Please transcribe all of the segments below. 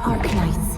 Arknights.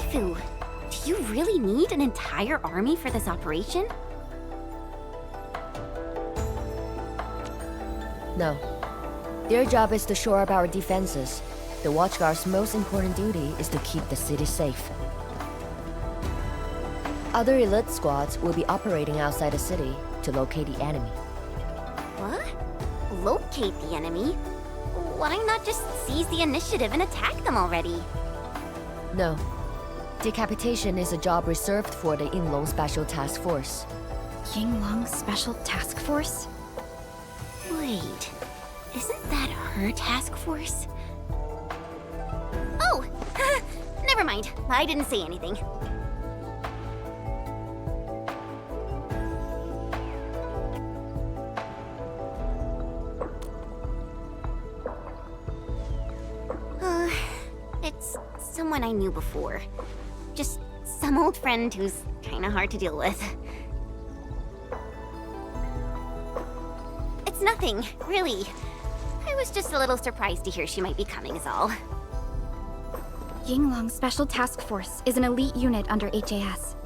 Mifu, do you really need an entire army for this operation? No. Their job is to shore up our defenses. The Watchguard's most important duty is to keep the city safe. Other elite squads will be operating outside the city to locate the enemy. What? Locate the enemy? Why not just seize the initiative and attack them already? No. Decapitation is a job reserved for the Yinglong Special Task Force. Yinglong Special Task Force? Wait, isn't that her task force? Oh! Never mind, I didn't say anything. It's someone I knew before. Just some old friend who's kinda hard to deal with. It's nothing, really. I was just a little surprised to hear she might be coming is all. Yinglong Special Task Force is an elite unit under HAS.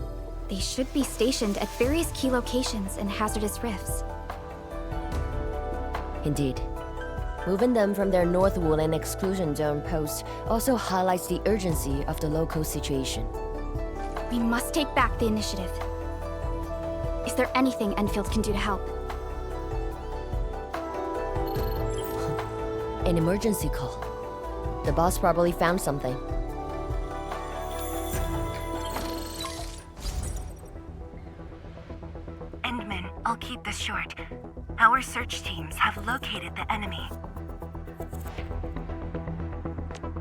They should be stationed at various key locations in hazardous rifts. Indeed. Moving them from their North Woolen exclusion zone post also highlights the urgency of the local situation. We must take back the initiative. Is there anything Enfield can do to help? An emergency call. The boss probably found something. Endman, I'll keep this short. Our search teams have located the enemy.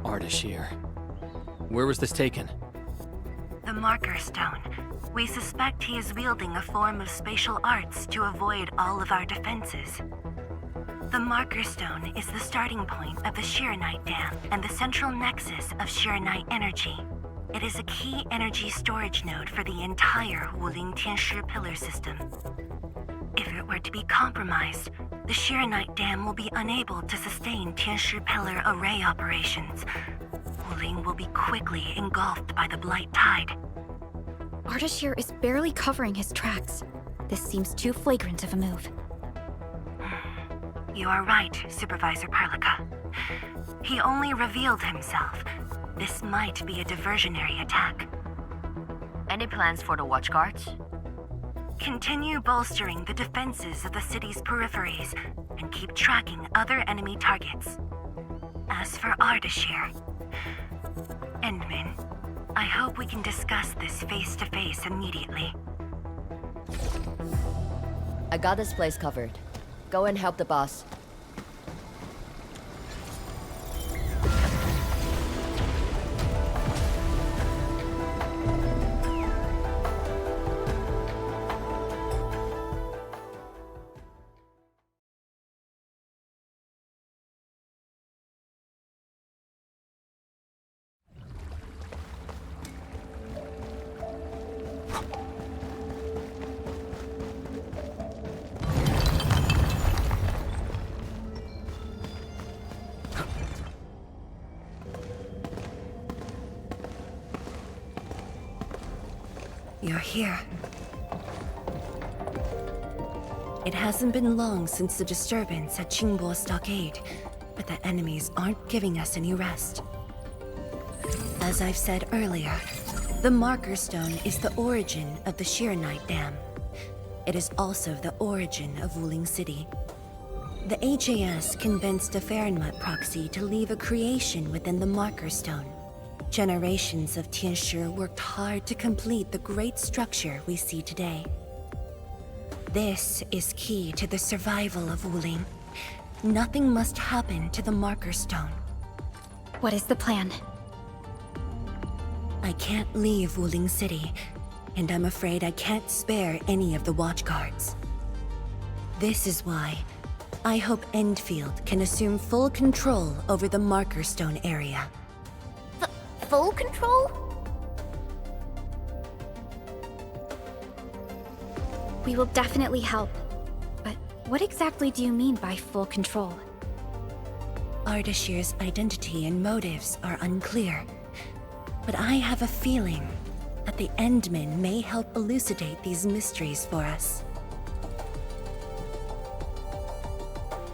Ardashir. Where was this taken? The Marker Stone. We suspect he is wielding a form of spatial arts to avoid all of our defenses. The Marker Stone is the starting point of the Shiranite Dam and the central nexus of Shiranite energy. It is a key energy storage node for the entire Wuling Tianshi pillar system. If it were to be compromised, the Shiranite Dam will be unable to sustain Tianshi pillar array operations. Wuling will be quickly engulfed by the Blight Tide. Ardashir is barely covering his tracks. This seems too flagrant of a move. You are right, Supervisor Parlika. He only revealed himself. This might be a diversionary attack. Any plans for the Watchguards? Continue bolstering the defenses of the city's peripheries and keep tracking other enemy targets. As for Ardashir, Endman, I hope we can discuss this face-to-face immediately. I got this place covered. Go and help the boss. You're here. It hasn't been long since the disturbance at Qingbo Stockade, but the enemies aren't giving us any rest. As I've said earlier, the Marker Stone is the origin of the Shiranite Dam. It is also the origin of Wuling City. The HAS convinced a Fahrenheit proxy to leave a creation within the Marker Stone. Generations of Tianshi worked hard to complete the great structure we see today. This is key to the survival of Wuling. Nothing must happen to the Marker Stone. What is the plan? I can't leave Wuling City, and I'm afraid I can't spare any of the Watchguards. This is why I hope Enfield can assume full control over the Marker Stone area. Full control? We will definitely help. But what exactly do you mean by full control? Ardashir's identity and motives are unclear. But I have a feeling that the Endmen may help elucidate these mysteries for us.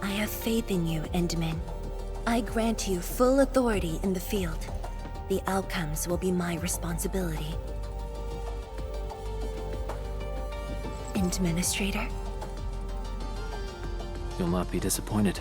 I have faith in you, Endmen. I grant you full authority in the field. The outcomes will be my responsibility. Administrator? You'll not be disappointed.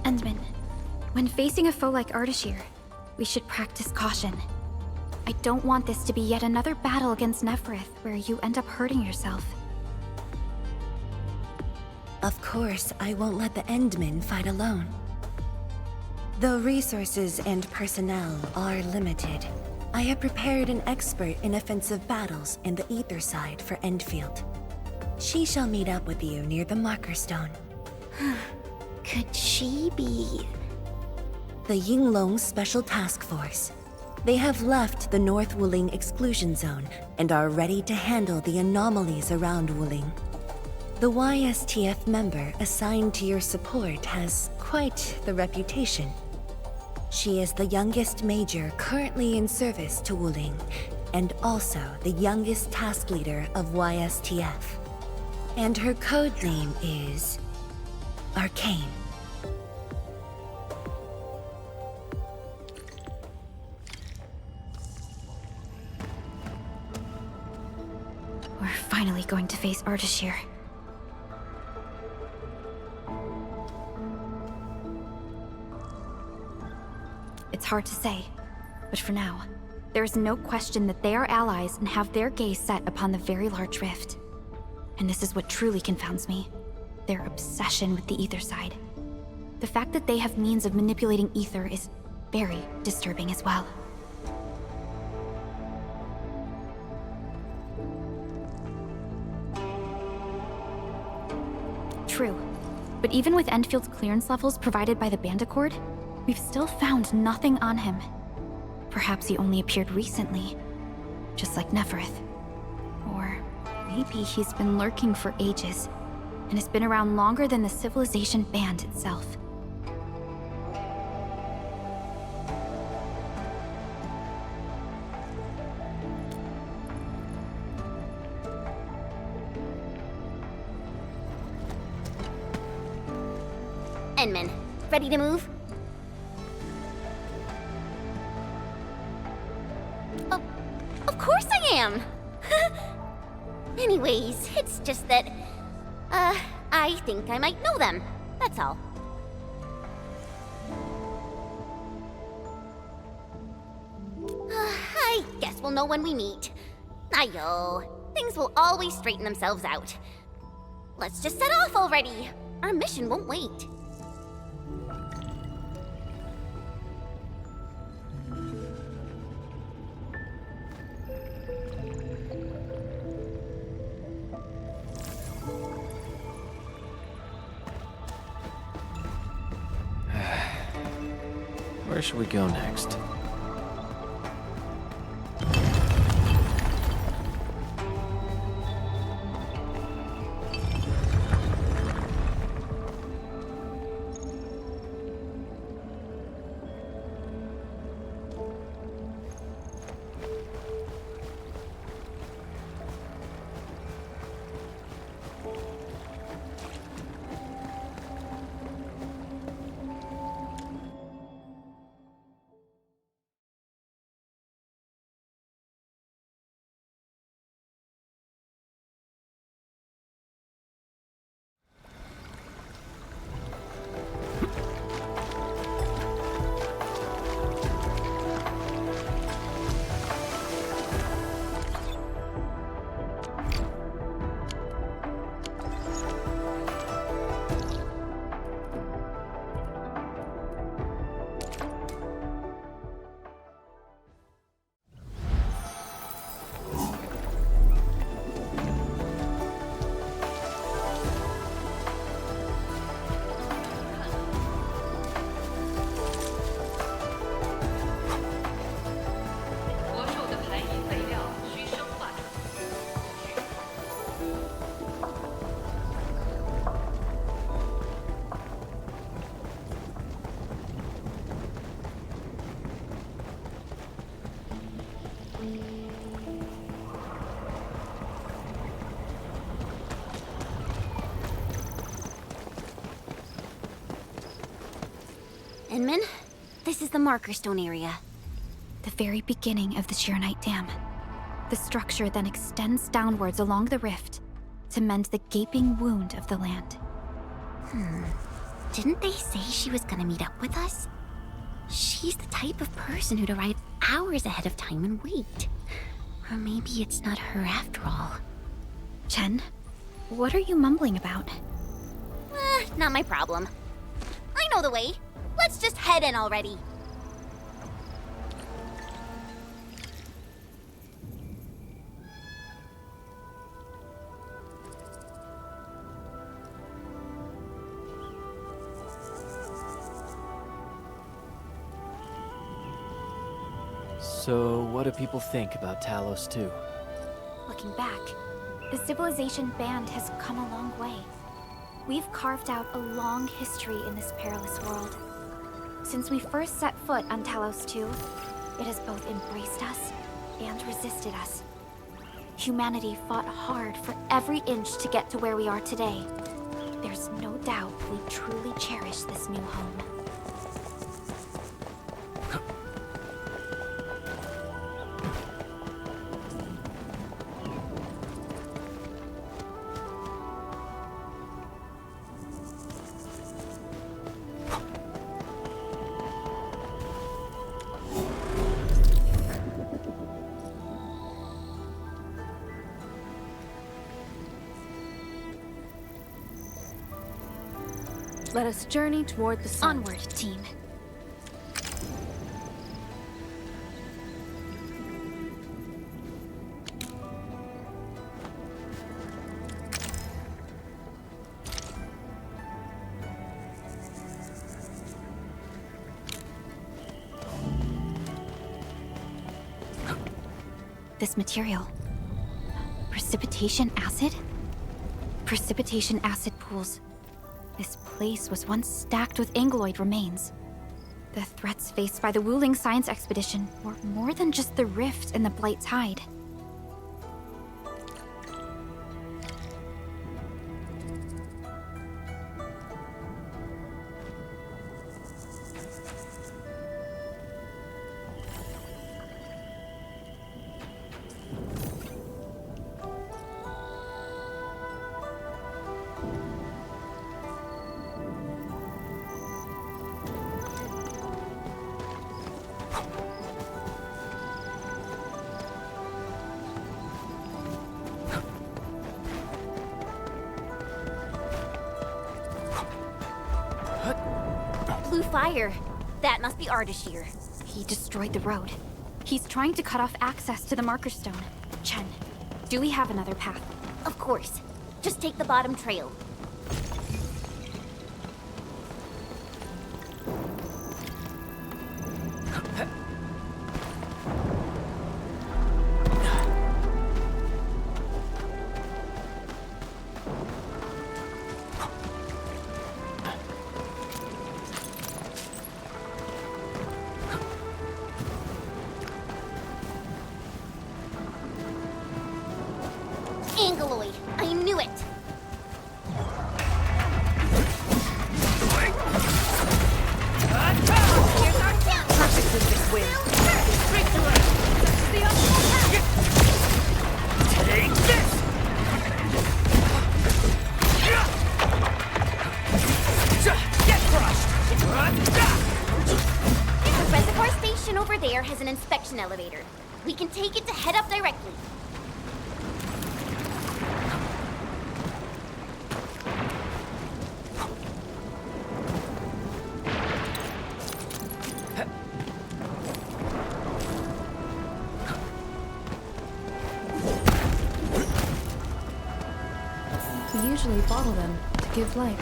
Endman, when facing a foe like Ardashir, we should practice caution. I don't want this to be yet another battle against Neferith where you end up hurting yourself. Of course, I won't let the Endmen fight alone. Though resources and personnel are limited, I have prepared an expert in offensive battles in the Ether side for Endfield. She shall meet up with you near the Marker Stone. Could she be... The Yinglong Special Task Force. They have left the North Wuling exclusion zone and are ready to handle the anomalies around Wuling. The YSTF member assigned to your support has quite the reputation. She is the youngest major currently in service to Wuling, and also the youngest task leader of YSTF. And her code name is... Arcane. We're finally going to face Ardashir. It's hard to say, but for now, there is no question that they are allies and have their gaze set upon the very large rift. And this is what truly confounds me. Their obsession with the Ether side. The fact that they have means of manipulating Ether is very disturbing as well. True, but even with Enfield's clearance levels provided by the Bandicord, we've still found nothing on him. Perhaps he only appeared recently, just like Neferith. Or maybe he's been lurking for ages, and has been around longer than the civilization band itself. Endman, ready to move? Oh, of course I am! Anyways, it's just that... I think I might know them. That's all. I guess we'll know when we meet. Ayo, things will always straighten themselves out. Let's just set off already. Our mission won't wait. Where should we go next? Inman, this is the marker stone area. The very beginning of the Arknight Dam. The structure then extends downwards along the rift to mend the gaping wound of the land. Didn't they say she was gonna meet up with us? She's the type of person who'd arrive hours ahead of time and wait. Or maybe it's not her after all. Chen, what are you mumbling about? Not my problem. I know the way. Let's just head in already. So, what do people think about Talos 2? Looking back, the civilization band has come a long way. We've carved out a long history in this perilous world. Since we first set foot on Talos 2, it has both embraced us and resisted us. Humanity fought hard for every inch to get to where we are today. There's no doubt we truly cherish this new home. Let us journey toward the sun. Onward, team. This material. Precipitation acid? Precipitation acid pools. This place was once stacked with Angloid remains. The threats faced by the Wuling science expedition were more than just the rift and the Blight Tide. Blue fire. That must be Ardashir. He destroyed the road. He's trying to cut off access to the marker stone. Chen, do we have another path? Of course. Just take the bottom trail. Angloid. I knew it. Take this! Get crushed! The reservoir station over there has an inspection elevator. We can take it to head up directly. We usually bottle them to give light.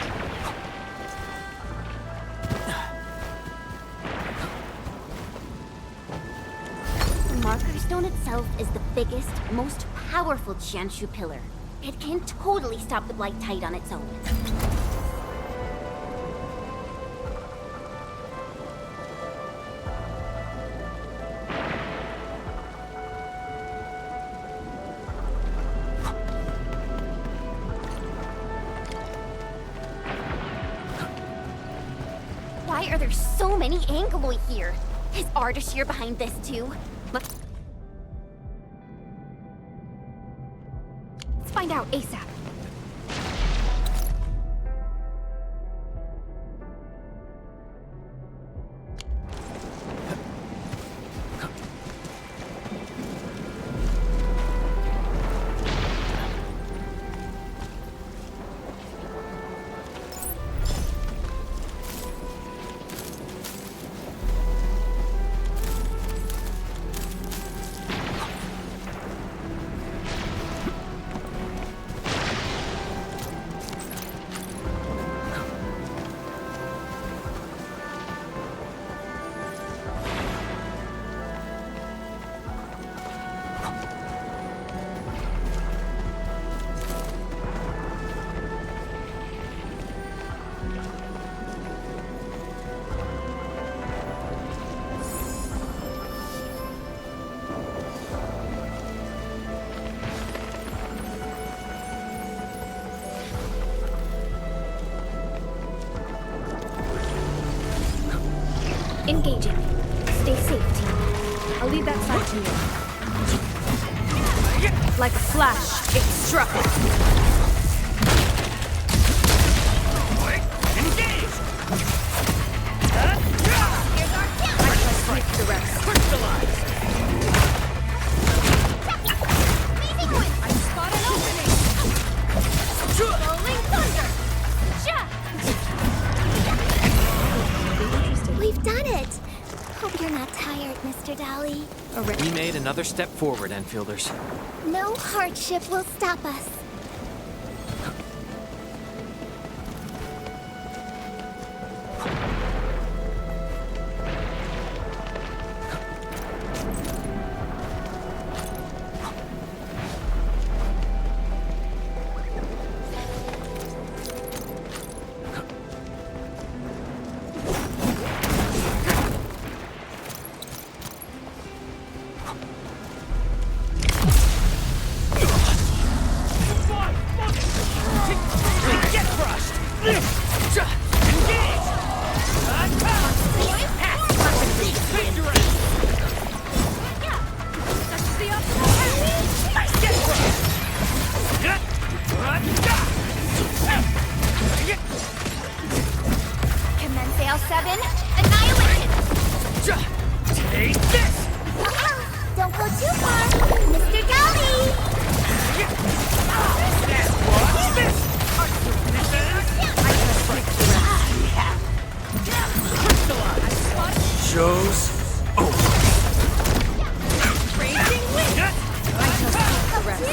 The marker stone itself is the biggest, most powerful Jianshu pillar. It can totally stop the blight tide on its own. Why are there so many Angeloi here? Is Ardashir behind this too? Let's find out ASAP. Engaging. Stay safe, team. I'll leave that side to you. Like a flash, it struck it. Engage! Here's our count! I shall sweep the rest. Crystallize! Amazing one! I spot an opening. Rolling thunder! We've done it! Hope you're not tired, Mr. Dolly. We made another step forward, Enfielders. No hardship will stop us. Get crushed! Engage! Victory! That's the optimal path. Get crushed! Commence AL7, annihilation! Take this! Don't go too far, Mr. Dolly! Watch this! Show's over. Raging wind. I shall sweep the rest.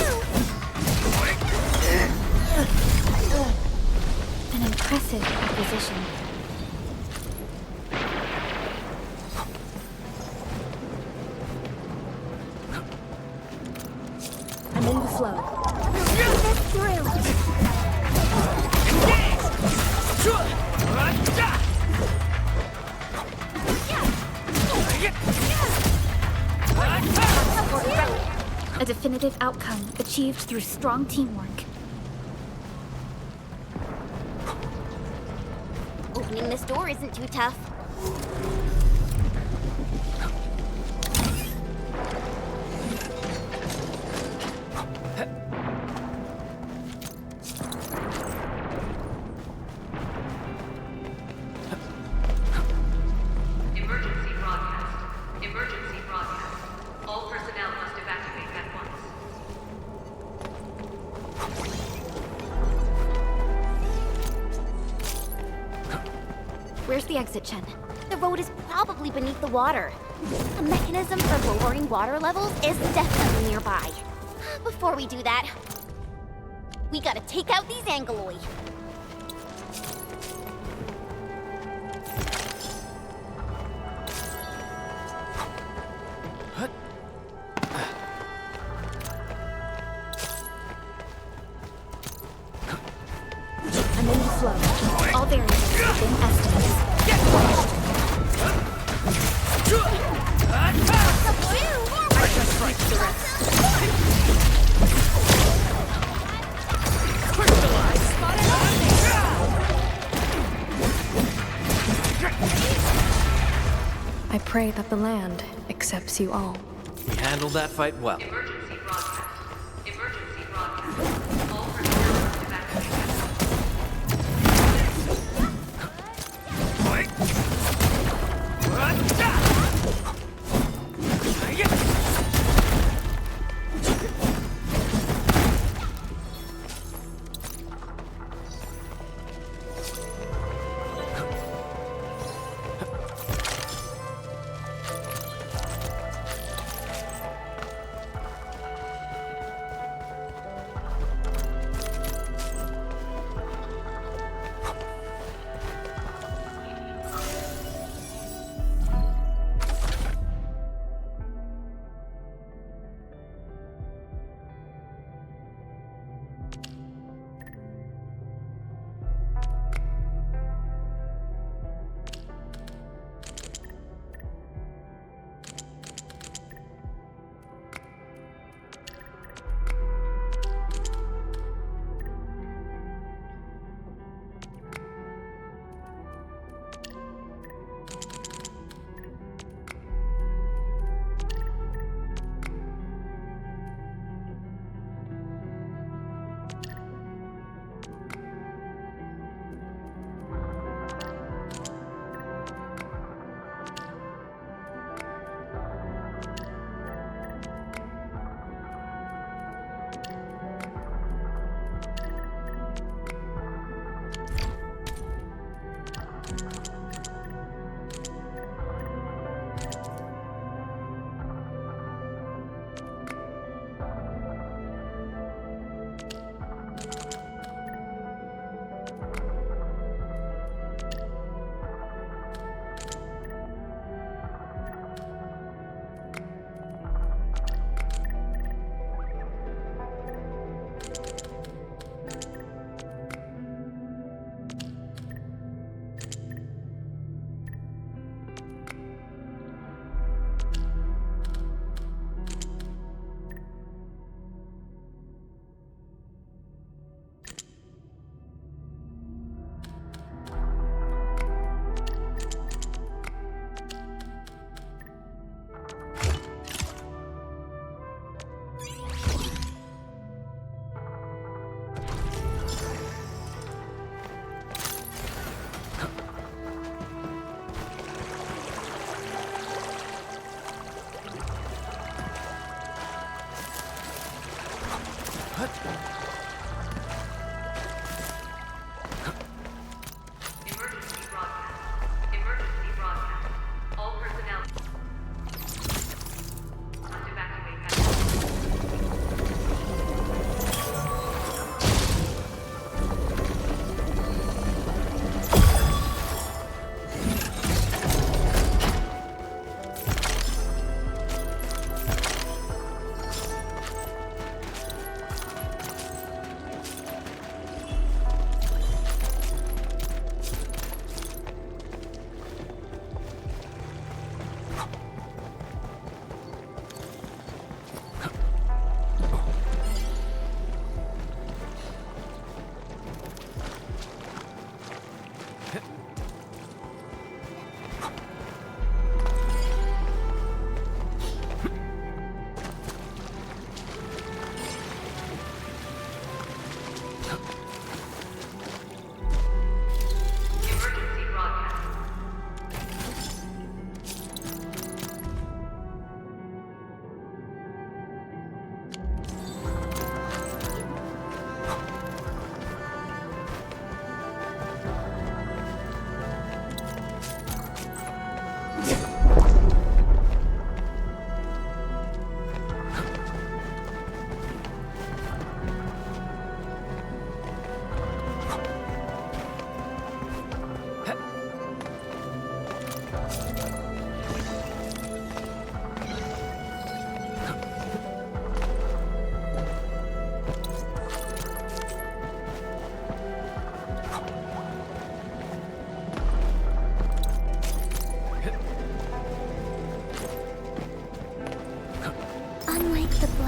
An impressive acquisition. I'm in the flow. This through. A definitive outcome achieved through strong teamwork. Opening this door isn't too tough. Emergency broadcast. Emergency broadcast. All personnel must evacuate at once. Where's the exit, Chen? The road is probably beneath the water. A mechanism for lowering water levels is definitely nearby. Before we do that, we gotta take out these Angeloi. flow. All variables within estimates. I shall strike the rest. Crystallize! Spot an opening! I pray that the land accepts you all. We handled that fight well. Emergency broadcast. Emergency broadcast. All personnel must evacuate.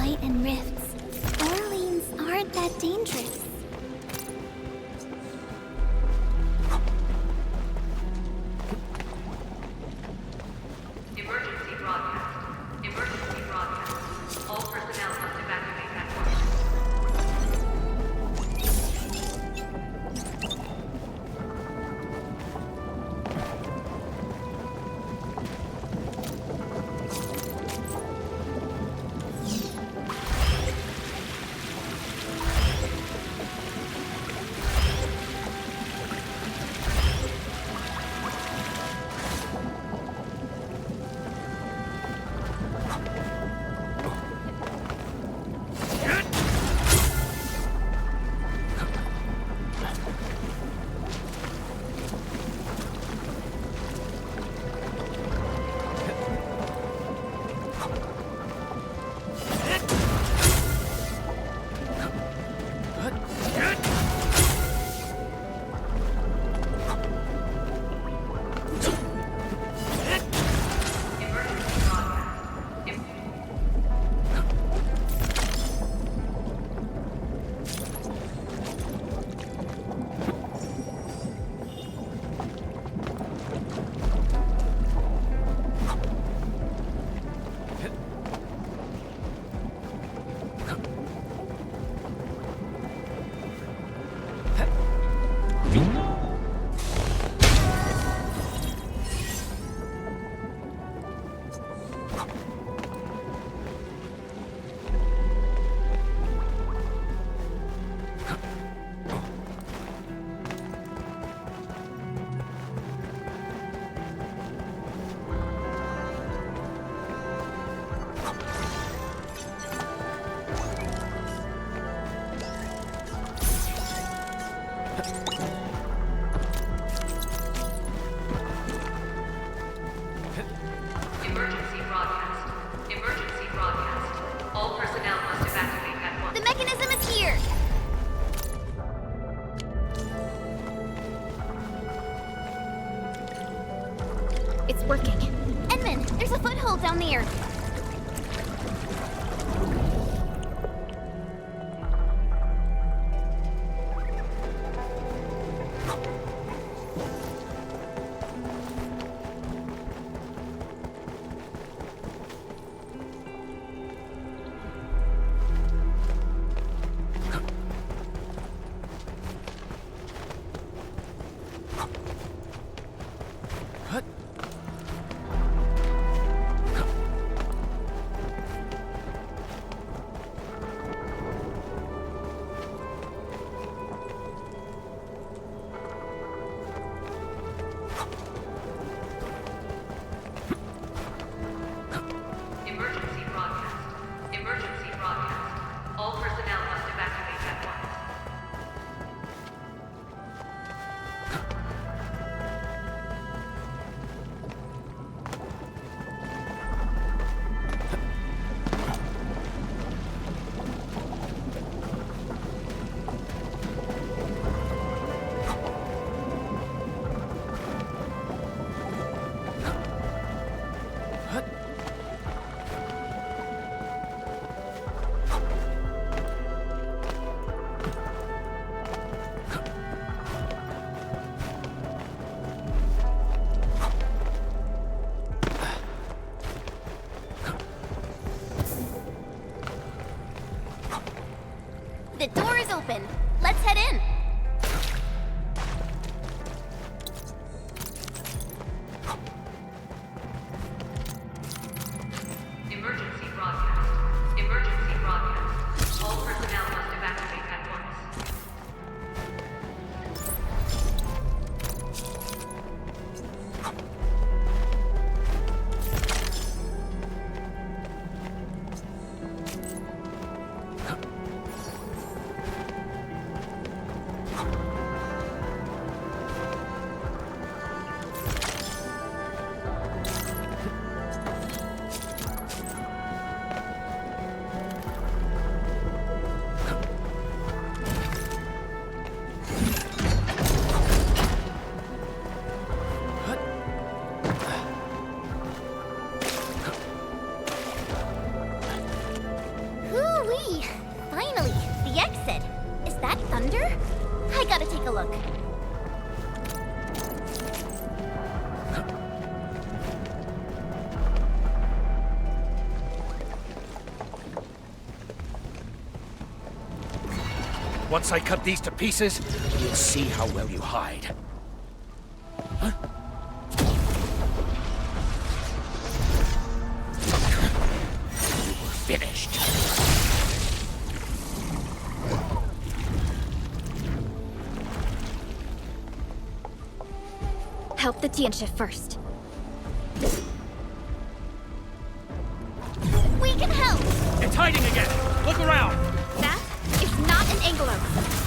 light and rifts. Orleans aren't that dangerous. Emergency broadcast. Emergency broadcast. All personnel must evacuate at once. Emergency broadcast. Emergency broadcast. All personnel must evacuate at once. The mechanism is here! It's working. Edmund, there's a foothold down there. Emergency broadcast. Emergency broadcast. All personnel must evacuate at once. The door is open. Let's head in. Emergency broadcast. Emergency broadcast. All personnel must evacuate at once. Whew, look. Once I cut these to pieces, you'll see how well you hide. Huh? You were finished. Help the Tianxia first. We can help! It's hiding again! Look around! That is not an Angler.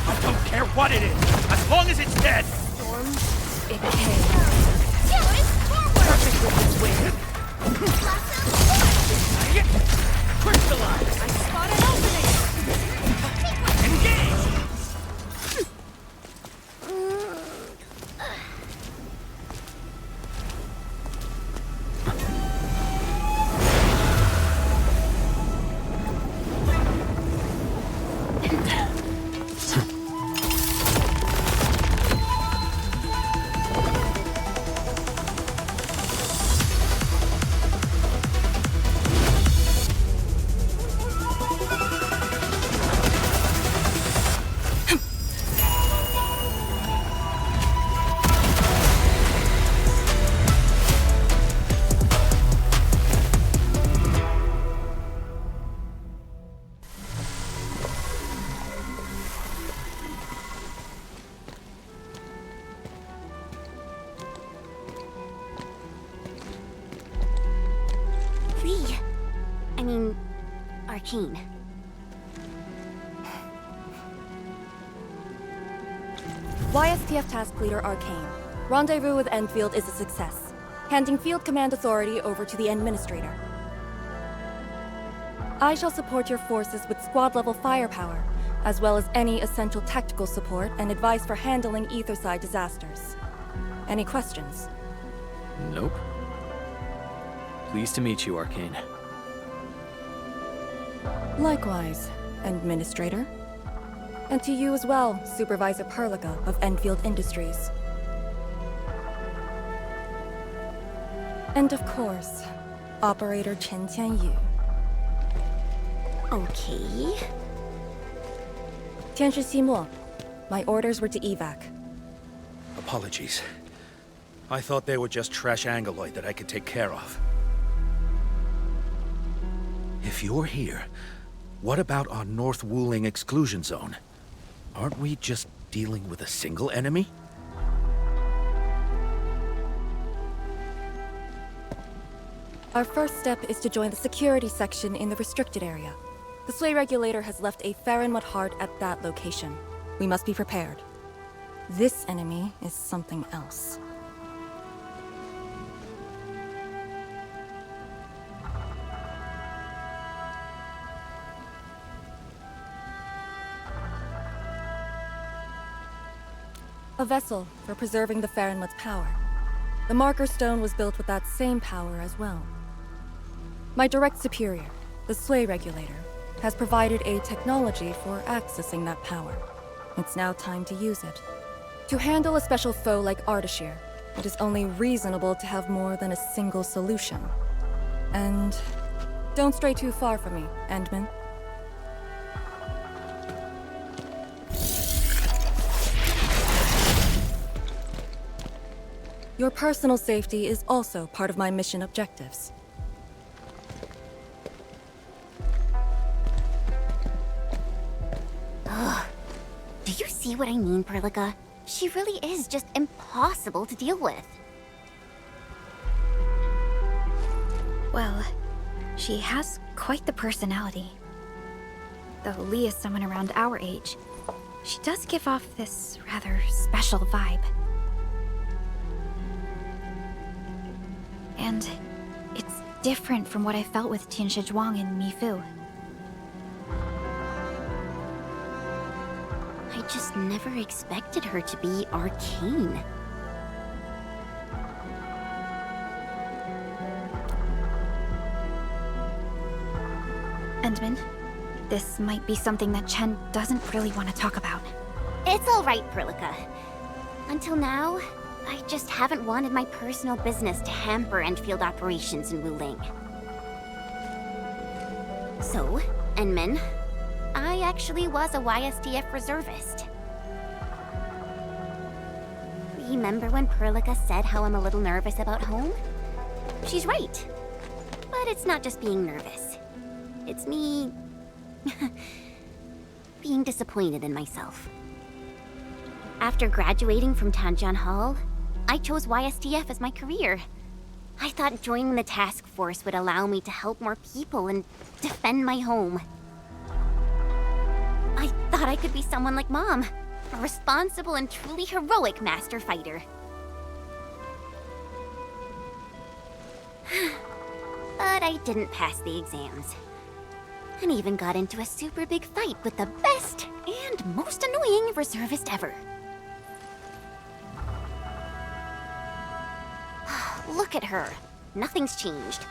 I don't care what it is, as long as it's dead! It came. Perfect with this wing! Crystallize! I spot an opening! Engage! Arkane. YSTF Task Leader Arkane. Rendezvous with Enfield is a success. Handing Field Command Authority over to the Administrator. I shall support your forces with squad-level firepower, as well as any essential tactical support and advice for handling Etherside disasters. Any questions? Nope. Pleased to meet you, Arkane. Likewise, Administrator. And to you as well, Supervisor Perlica of Enfield Industries. And of course, Operator Chen Tianyu. Okay. Tianshi Simo, my orders were to evac. Apologies. I thought they were just trash Angoloid that I could take care of. If you're here, what about our North Wuling exclusion zone? Aren't we just dealing with a single enemy? Our first step is to join the security section in the restricted area. The Sway Regulator has left a Farinmut heart at that location. We must be prepared. This enemy is something else. A vessel for preserving the Farinmut's power. The Marker Stone was built with that same power as well. My direct superior, the Sway Regulator, has provided a technology for accessing that power. It's now time to use it. To handle a special foe like Ardashir, it is only reasonable to have more than a single solution. And don't stray too far from me, Endman. Your personal safety is also part of my mission objectives. Ugh. Do you see what I mean, Perlica? She really is just impossible to deal with. Well, she has quite the personality. Though Lee is someone around our age, she does give off this rather special vibe. And it's different from what I felt with Tianxia Zhuang and Mifu. I just never expected her to be Arkane. Endman, this might be something that Chen doesn't really want to talk about. It's all right, Perlica. Until now, I just haven't wanted my personal business to hamper Enfield operations in Wuling. So, Enmin, I actually was a YSTF reservist. Remember when Perlica said how I'm a little nervous about home? She's right. But it's not just being nervous. It's me... being disappointed in myself. After graduating from Tanjian Hall, I chose YSTF as my career. I thought joining the task force would allow me to help more people and defend my home. I thought I could be someone like Mom, a responsible and truly heroic master fighter. But I didn't pass the exams. And even got into a super big fight with the best and most annoying reservist ever. Look at her. Nothing's changed.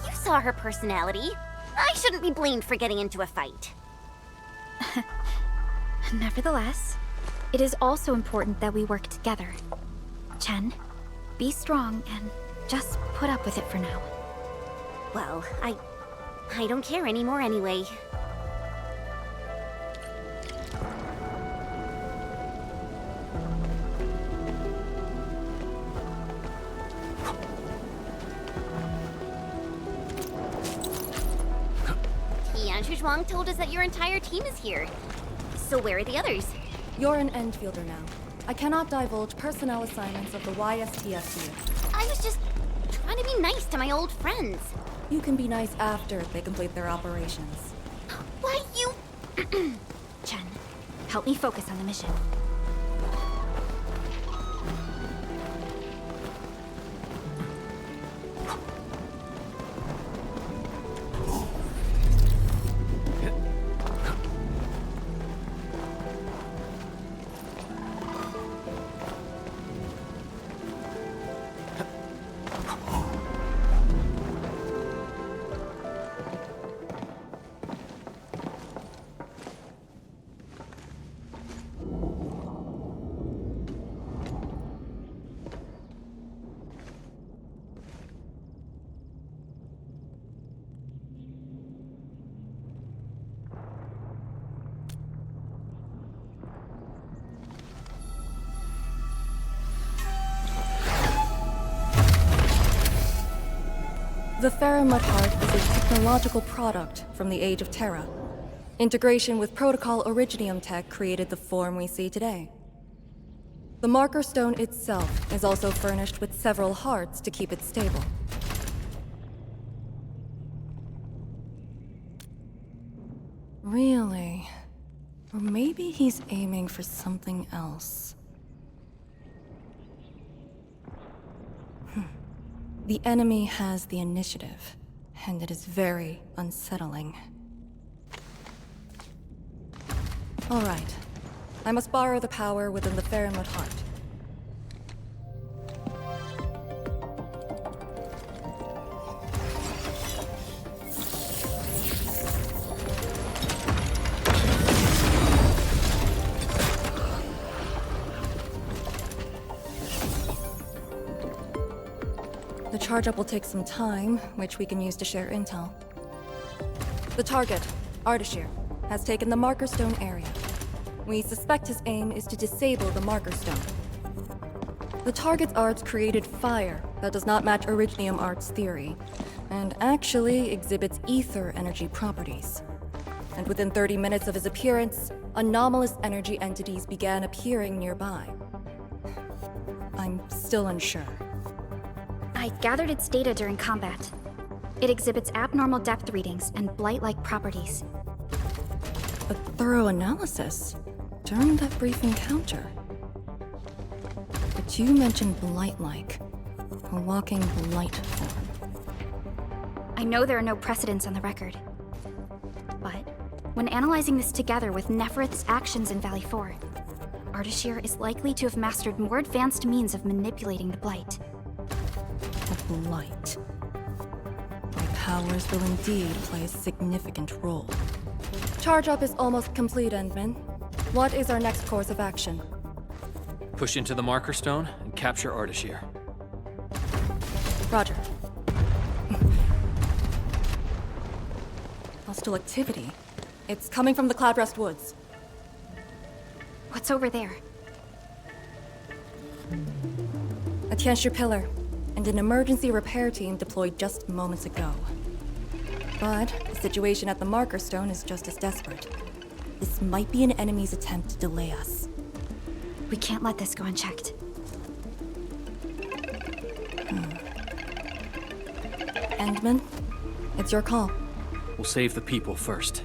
You saw her personality. I shouldn't be blamed for getting into a fight. Nevertheless, it is also important that we work together. Chen, be strong and just put up with it for now. Well, I don't care anymore anyway. Zhuang told us that your entire team is here. So where are the others? You're an Enfielder now. I cannot divulge personnel assignments of the YSTF here. I was just trying to be nice to my old friends. You can be nice after they complete their operations. Why, you... Chen, help me focus on the mission. The Faramut Heart is a technological product from the Age of Terra. Integration with Protocol Originium tech created the form we see today. The Marker Stone itself is also furnished with several hearts to keep it stable. Really? Or maybe he's aiming for something else. The enemy has the initiative, and it is very unsettling. All right. I must borrow the power within the Faramut Heart. The charge-up will take some time, which we can use to share intel. The target, Ardashir, has taken the Marker Stone area. We suspect his aim is to disable the Marker Stone. The target's arts created fire that does not match Originium Art's theory, and actually exhibits ether energy properties. And within 30 minutes of his appearance, anomalous energy entities began appearing nearby. I'm still unsure. I gathered its data during combat. It exhibits abnormal depth readings and blight-like properties. A thorough analysis during that brief encounter. But you mentioned blight-like, a walking blight form. I know there are no precedents on the record. But when analyzing this together with Neferith's actions in Valley 4, Ardashir is likely to have mastered more advanced means of manipulating the blight. The blight. My powers will indeed play a significant role. Charge-up is almost complete, Endman. What is our next course of action? Push into the marker stone and capture Ardashir. Roger. Hostile activity. It's coming from the Cloudrest Woods. What's over there? A Tianshi pillar, and an emergency repair team deployed just moments ago. But the situation at the marker stone is just as desperate. This might be an enemy's attempt to delay us. We can't let this go unchecked. Endman, it's your call. We'll save the people first.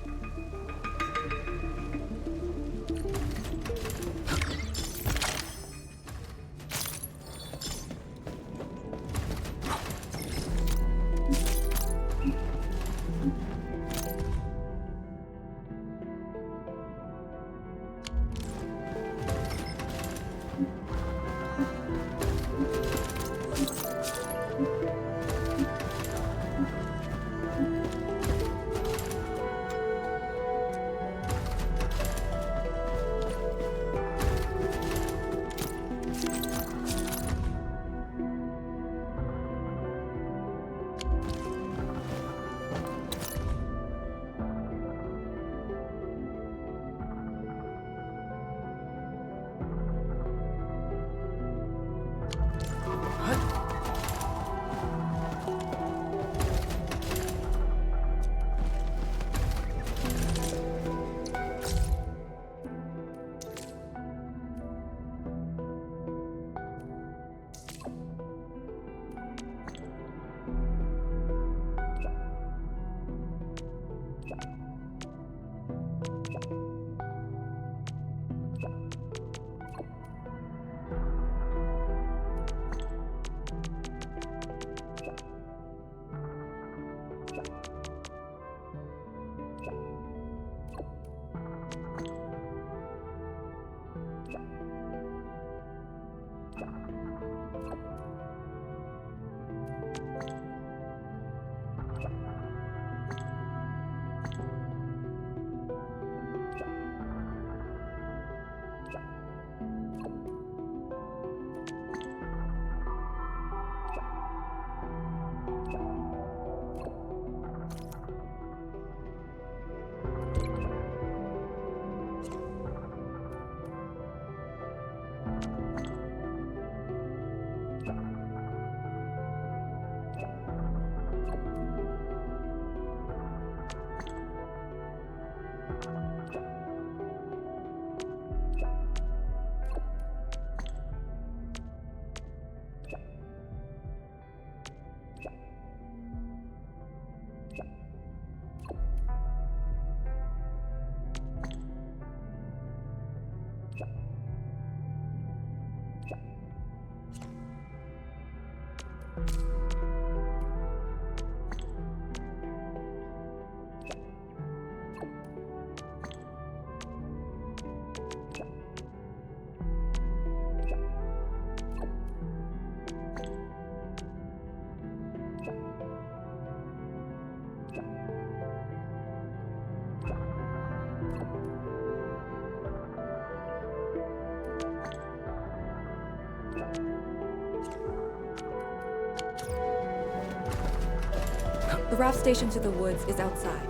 The raft station to the woods is outside.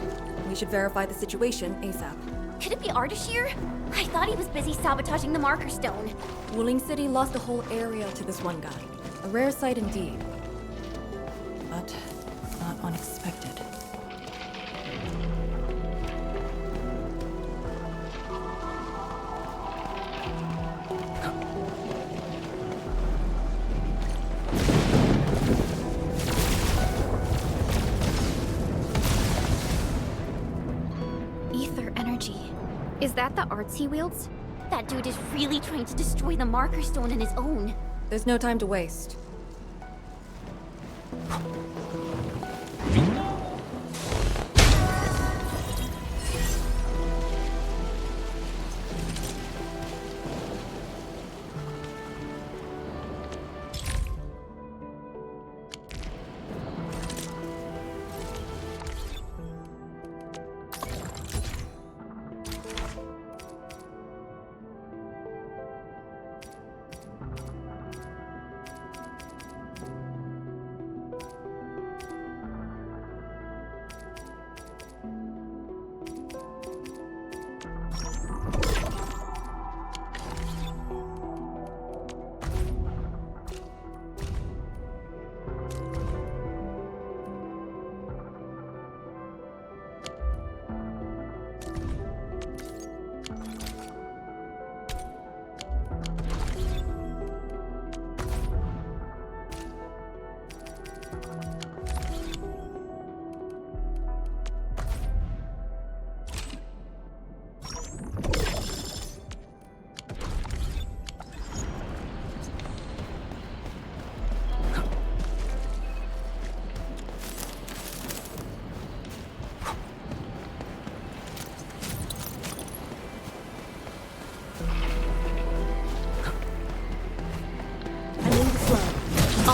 We should verify the situation ASAP. Could it be Ardashir? I thought he was busy sabotaging the marker stone. Wuling City lost a whole area to this one guy. A rare sight indeed. But not unexpected. Ether energy. Is that the arts he wields? That dude is really trying to destroy the marker stone on his own. There's no time to waste.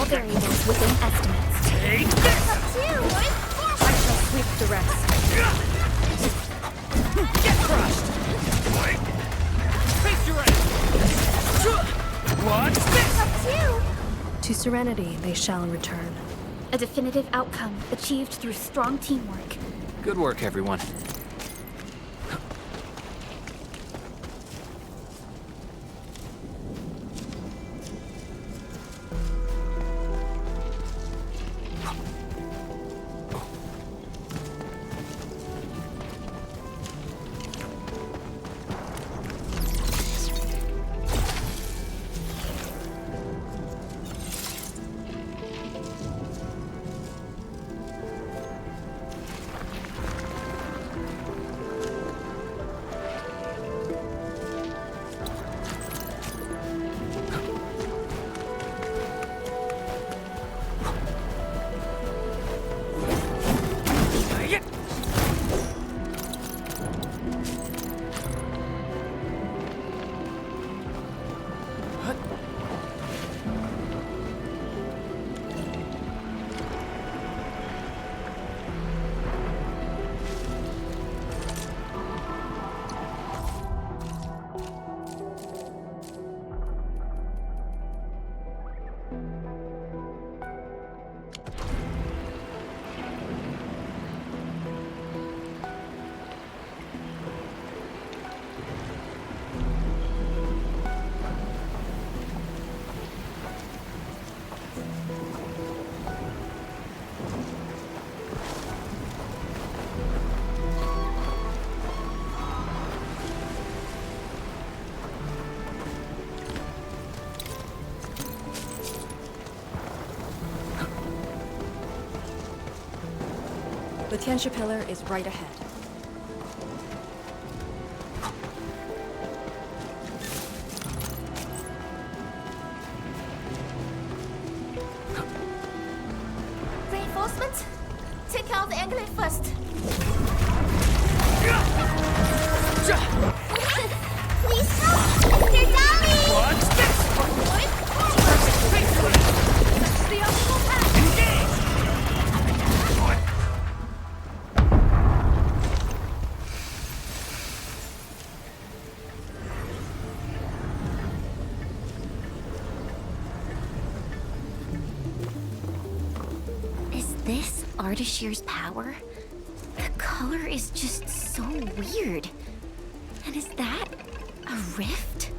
variables within estimates. Take this! Up to you! I shall sweep the rest. Get crushed! Face your aim! What's this? Up to you! To serenity they shall return. A definitive outcome achieved through strong teamwork. Good work, everyone. The Tianxia Pillar is right ahead. Reinforcements? Take out the angle first. Please help, Mr. Dolly! What's this? That's the optimal path! Engage! Is this Ardashir's power? The color is just so weird. And is that a rift?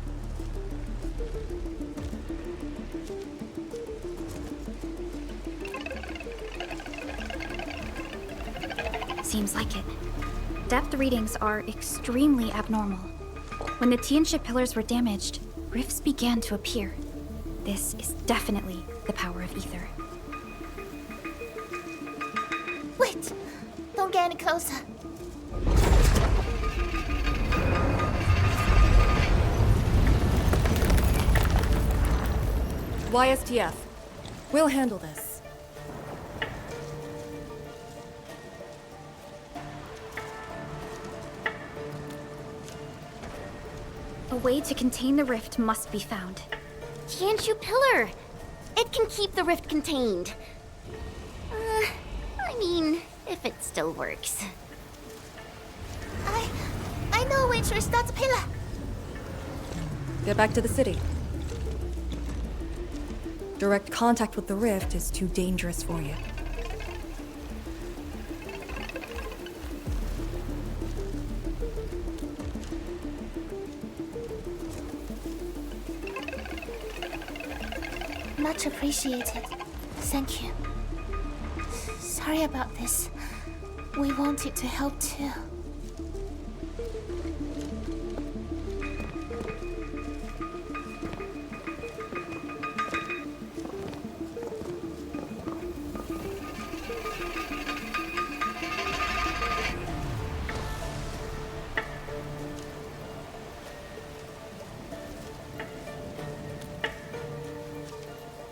Seems like it. Depth readings are extremely abnormal. When the Tianxia pillars were damaged, rifts began to appear. This is definitely the power of ether. Wait! Don't get any closer. YSTF. We'll handle this. A way to contain the rift must be found. Tianxia Pillar! It can keep the rift contained. I mean, if it still works. I know which is that pillar. Get back to the city. Direct contact with the rift is too dangerous for you. Much appreciated. Thank you. Sorry about this. We wanted to help too.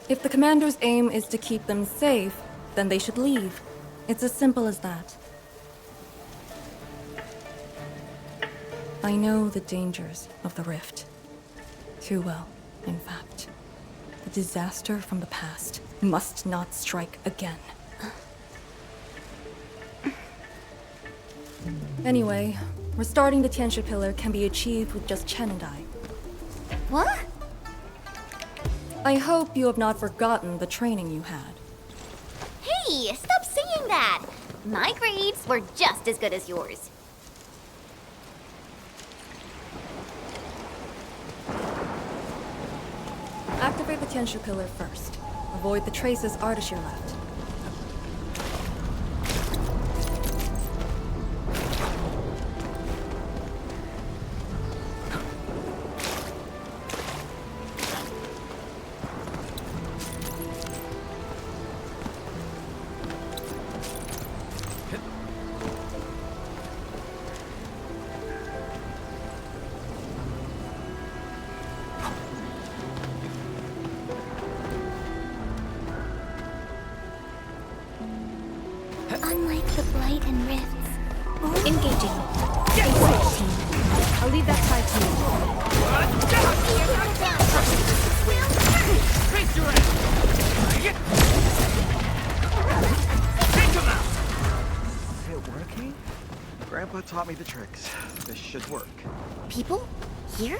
If the commander's aim is to keep them safe, then they should leave. It's as simple as that. I know the dangers of the rift. Too well, in fact. The disaster from the past must not strike again. Anyway, restarting the Tianshi Pillar can be achieved with just Chen and I. What? I hope you have not forgotten the training you had. Hey, stop saying that! My grades were just as good as yours. Activate the Tianshi Pillar first. Avoid the traces Ardashir left. Unlike the Blight and Rifts. Engaging. A6 team. I'll leave that side to Is it working? Grandpa taught me the tricks. This should work. People? Here?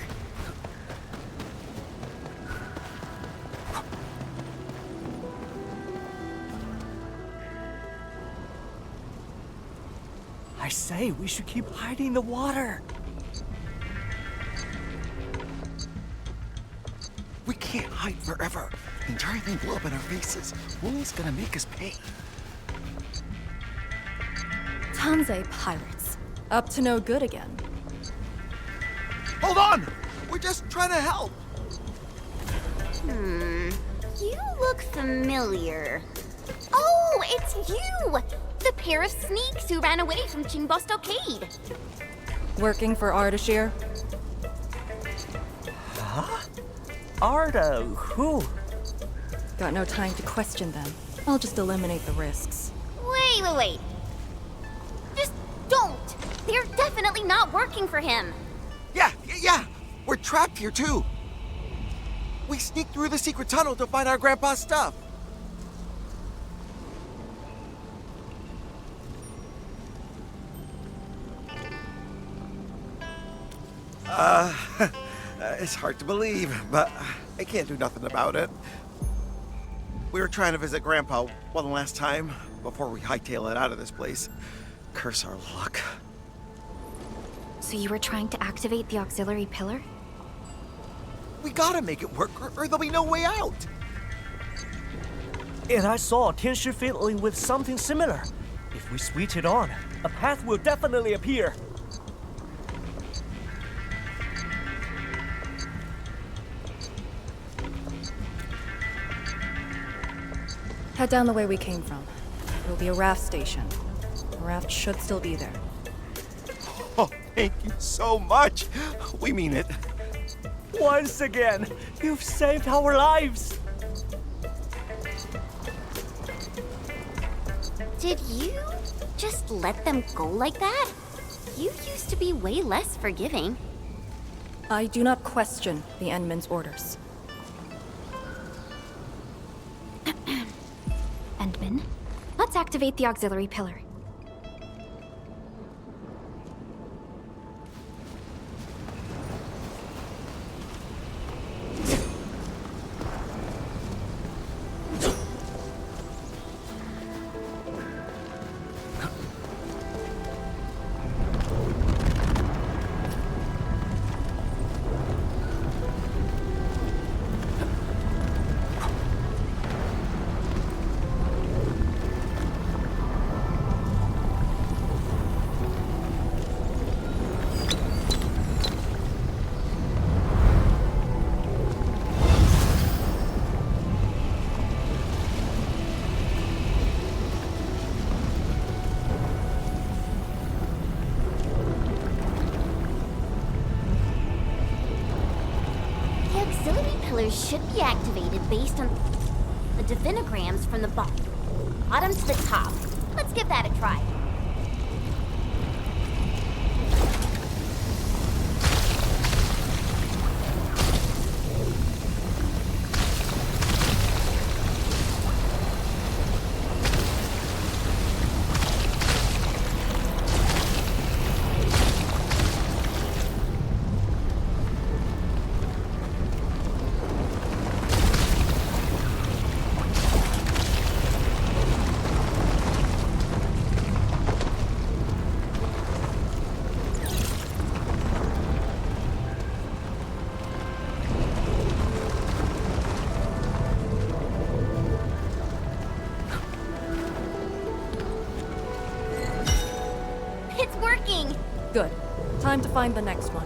I say, we should keep hiding the water. We can't hide forever. The entire thing blew up in our faces. Wooly's gonna make us pay. Tanzai pirates. Up to no good again. Hold on! We're just trying to help. You look familiar. Oh, it's you! The pair of sneaks who ran away from Qingbo Stockade. Working for Ardashir? Arda, who? Got no time to question them. I'll just eliminate the risks. Wait. Just don't! They're definitely not working for him. Yeah. We're trapped here too. We sneaked through the secret tunnel to find our grandpa's stuff. It's hard to believe, but I can't do nothing about it. We were trying to visit Grandpa one last time before we hightail it out of this place. Curse our luck. So you were trying to activate the auxiliary pillar? We gotta make it work, or there'll be no way out. And I saw Tianshi fiddling with something similar. If we switch it on, a path will definitely appear. Head down the way we came from. There will be a raft station. The raft should still be there. Oh, thank you so much. We mean it. Once again, you've saved our lives. Did you just let them go like that? You used to be way less forgiving. I do not question the Endman's orders. Endman, let's activate the auxiliary pillar. Should be activated based on the divinograms from the bottom to the top. Let's give that a try. Time to find the next one.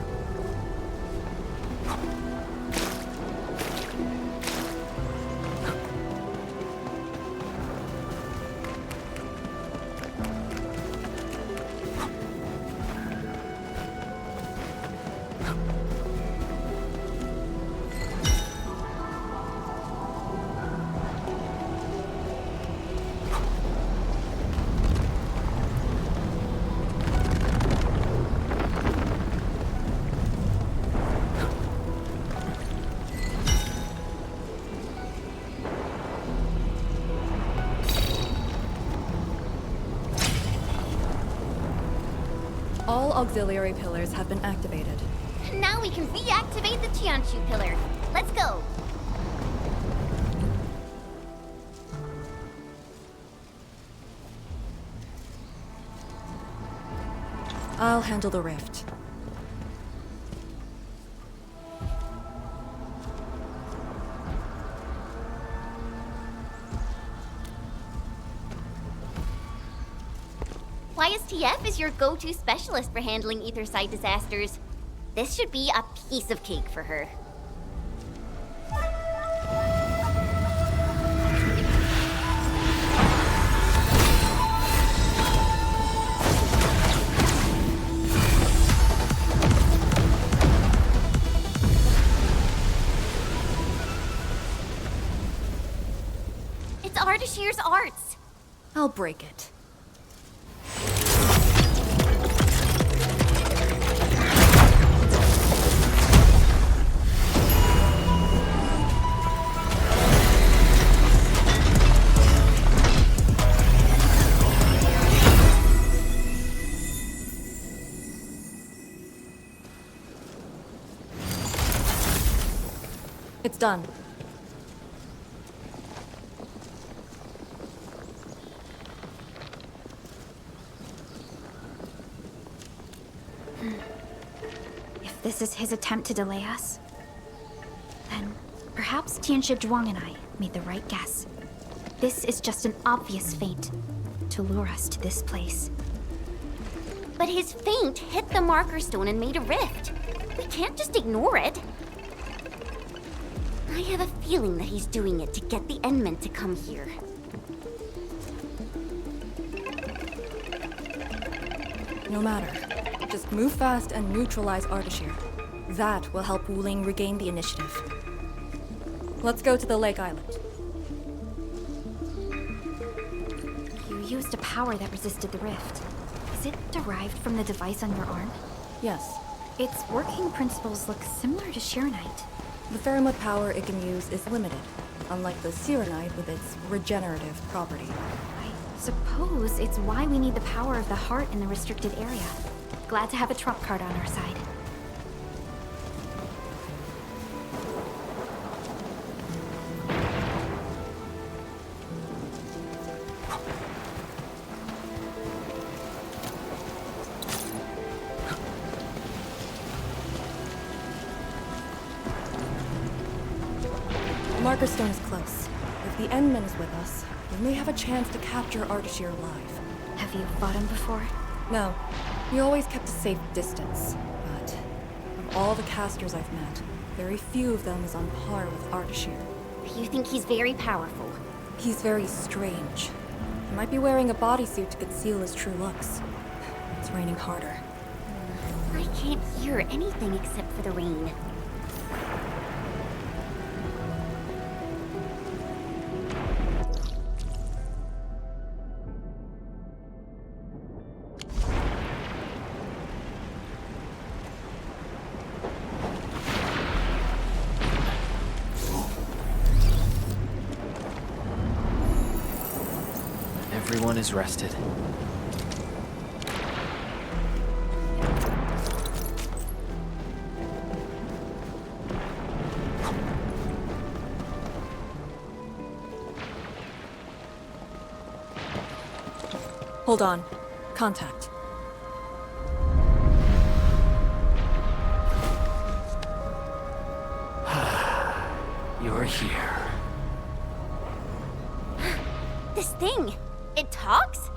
All auxiliary pillars have been activated. Now we can reactivate the Tianshu pillar. Let's go. I'll handle the rift. YSTF is your go-to specialist for handling Aetherside disasters. This should be a piece of cake for her. It's Ardashir's arts. I'll break it. It's done. If this is his attempt to delay us, then perhaps Tianxia Zhuang and I made the right guess. This is just an obvious feint to lure us to this place. But his feint hit the marker stone and made a rift. We can't just ignore it. I have a feeling that he's doing it to get the Endmen to come here. No matter. Just move fast and neutralize Ardashir. That will help Wuling regain the initiative. Let's go to the Lake Island. You used a power that resisted the rift. Is it derived from the device on your arm? Yes. Its working principles look similar to Shirenite. The Faramut power it can use is limited, unlike the Sirenite with its regenerative property. I suppose it's why we need the power of the heart in the restricted area. Glad to have a trump card on our side. The Marker Stone is close. If the Endman is with us, we may have a chance to capture Ardashir alive. Have you fought him before? No. We always kept a safe distance, but of all the casters I've met, very few of them is on par with Ardashir. You think he's very powerful? He's very strange. He might be wearing a bodysuit to conceal his true looks. It's raining harder. I can't hear anything except for the rain. Everyone is rested. Hold on. Contact. You're here. This thing, it talks?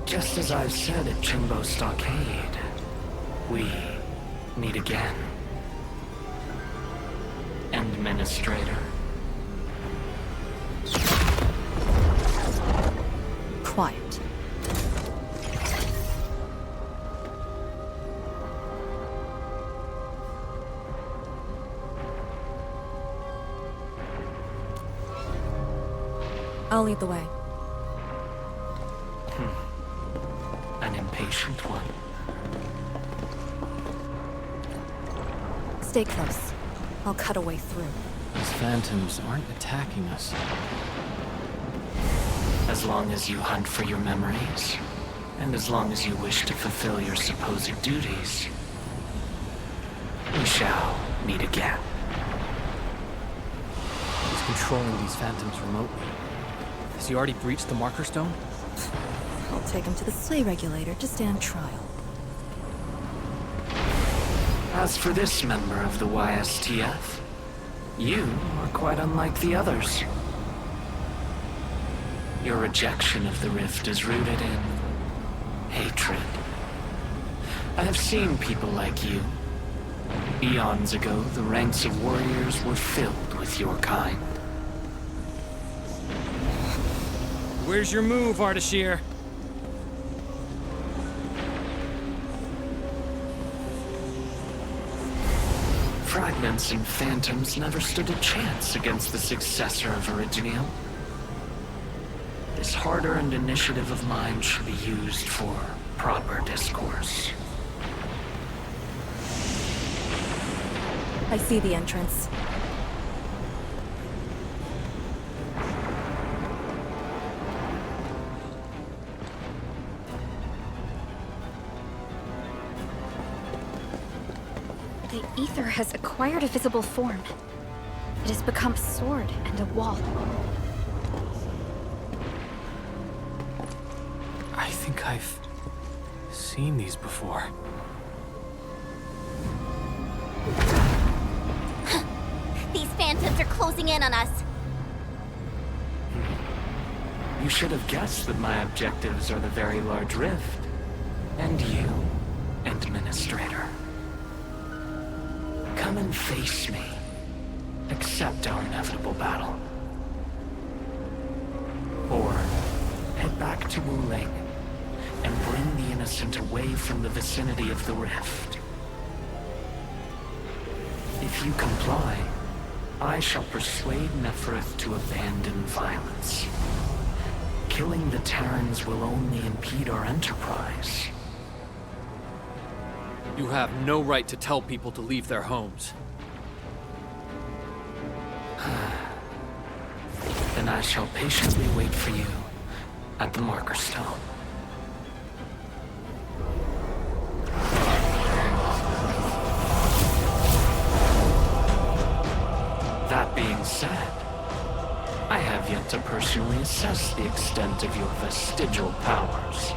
Just as I've said at Chimbo Stockade, we meet again. Administrator. Quiet. I'll lead the way. An impatient one. Stay close. I'll cut a way through. These phantoms aren't attacking us. As long as you hunt for your memories, and as long as you wish to fulfill your supposed duties, we shall meet again. He's controlling these phantoms remotely. Has he already breached the Marker Stone? I'll take him to the sleigh regulator to stand trial. As for this member of the YSTF, you are quite unlike the others. Your rejection of the rift is rooted in hatred. I have seen people like you. Eons ago, the ranks of warriors were filled with your kind. Where's your move, Ardashir? Fragments and phantoms never stood a chance against the successor of Originium. This hard-earned initiative of mine should be used for proper discourse. I see the entrance. The ether has acquired a visible form. It has become a sword and a wall. I think I've seen these before. These phantoms are closing in on us. You should have guessed that my objectives are the very large rift. And you, Administrator. Come and face me. Accept our inevitable battle. Or head back to Wuling and bring the innocent away from the vicinity of the rift. If you comply, I shall persuade Nefereth to abandon violence. Killing the Terrans will only impede our enterprise. You have no right to tell people to leave their homes. Then I shall patiently wait for you at the Marker Stone. That being said, I have yet to personally assess the extent of your vestigial powers.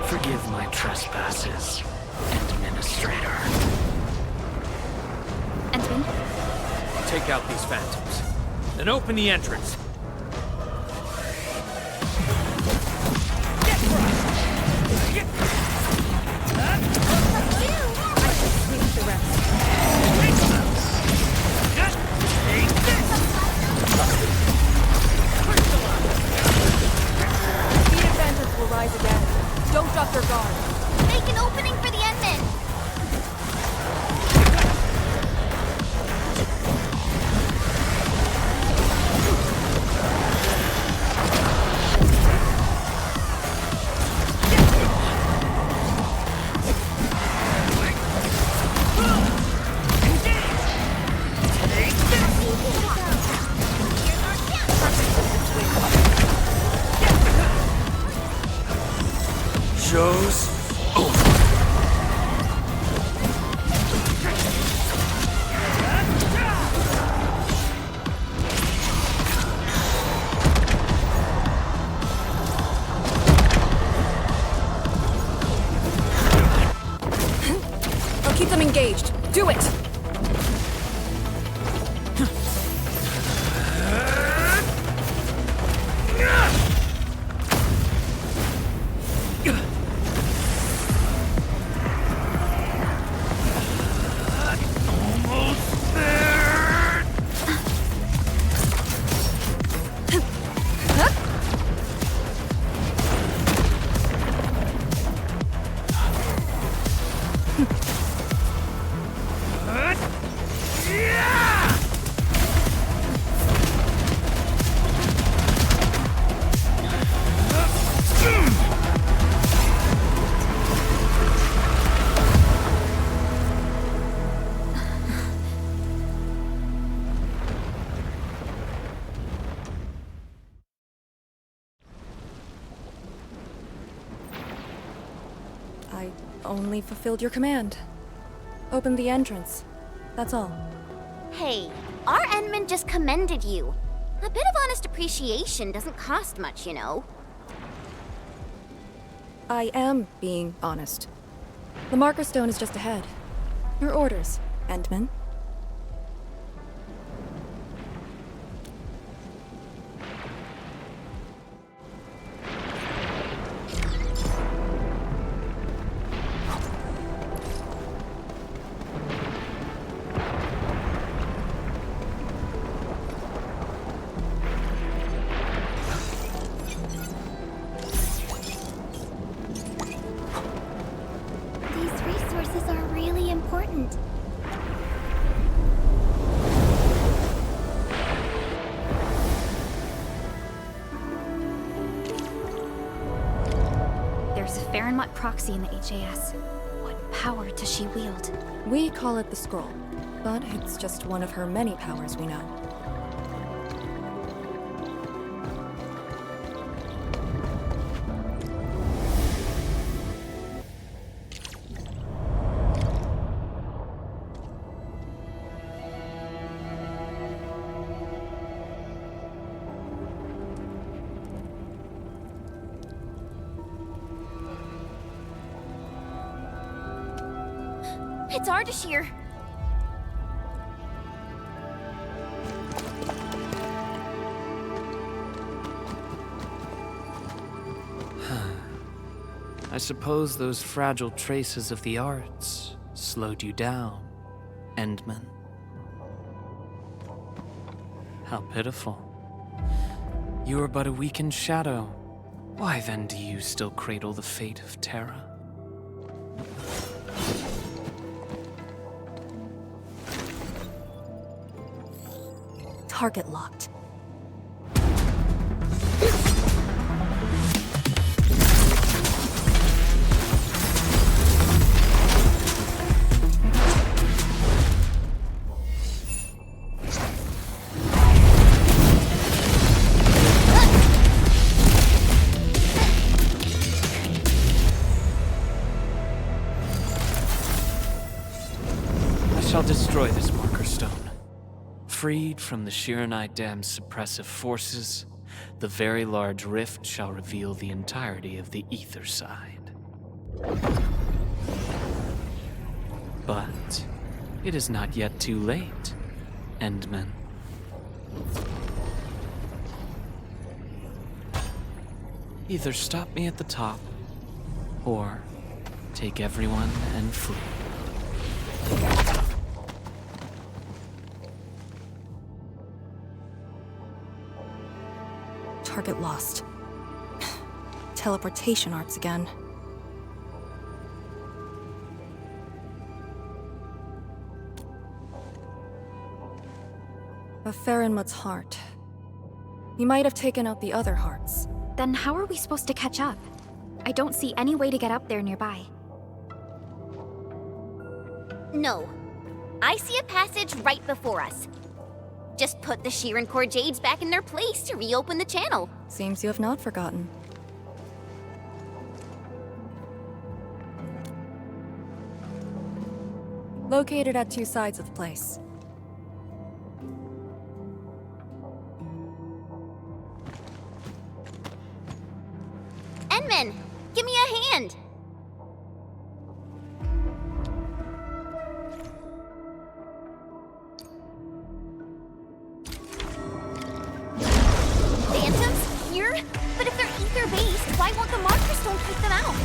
Forgive my trespasses, Administrator. Entman? Take out these phantoms. Then open the entrance. Don't drop your guard. Make an opening for the Endman! Show's over. I'll keep them engaged. Do it! I only fulfilled your command. Opened the entrance. That's all. Hey, our Endman just commended you. A bit of honest appreciation doesn't cost much, you know. I am being honest. The marker stone is just ahead. Your orders, Endman. These resources are really important. There's a Farenmut proxy in the HAS. What power does she wield? We call it the Scroll, but it's just one of her many powers we know. It's Ardashir. I suppose those fragile traces of the arts slowed you down, Endman. How pitiful. You are but a weakened shadow. Why then do you still cradle the fate of Terra? Target locked. I shall destroy this marker stone. Freed from the Shiranai Dam's suppressive forces, the very large rift shall reveal the entirety of the ether side. But it is not yet too late, Endman. Either stop me at the top, or take everyone and flee. Target lost. Teleportation arts again. A Farenmut's heart. He might have taken out the other hearts. Then how are we supposed to catch up? I don't see any way to get up there nearby. No. I see a passage right before us. Just put the Shiran Core Jades back in their place to reopen the channel. Seems you have not forgotten. Located at two sides of the place. Endman, give me a hand. Phantoms here? But if they're ether-based, why won't the marker stone keep them out?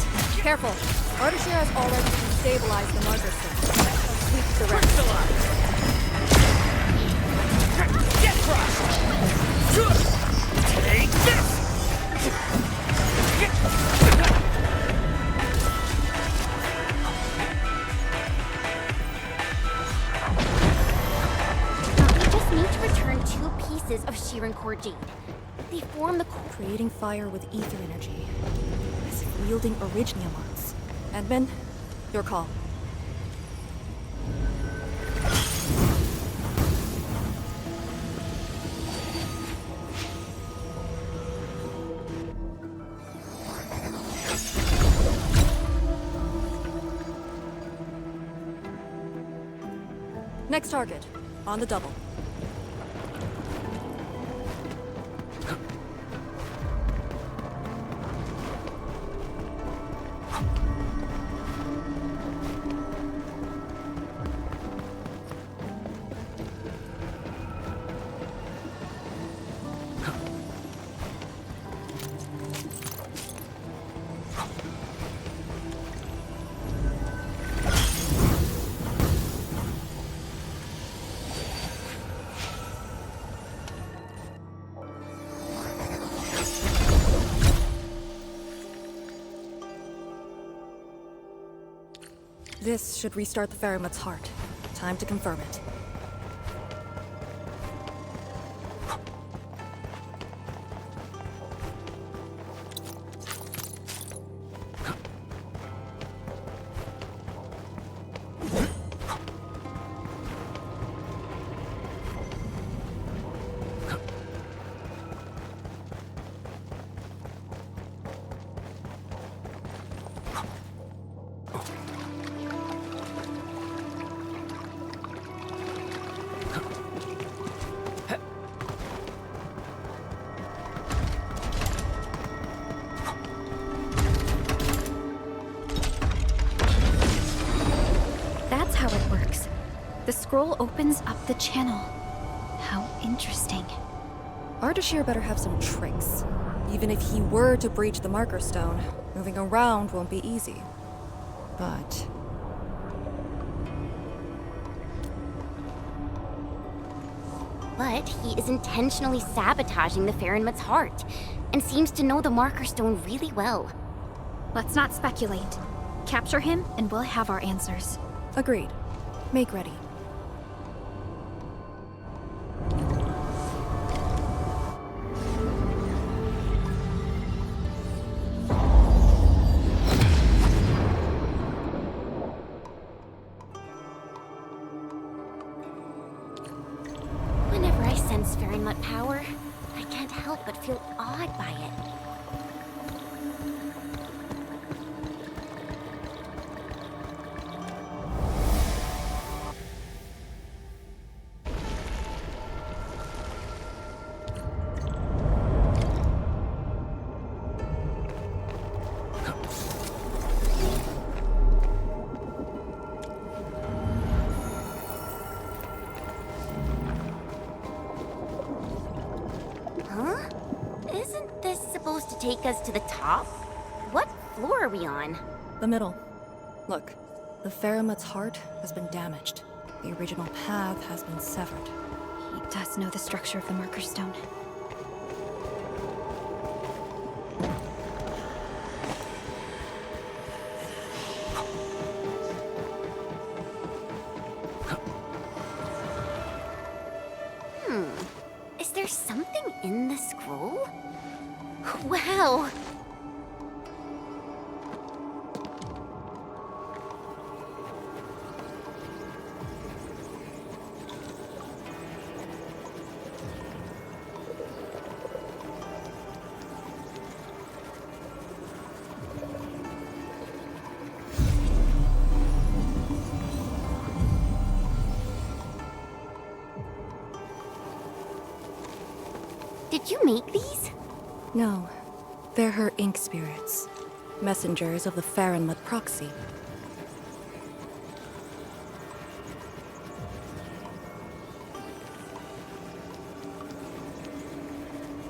Careful! Ardashir has already destabilized the marker stone. Sweep the rest. Get crushed! Take this! We just need to return 2 pieces of Shiran Core Jade. They form the core. Creating fire with ether energy. As if wielding originium arts. Endman, your call. Next target. On the double. This should restart the Ferryman's heart. Time to confirm it. That's how it works. The scroll opens up the channel. How interesting. Ardashir better have some tricks. Even if he were to breach the Marker Stone, moving around won't be easy. But... But he is intentionally sabotaging the Farinmut's heart, and seems to know the Marker Stone really well. Let's not speculate. Capture him, and we'll have our answers. Agreed. Make ready. Whenever I sense Farinmut power, I can't help but feel awed by it. Huh? Isn't this supposed to take us to the top? What floor are we on? The middle. Look, the Faramut's heart has been damaged. The original path has been severed. He does know the structure of the Marker Stone. Is there something in the scroll? Wow! Did you make these? No. They're her ink spirits. Messengers of the Farinmut proxy.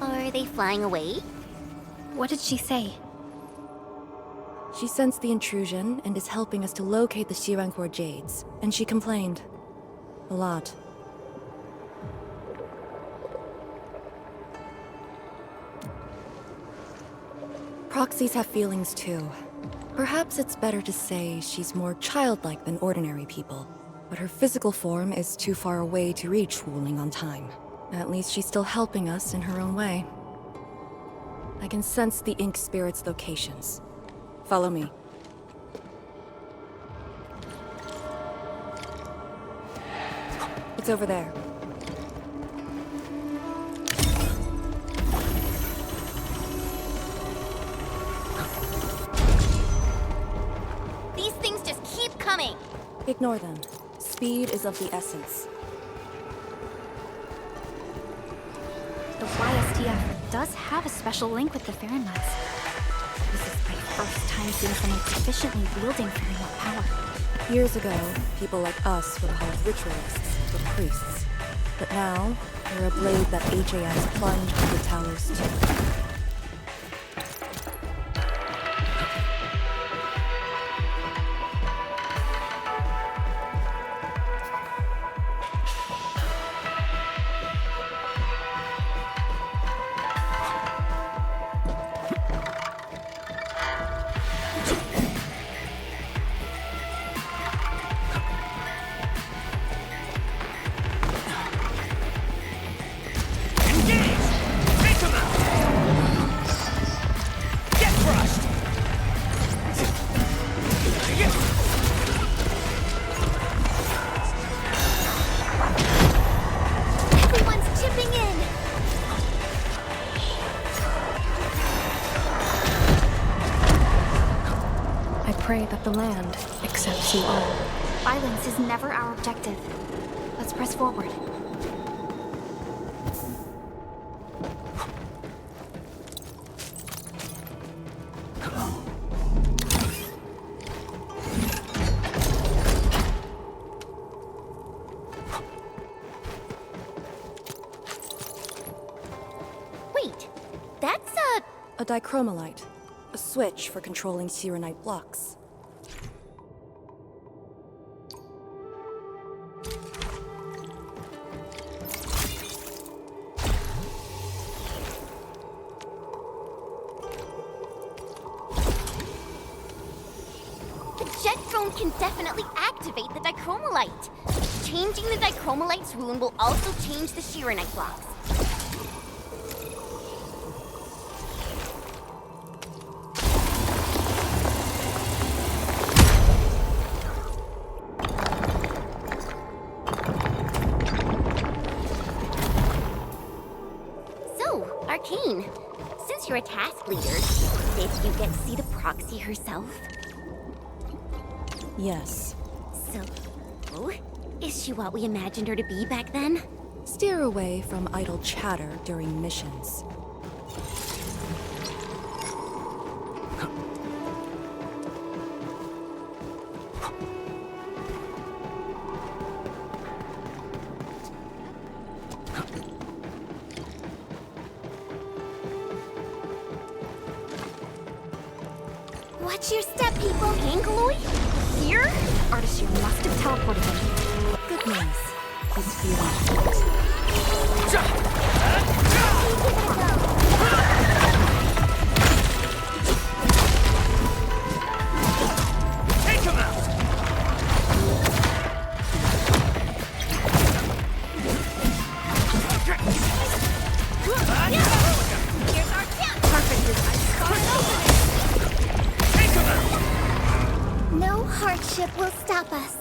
Are they flying away? What did she say? She sensed the intrusion and is helping us to locate the Shirankor Jades. And she complained. A lot. Proxies have feelings too. Perhaps it's better to say she's more childlike than ordinary people. But her physical form is too far away to reach Wuling on time. At least she's still helping us in her own way. I can sense the ink spirit's locations. Follow me. It's over there. These things just keep coming! Ignore them. Speed is of the essence. The YSTF does have a special link with the Fahrenlights. This is my first time seeing someone proficiently wielding Fahrenheit power. Years ago, people like us were called ritualists or priests. But now, we're a blade that HAS plunged into towers too. Pray that the land accepts you all. Violence is never our objective. Let's press forward. Wait, that's a dichromolite. A switch for controlling Sirenite blocks. The jet drone can definitely activate the dichromolite. Changing the dichromolite's rune will also change the Shirenite blocks. Arcane, since you're a task leader, did you get to see the proxy herself? Yes. So, is she what we imagined her to be back then? Steer away from idle chatter during missions. Watch your step, people! Angeloid? Here? Artisan must have teleported him. Good news. He's feeling it. Take him out! Here's our chance! Perfect. No hardship will stop us.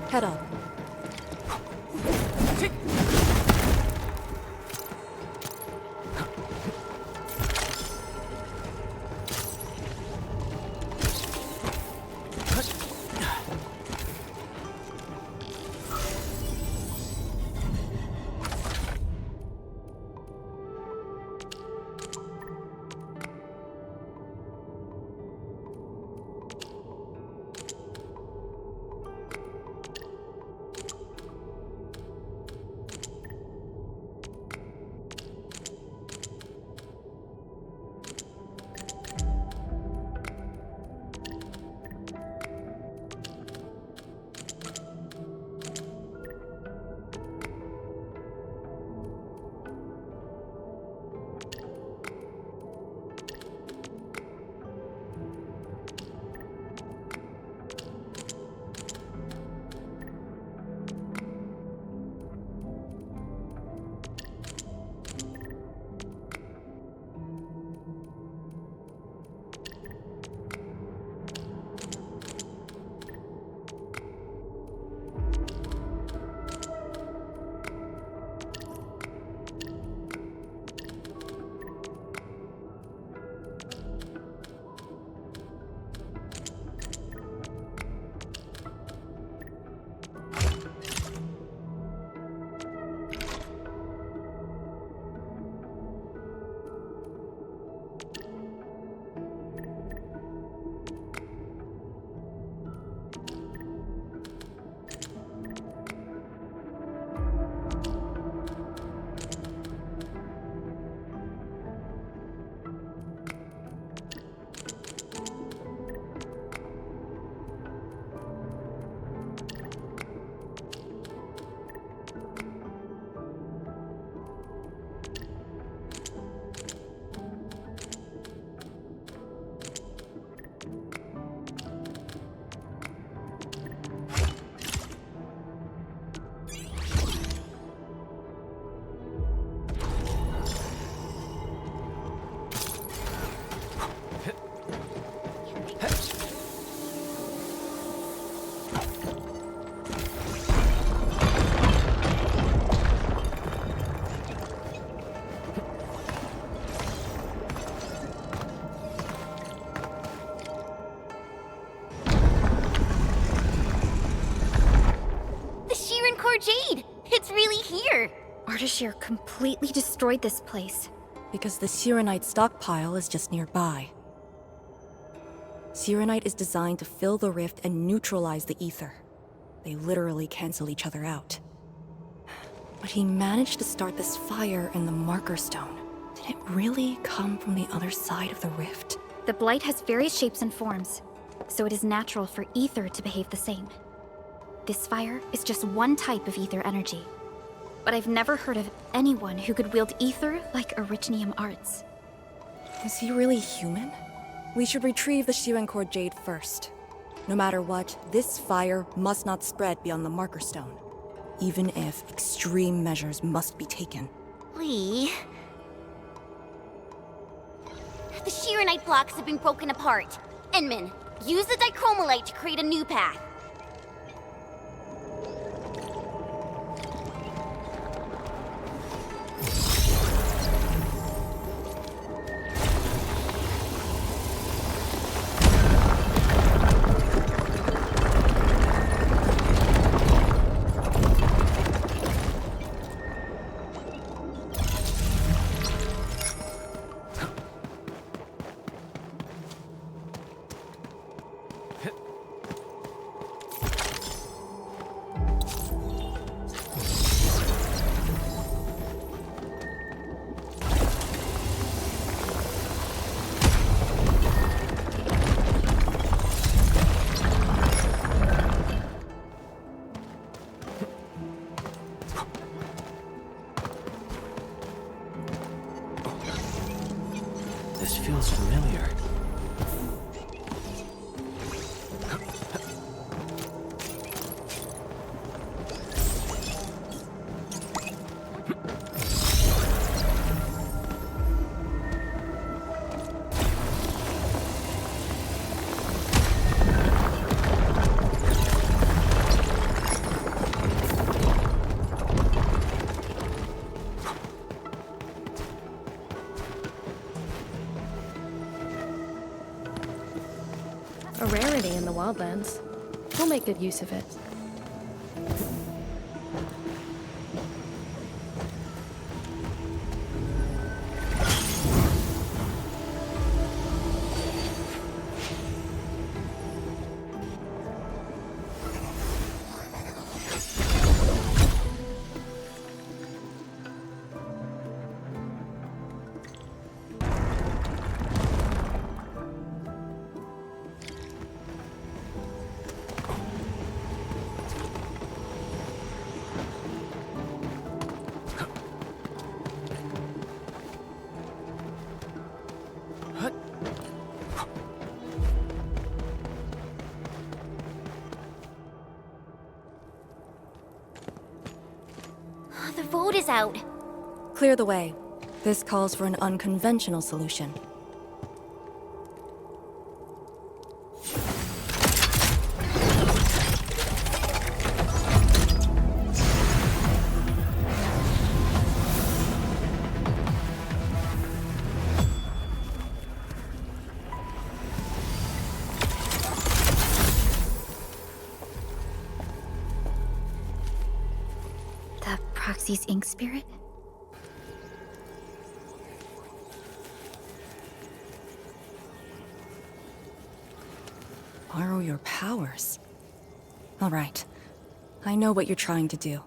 Head up. It's really here! Ardashir completely destroyed this place. Because the Sirenite stockpile is just nearby. Sirenite is designed to fill the rift and neutralize the ether. They literally cancel each other out. But he managed to start this fire in the Marker Stone. Did it really come from the other side of the rift? The Blight has various shapes and forms, so it is natural for ether to behave the same. This fire is just one type of ether energy. But I've never heard of anyone who could wield ether like Arichnium arts. Is he really human? We should retrieve the Shirencore Jade first. No matter what, this fire must not spread beyond the Marker Stone, even if extreme measures must be taken. Lee... The Shirenite blocks have been broken apart. Enman, use the dichromolite to create a new path. This feels familiar. A rarity in the wildlands. We'll make good use of it. The road is out. Clear the way. This calls for an unconventional solution. Proxy's ink spirit? Borrow your powers. All right. I know what you're trying to do.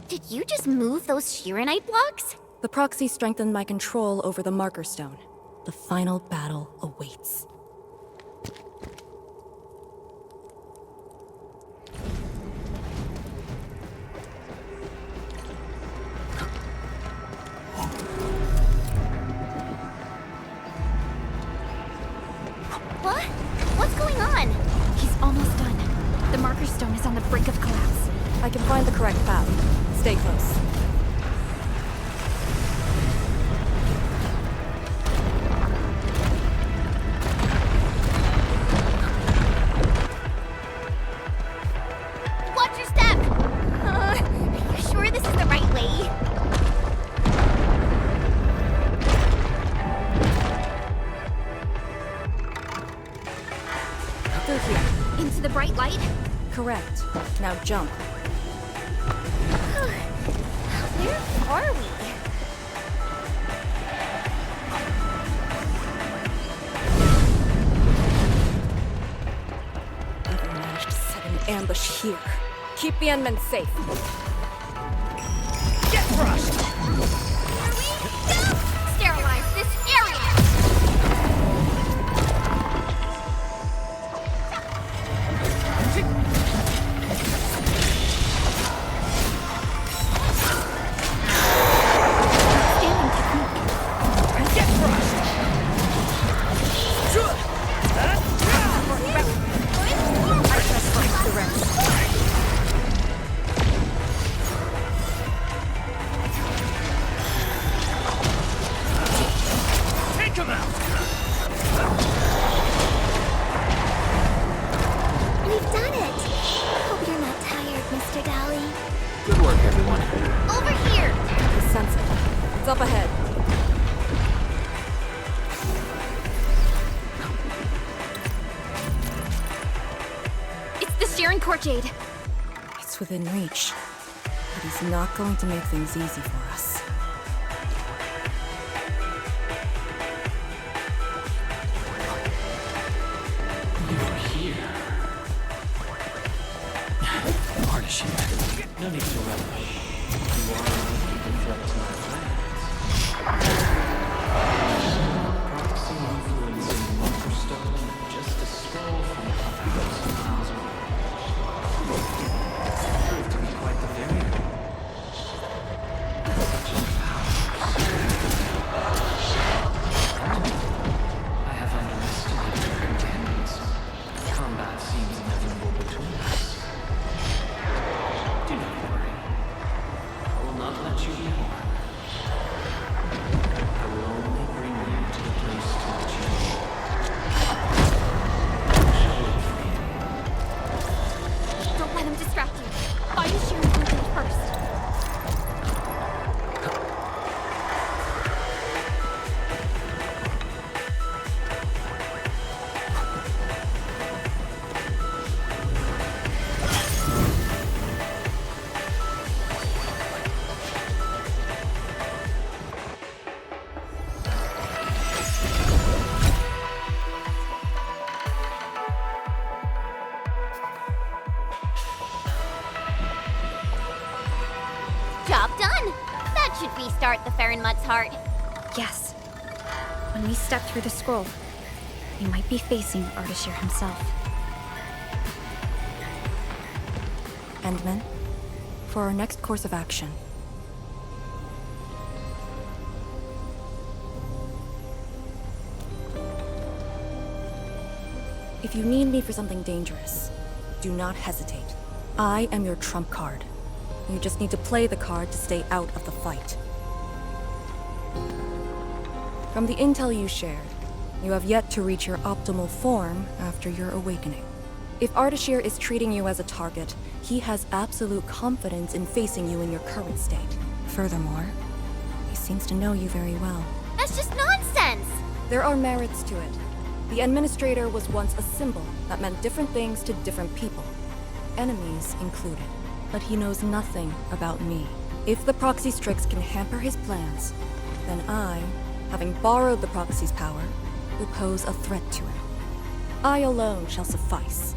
Did you just move those Shirenite blocks? The proxy strengthened my control over the Marker Stone. The final battle awaits. What? What's going on? He's almost done. The Marker Stone is on the brink of collapse. I can find the correct path. Stay close. through here. Into the bright light? Correct. Now jump. Where are we? Never managed to set an ambush here. Keep the Endmen safe. Get crushed! Sterilize this area! Get crushed! I just like the rest. Take him out! We've done it! Hope you're not tired, Mr. Dolly. Good work, everyone. Over here! I sense it. It's up ahead. It's the Sharon Core Jade. It's within reach. But he's not going to make things easy for us. You're here. Ardashir. No need to relish. You are a threat to my plans. Proxy influencing Marker Stone just a scroll from 1,000 miles away. Proved to be quite the variant. Such a power. I have underestimated your companions. Combat seems inevitable between us. Do not worry. I will not let you be harmed. I will only bring you to the place to which you need. I shall wait for you. Don't let him distract you. Find Sharon Core Jade first. Job done! That should restart the Farinmut's heart. Yes. When we step through the scroll, we might be facing Ardashir himself. Endmen, for our next course of action. If you need me for something dangerous, do not hesitate. I am your trump card. You just need to play the card to stay out of the fight. From the intel you shared, you have yet to reach your optimal form after your awakening. If Ardashir is treating you as a target, he has absolute confidence in facing you in your current state. Furthermore, he seems to know you very well. That's just nonsense! There are merits to it. The Administrator was once a symbol that meant different things to different people, enemies included. But he knows nothing about me. If the Proxy Strix can hamper his plans, then I, having borrowed the Proxy's power, will pose a threat to him. I alone shall suffice.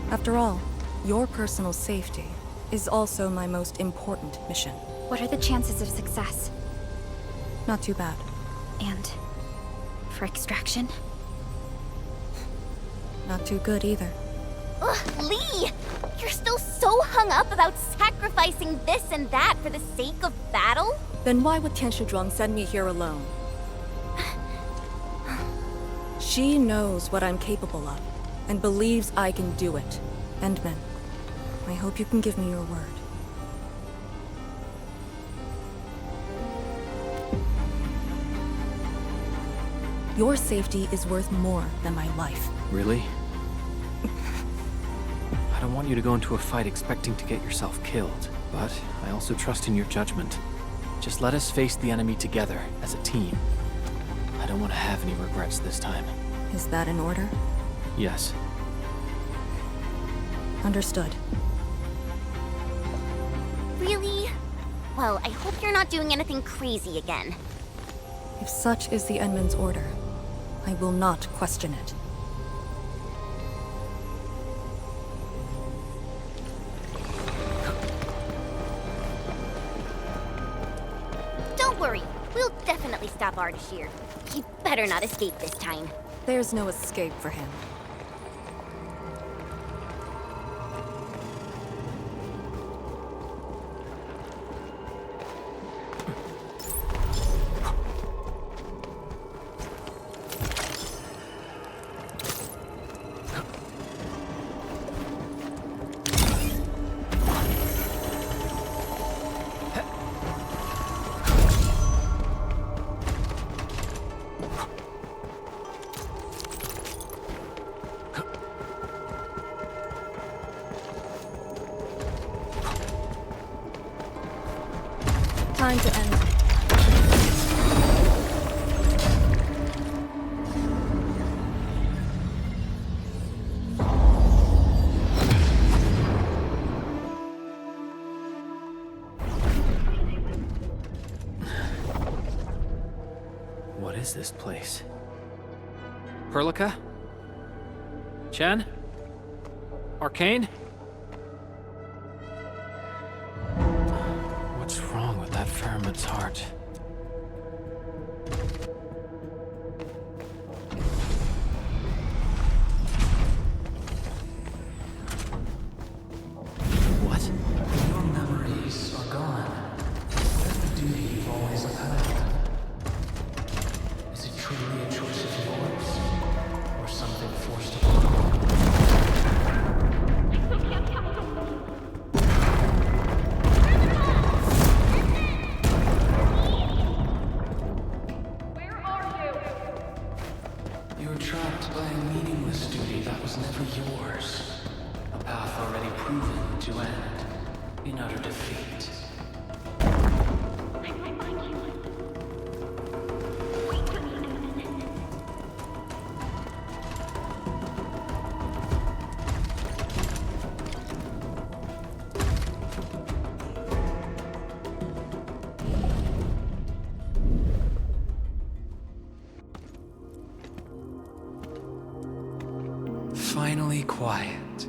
After all, your personal safety is also my most important mission. What are the chances of success? Not too bad. And for extraction? Not too good either. Ugh, Lee! You're still so hung up about sacrificing this and that for the sake of battle? Then why would Tian Shizhuang send me here alone? She knows what I'm capable of, and believes I can do it. Endmen, I hope you can give me your word. Your safety is worth more than my life. Really? I don't want you to go into a fight expecting to get yourself killed, but I also trust in your judgment. Just let us face the enemy together, as a team. I don't want to have any regrets this time. Is that an order? Yes. Understood. Really? Well, I hope you're not doing anything crazy again. If such is the Enman's order, I will not question it. Don't worry, we'll definitely stop Ardashir. He better not escape this time. There's no escape for him. Time to end. What is this place? Perlica? Chen? Arcane? What's wrong with that Pheromone's heart? What? Your memories are gone. That's the duty you've always upheld. Is it truly a choice of yours? Or something forced upon you? You were trapped by a meaningless duty that was never yours. A path already proven to end in utter defeat. Finally quiet.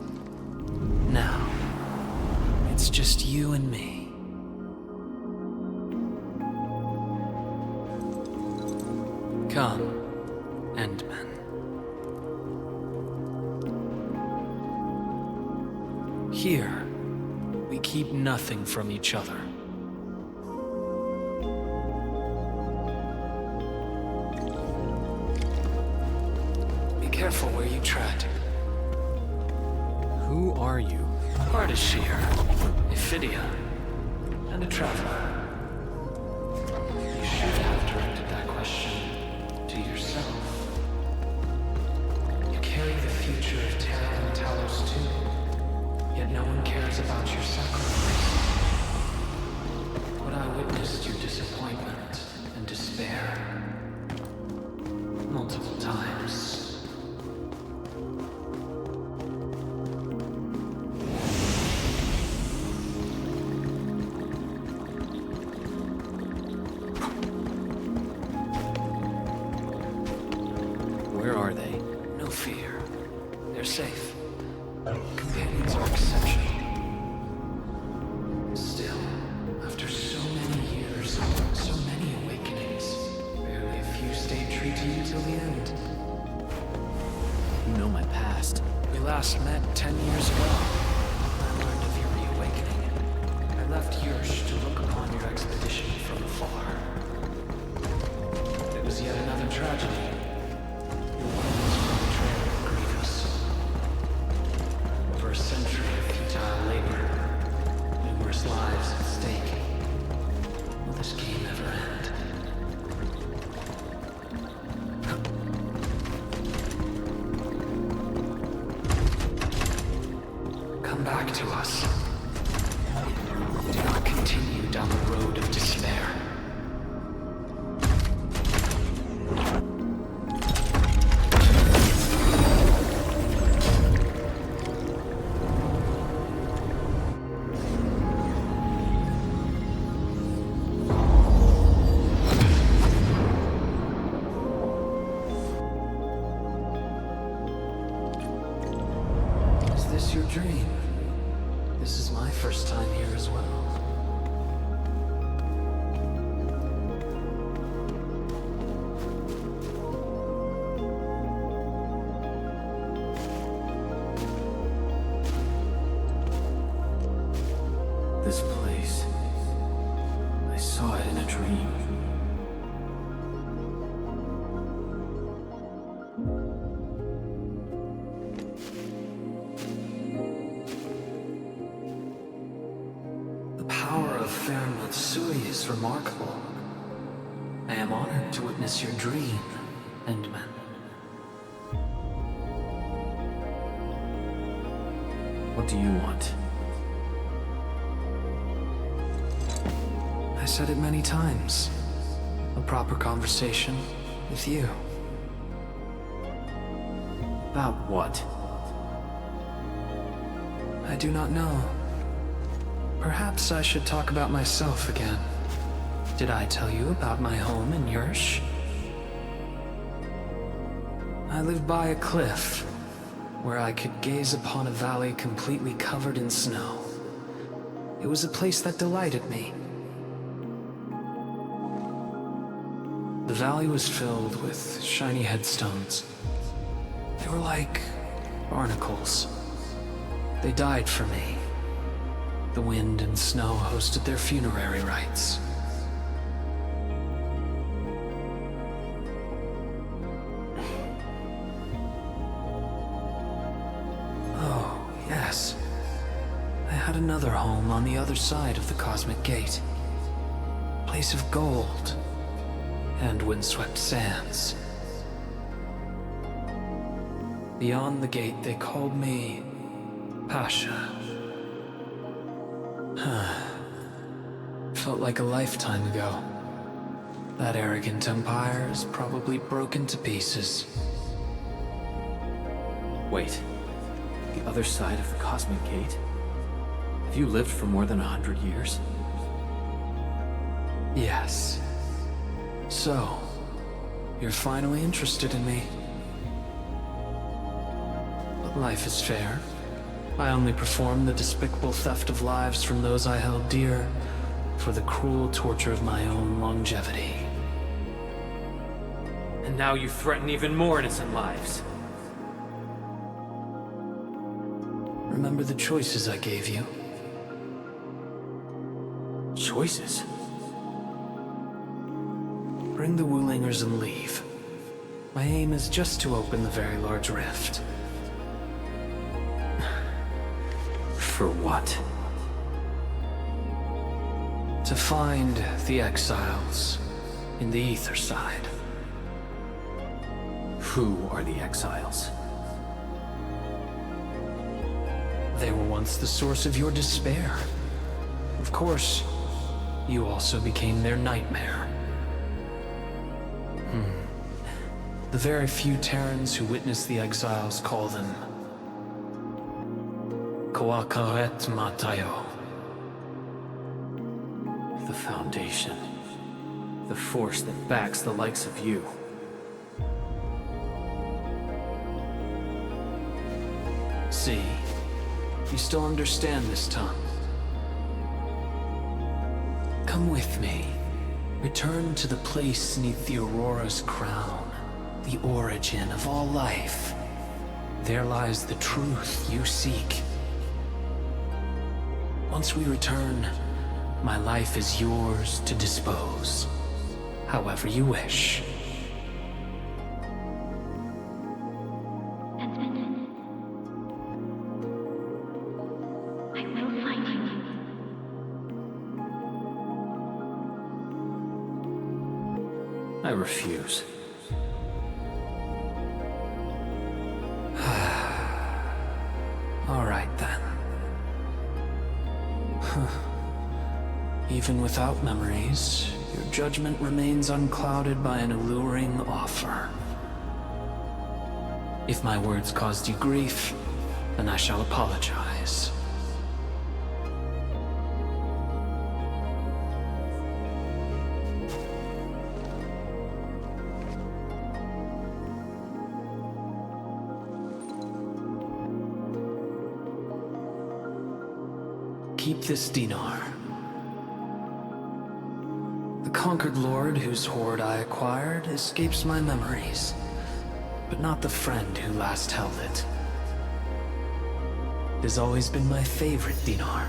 Now, it's just you and me. Come, Endman. Here, we keep nothing from each other. Be careful where you tread. Who are you? Ardashir, Ephidia, and a traveler. You should have directed that question to yourself. You carry the future of Terra and Talos too, yet no one cares about your sacrifice. But I witnessed your disappointment and despair multiple times. Where are they? No fear. They're safe. Companions are exceptional. Still, after so many years, so many awakenings, barely a few stayed true to you till the end. You know my past. We last met 10 years ago. I learned of your reawakening. I left Yursh to look upon your expedition from afar. It was yet another tragedy. Your wounds were betrayal of Grievous. Over a century of futile labor, numerous lives at stake. Will this game ever end? Come back to us. Do not continue down the road of despair. this your dream? This is my first time here as well. This place. I saw it in a dream. The power of Faron Matsui is remarkable. I am honored to witness your dream, Endman. What do you want? I said it many times. A proper conversation with you. About what? I do not know. Perhaps I should talk about myself again. Did I tell you about my home in Yursh? I lived by a cliff, where I could gaze upon a valley completely covered in snow. It was a place that delighted me. The valley was filled with shiny headstones. They were like barnacles. They died for me. The wind and snow hosted their funerary rites. Oh, yes. I had another home on the other side of the Cosmic Gate. A place of gold and windswept sands. Beyond the gate, they called me Pasha. Felt like a lifetime ago. That arrogant empire is probably broken to pieces. Wait. The other side of the Cosmic Gate? Have you lived for more than 100 years? Yes. So, you're finally interested in me. But life is fair. I only performed the despicable theft of lives from those I held dear for the cruel torture of my own longevity. And now you threaten even more innocent lives. Remember the choices I gave you? Choices? Bring the Wulingers and leave. My aim is just to open the very large rift. For what? To find the exiles in the Ether side. Who are the exiles? They were once the source of your despair. Of course, you also became their nightmare. The very few Terrans who witnessed the exiles call them Kawakaret Matayo. The Foundation. The force that backs the likes of you. See, you still understand this tongue. Come with me. Return to the place beneath the Aurora's crown, the origin of all life. There lies the truth you seek. Once we return, my life is yours to dispose, however you wish. I refuse. All right then. Even without memories, your judgment remains unclouded by an alluring offer. If my words caused you grief, then I shall apologize. keep this dinar. The conquered lord whose hoard I acquired escapes my memories, but not the friend who last held it. It has always been my favorite dinar.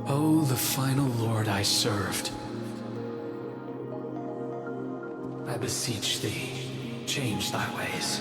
Oh, the final lord I served. I beseech thee, change thy ways.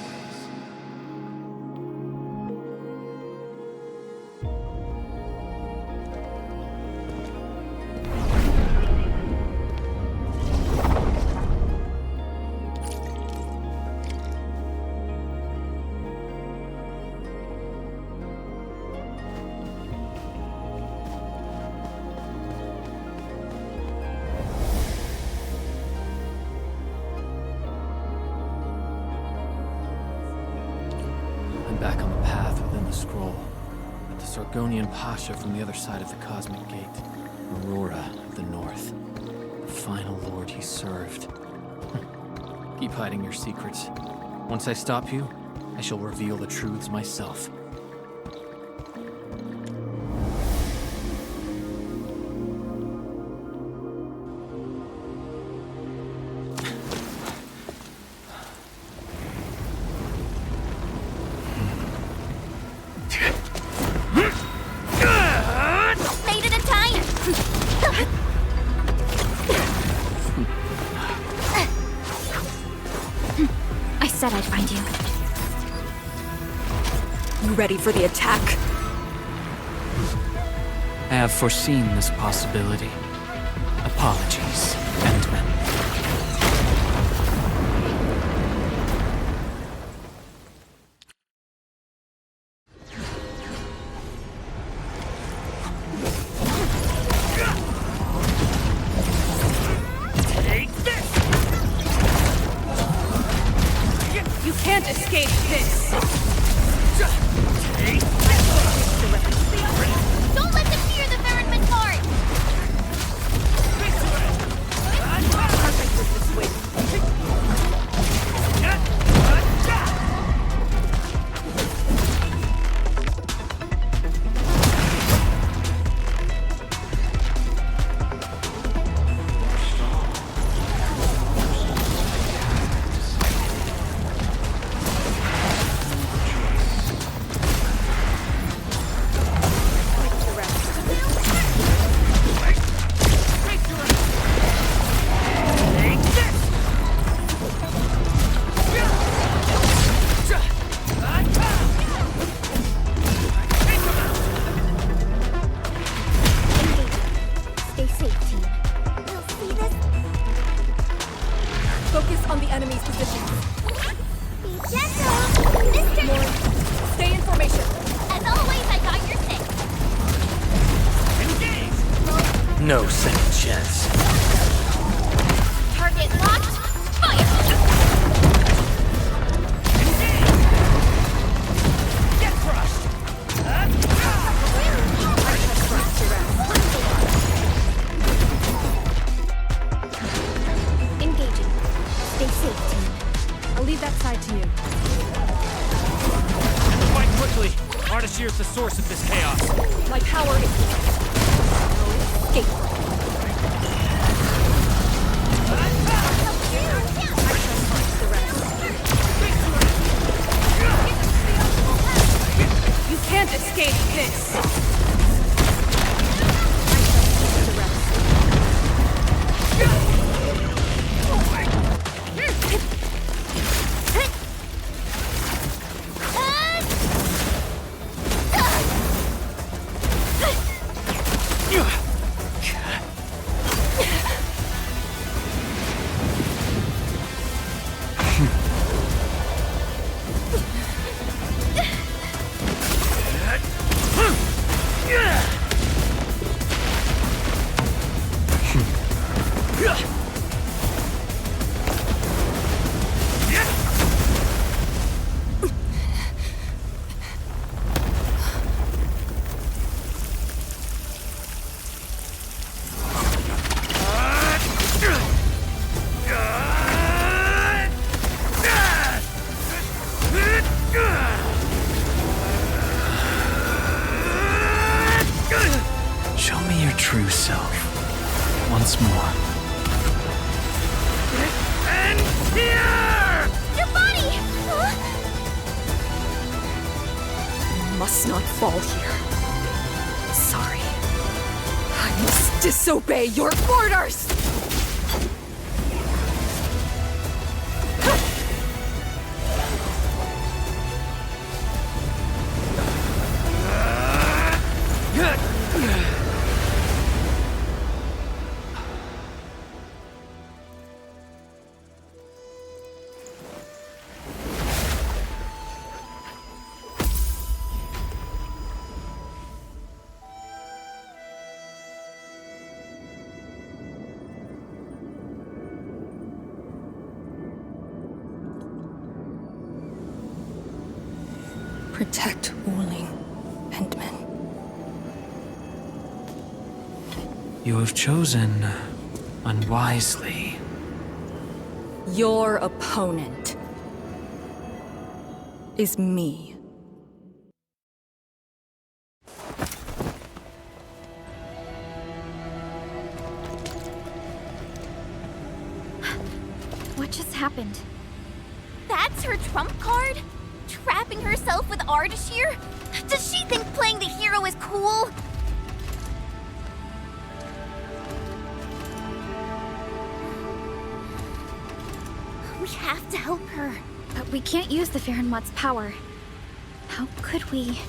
Back on the path within the scroll. At the Sargonian Pasha from the other side of the Cosmic Gate. Aurora of the North. The final lord he served. Keep hiding your secrets. Once I stop you, I shall reveal the truths myself. Said I'd find you. You ready for the attack? I have foreseen this possibility. Apologies, Endman. Can't escape this! Don't let them fear the Ferryman's heart! Focus on the enemy's position. Be gentle! Mister! Stay in formation. As always, I got your six. No second chance. Target locked. Fire! Get crushed! Engaging. Stay safe, team. I'll leave that side to you. Fight quickly! Ardashir's the source of this chaos. My power is escape. You can't escape this. true self once more. And here! Your body! Huh? You must not fall here. Sorry. I must disobey your orders! Protect Wuling, Endman. You have chosen unwisely. Your opponent is me. What just happened? That's her trump card? Trapping herself with Ardashir? Does she think playing the hero is cool? We have to help her. But we can't use the Farenwat's power. How could we...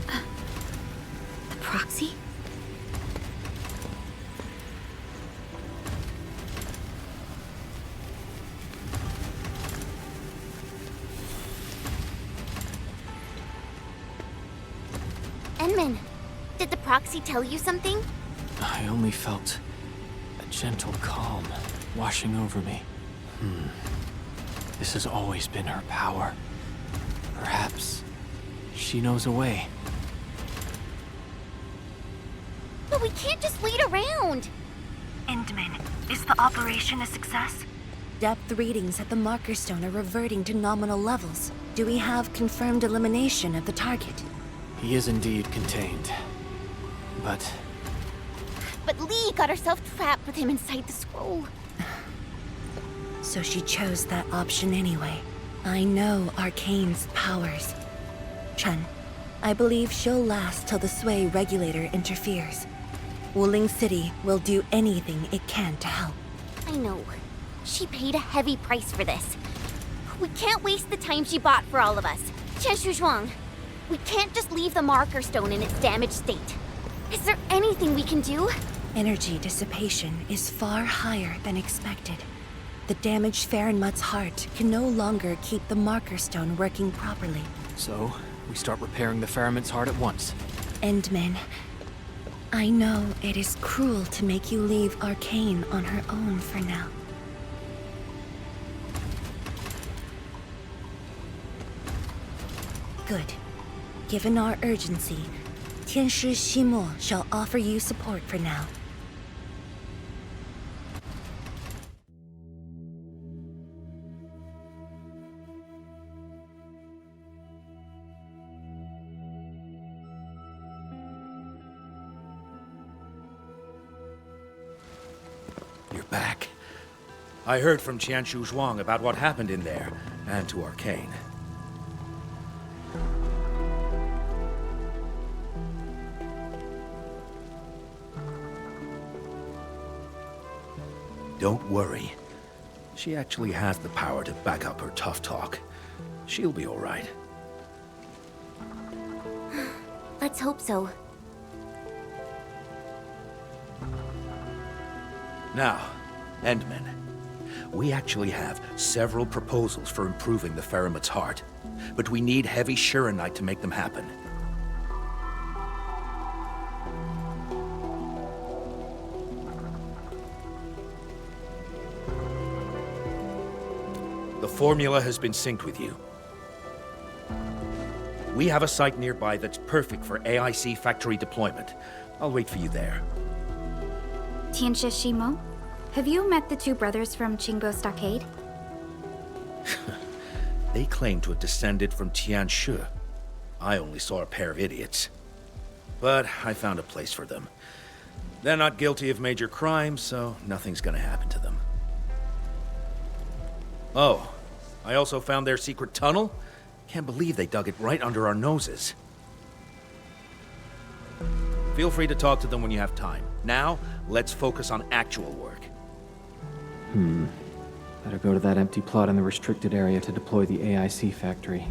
the proxy? Enman, did the proxy tell you something? I only felt a gentle calm washing over me. This has always been her power. Perhaps she knows a way. But we can't just wait around. Endman, is the operation a success? Depth readings at the marker stone are reverting to nominal levels. Do we have confirmed elimination of the target? He is indeed contained. But But Lee got herself trapped with him inside the scroll. So she chose that option anyway. I know Arcane's powers. Chen, I believe she'll last till the Sway regulator interferes. Wuling City will do anything it can to help. I know. She paid a heavy price for this. We can't waste the time she bought for all of us. Qianshu Zhuang, we can't just leave the marker stone in its damaged state. Is there anything we can do? Energy dissipation is far higher than expected. The damaged Farenmut's heart can no longer keep the marker stone working properly. so we start repairing the Faramut's heart at once. Endman, I know it is cruel to make you leave Arcane on her own for now. Good. Given our urgency, Tianshi Ximo shall offer you support for now. You're back. I heard from Qianshu Zhuang about what happened in there, and to Arcane. Don't worry. She actually has the power to back up her tough talk. She'll be all right. Let's hope so. Now, Endman, we actually have several proposals for improving the Faramut's heart, but we need heavy Shiranite to make them happen. The formula has been synced with you. We have a site nearby that's perfect for AIC factory deployment. I'll wait for you there. Tianshi Shimo? Have you met the two brothers from Qingbo Stockade? They claim to have descended from Tianshu. I only saw a pair of idiots. but I found a place for them. They're not guilty of major crimes, so nothing's gonna happen to them. Oh, I also found their secret tunnel. Can't believe they dug it right under our noses. Feel free to talk to them when you have time. Now, let's focus on actual work. Better go to that empty plot in the restricted area to deploy the AIC factory.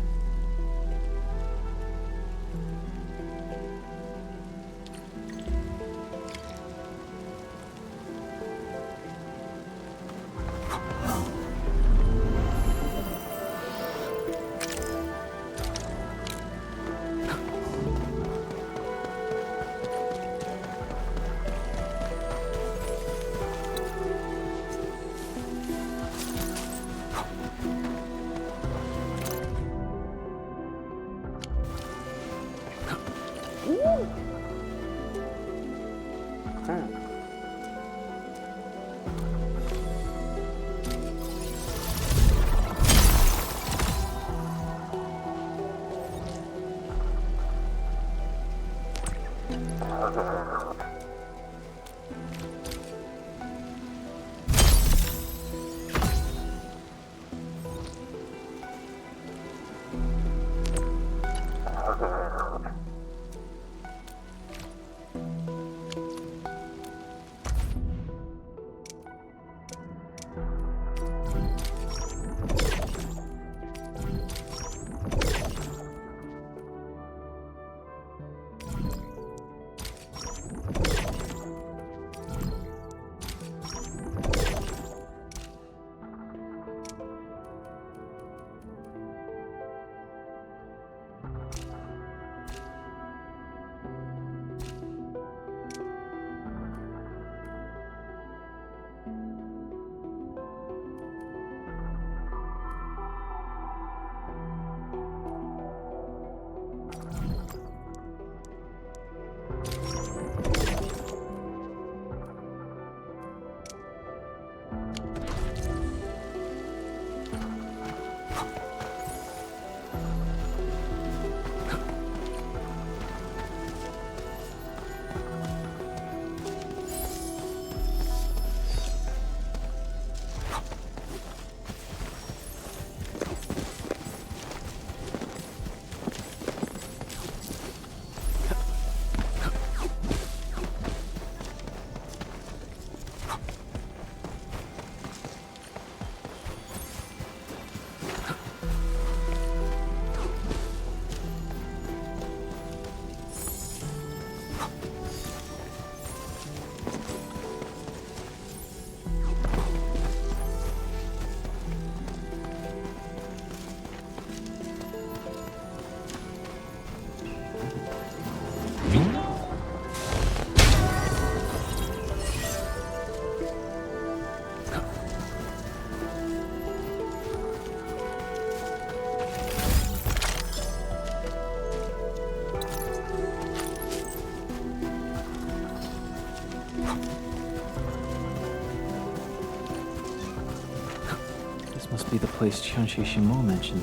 Must be the place Qianxi Shimo mentioned.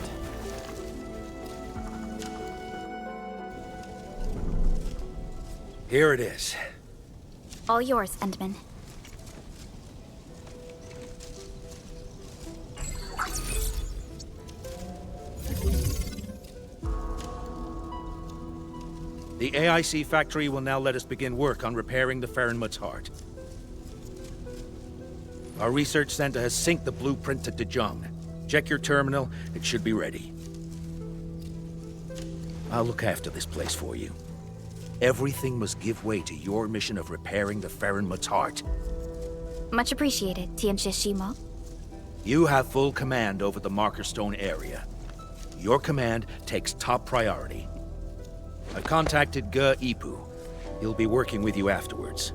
Here it is. All yours, Endman. The AIC factory will now let us begin work on repairing the Farenmut's heart. Our research center has synced the blueprint to Dejong. Check your terminal, it should be ready. I'll look after this place for you. Everything must give way to your mission of repairing the Farenmut's heart. Much appreciated, Tianxie Shimo. You have full command over the Marker Stone area. Your command takes top priority. I've contacted Ge Ipu. He'll be working with you afterwards.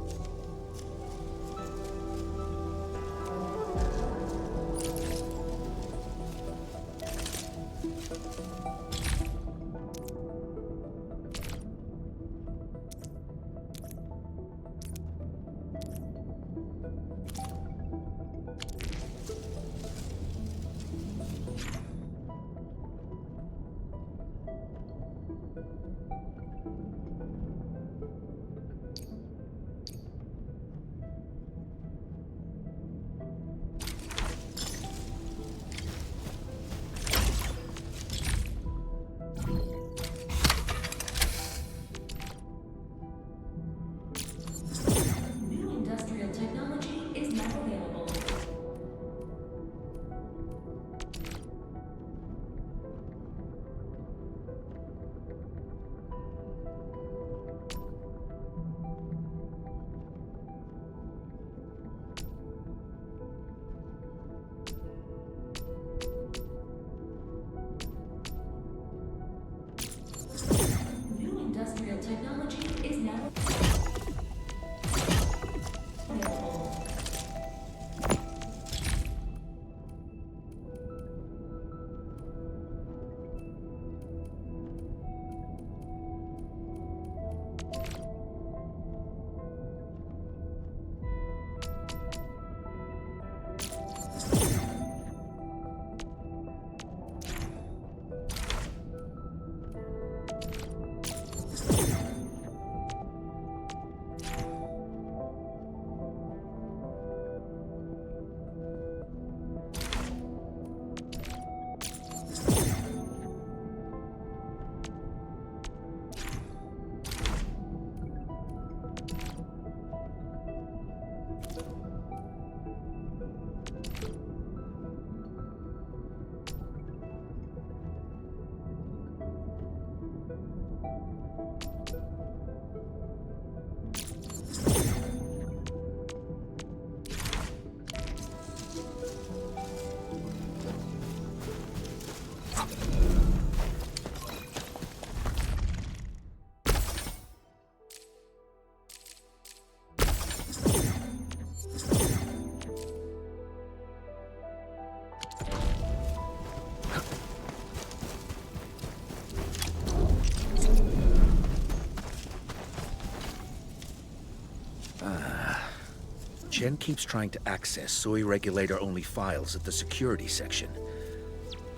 Chen keeps trying to access Soy Regulator-only files at the security section.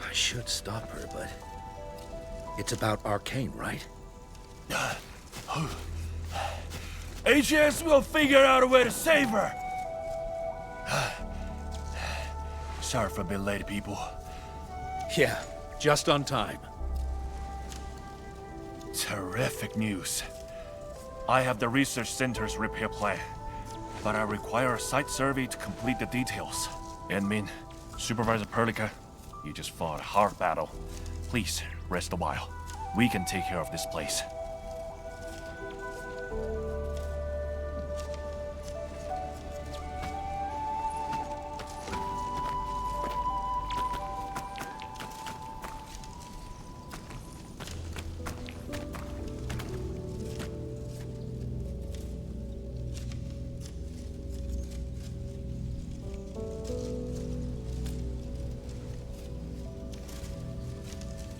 I should stop her, but... It's about Arcane, right? HS will figure out a way to save her! Sorry for a bit late, people. Yeah, just on time. Terrific news. I have the research center's repair plan, but I require a site survey to complete the details. Admin, Supervisor Perlica, you just fought a hard battle. Please, rest a while. We can take care of this place.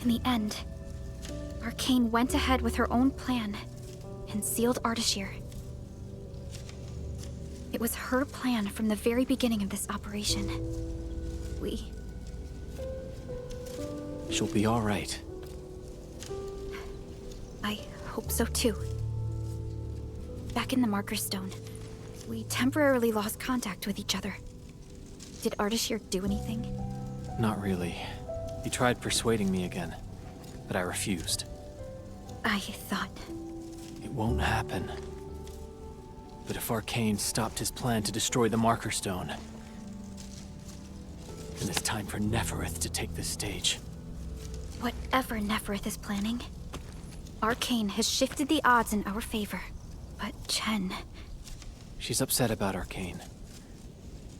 In the end, Arcane went ahead with her own plan and sealed Ardashir. It was her plan from the very beginning of this operation. She'll be all right. I hope so too. Back in the Marker Stone, we temporarily lost contact with each other. Did Ardashir do anything? Not really. He tried persuading me again, but I refused. I thought... It won't happen. But if Arcane stopped his plan to destroy the Marker Stone, then it's time for Nefereth to take the stage. Whatever Nefereth is planning, Arcane has shifted the odds in our favor. But Chen... She's upset about Arcane.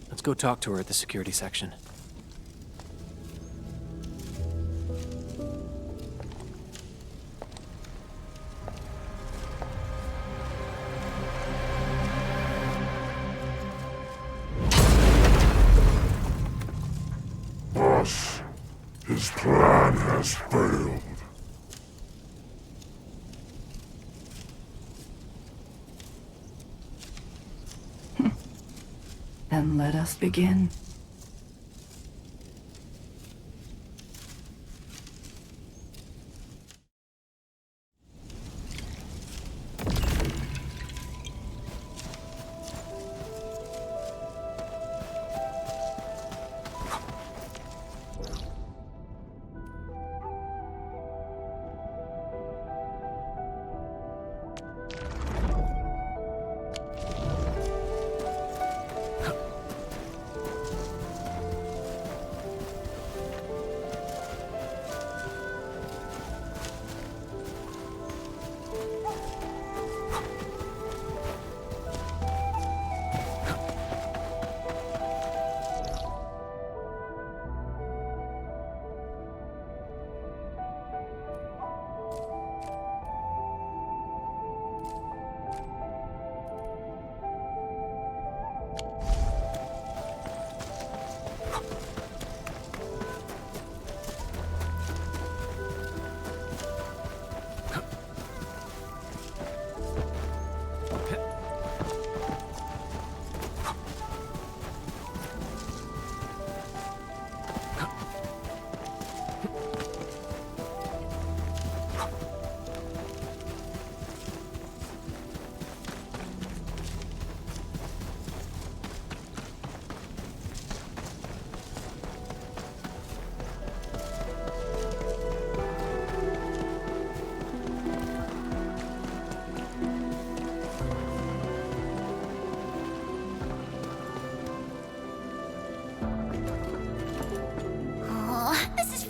Let's go talk to her at the security section. His plan has failed. Then let us begin.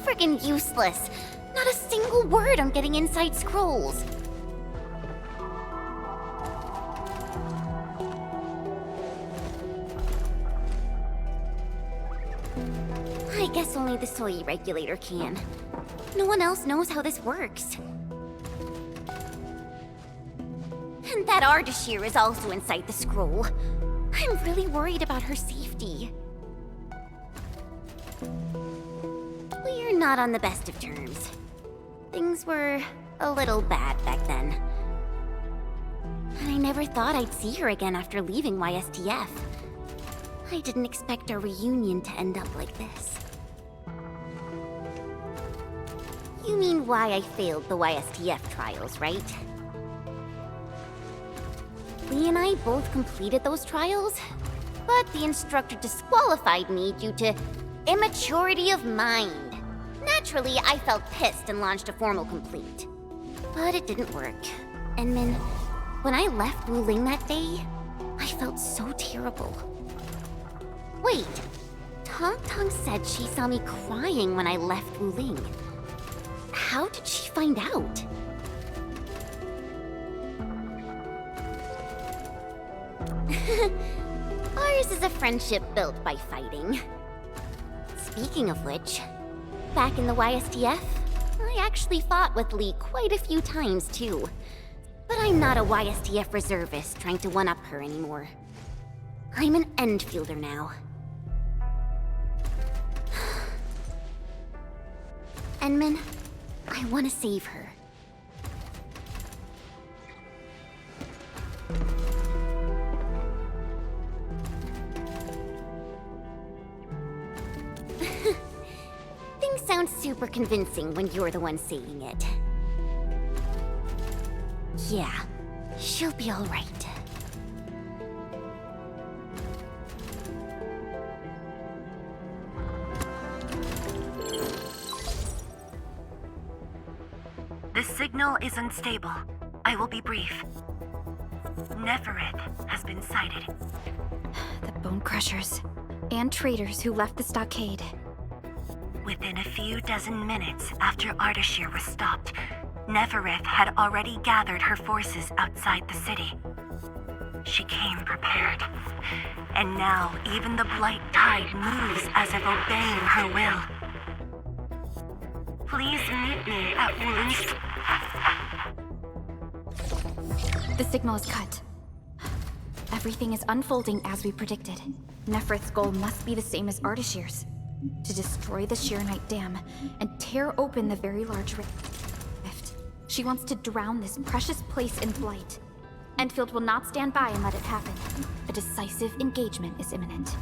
Friggin' useless. Not a single word on getting inside scrolls. I guess only the Soy Regulator can. No one else knows how this works. And that Ardashir is also inside the scroll. I'm really worried about her safety. We're not on the best of terms. Things were a little bad back then. And I never thought I'd see her again after leaving YSTF. I didn't expect our reunion to end up like this. You mean why I failed the YSTF trials, right? Lee and I both completed those trials, but the instructor disqualified me due to immaturity of mind. Naturally, I felt pissed and launched a formal complaint. But it didn't work. And Min, when I left Wuling that day, I felt so terrible. Wait, Tong Tong said she saw me crying when I left Wuling. How did she find out? Ours is a friendship built by fighting. Speaking of which, back in the YSTF, I actually fought with Lee quite a few times too. But I'm not a YSTF reservist trying to one-up her anymore. I'm an Endfielder now. Enmin, I want to save her. Things sound super convincing when you're the one saying it. Yeah, she'll be all right. The signal is unstable. I will be brief. Nefereth has been sighted. The Bone Crushers and traitors who left the stockade. Within a few dozen minutes after Ardashir was stopped, Nefereth had already gathered her forces outside the city. She came prepared. And now even the Blight Tide moves as if obeying her will. Please meet me at Wuling's. The signal is cut. Everything is unfolding as we predicted. Nefereth's goal must be the same as Ardashir's. To destroy the Sheer Night Dam and tear open the very large rift. She wants to drown this precious place in blight. Enfield will not stand by and let it happen. A decisive engagement is imminent.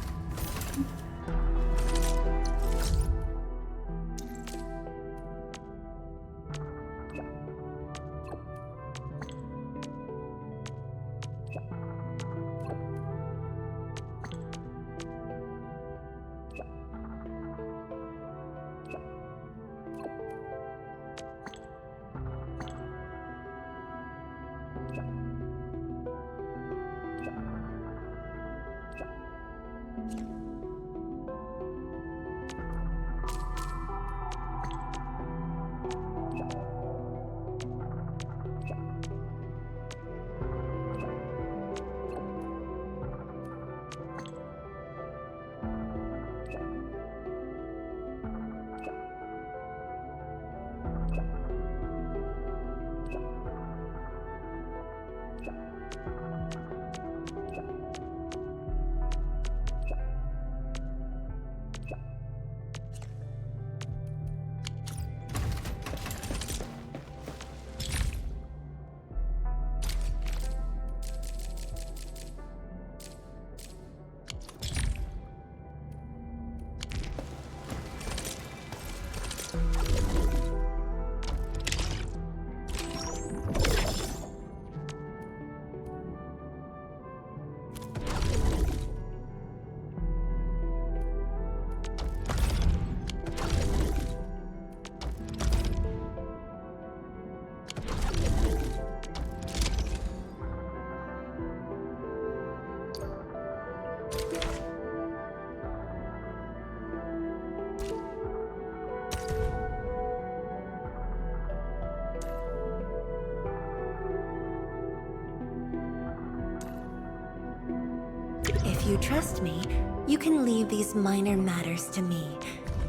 If you trust me, you can leave these minor matters to me.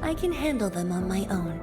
I can handle them on my own.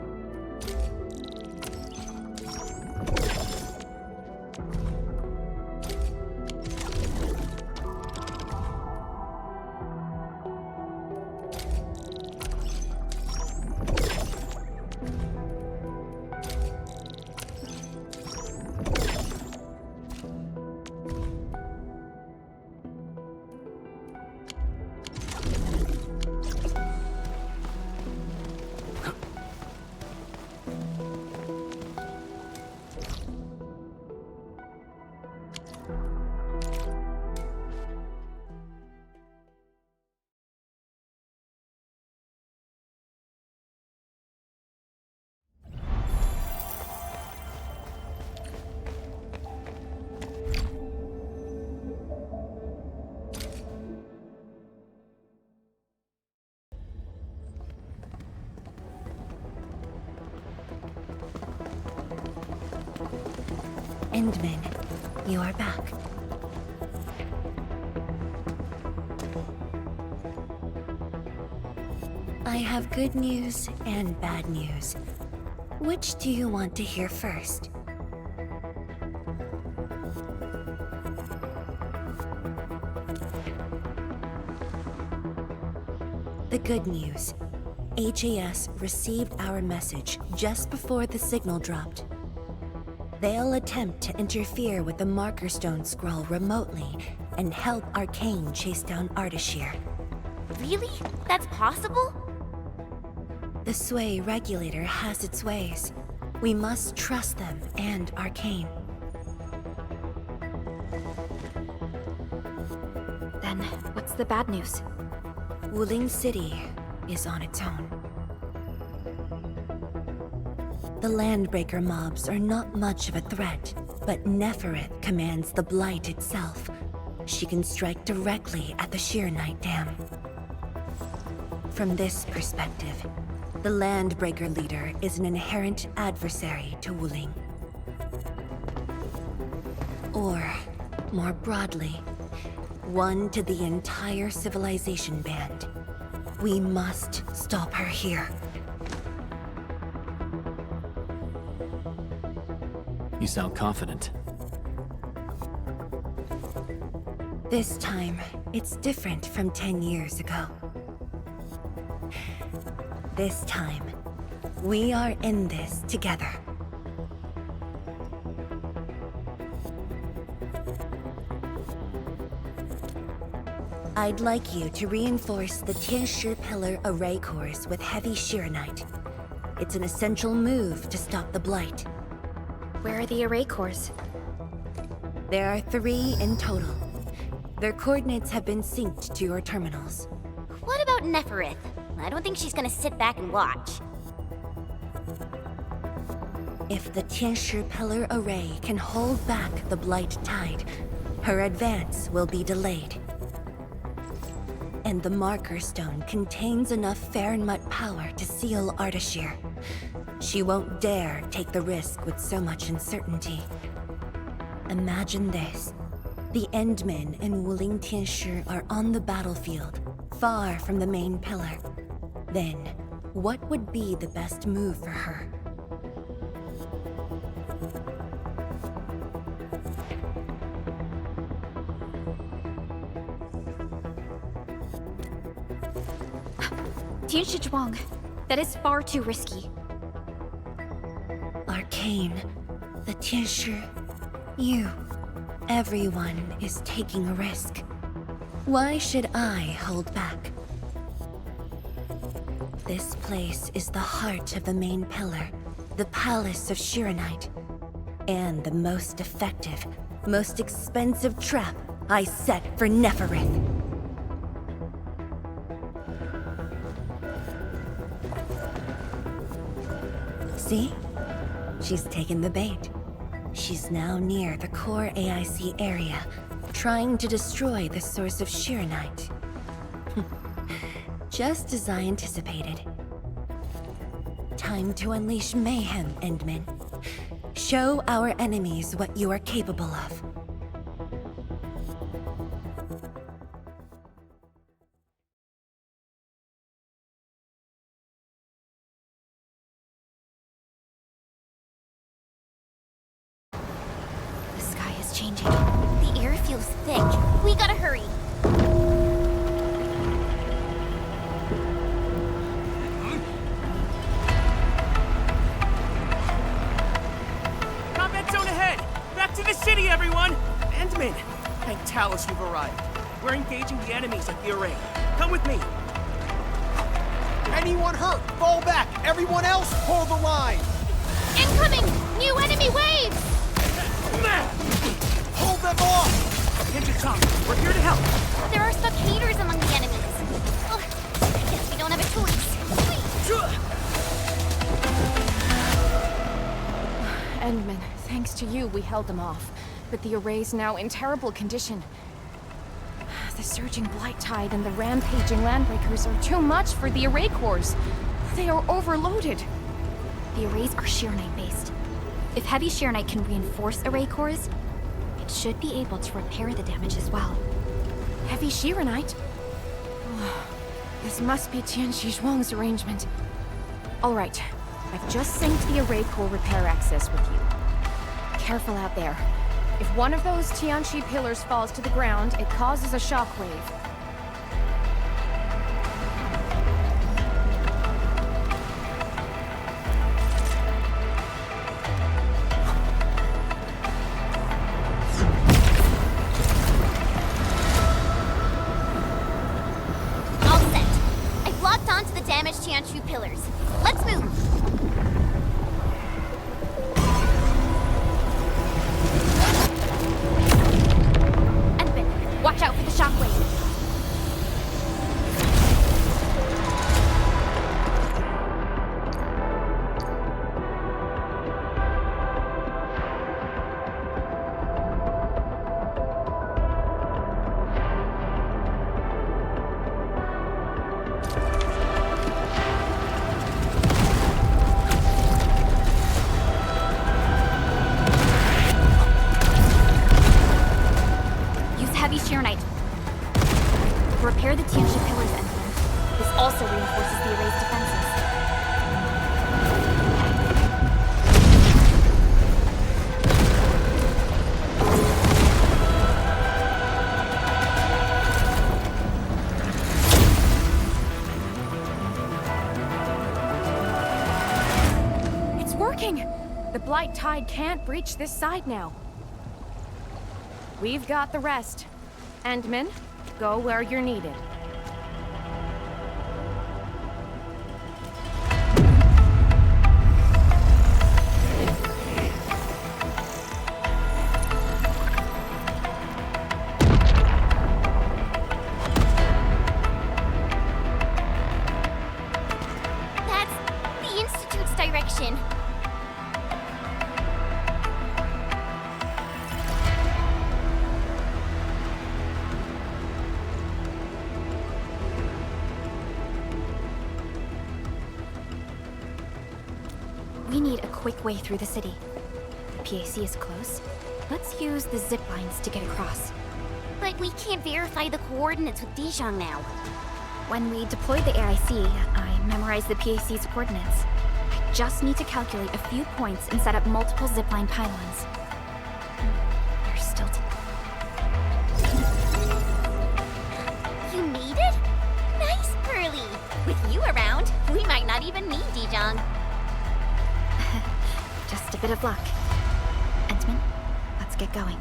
Endman, you are back. I have good news and bad news. Which do you want to hear first? The good news. HAS received our message just before the signal dropped. They'll attempt to interfere with the Marker Stone scroll remotely and help Arcane chase down Ardashir. Really? That's possible? The Sway regulator has its ways. We must trust them and Arcane. Then, what's the bad news? Wuling City is on its own. The Landbreaker mobs are not much of a threat, but Nefereth commands the Blight itself. She can strike directly at the Sheernite Dam. From this perspective, the Landbreaker leader is an inherent adversary to Wuling. Or, more broadly, one to the entire civilization band. We must stop her here. You sound confident. This time, it's different from 10 years ago. This time, we are in this together. I'd like you to reinforce the Tianshi Pillar array cores with heavy Sheernite. It's an essential move to stop the Blight. Where are the array cores? There are 3 in total. Their coordinates have been synced to your terminals. What about Nefereth? I don't think she's gonna sit back and watch. If the Tianshi Pillar array can hold back the Blight tide, her advance will be delayed. And the Marker Stone contains enough Farenmut power to seal Ardashir. She won't dare take the risk with so much uncertainty. Imagine this. The Endmen and Wuling Tianshi are on the battlefield, far from the main pillar. Then, what would be the best move for her? Tianshi Zhuang. That is far too risky. Arcane, the Tianshi, you. Everyone is taking a risk. Why should I hold back? This place is the heart of the main pillar, the Palace of Sheernite, and the most effective, most expensive trap I set for Nefereth. See? She's taken the bait. She's now near the core AIC area, trying to destroy the source of Sheernite. Just as I anticipated. Time to unleash mayhem, Endman. Show our enemies what you are capable of. The sky is changing. The air feels thick. We gotta hurry. Combat zone ahead! Back to the city, everyone! Endman, thank Talos we've arrived. We're engaging the enemies at the array. Come with me. Anyone hurt, fall back! Everyone else, hold the line! Incoming! New enemy waves! Hold them off! Ninja Tom, we're here to help. There are spectators among the enemies. Oh, I guess we don't have a choice. Endman, thanks to you, we held them off. But the array's now in terrible condition. The surging Blight Tide and the rampaging Landbreakers are too much for the array cores. They are overloaded. The arrays are Sheernite based. If Heavy Sheer Knight can reinforce array cores, it should be able to repair the damage as well. Heavy Sheer Knight? This must be Tianxi Zhuang's arrangement. Alright, I've just synced the array core repair access with you. Careful out there. If one of those Tianxi pillars falls to the ground, it causes a shockwave. All set. I've locked onto the damaged Tianchu pillars. Let's move! Endman, watch out for the shockwave. Sheer Knight. Repair the Tianxi pillars, Endman. This also reinforces the array's defenses. It's working! The Blight Tide can't breach this side now. We've got the rest. Endman, go where you're needed. That's the Institute's direction. We need a quick way through the city. The PAC is close. Let's use the zip lines to get across. But we can't verify the coordinates with Dijon now. When we deployed the AIC, I memorized the PAC's coordinates. I just need to calculate a few points and set up multiple zipline pylons. There's still You made it? Nice, Pearly! With you around, we might not even need Dijon. just a bit of luck. Endman, let's get going.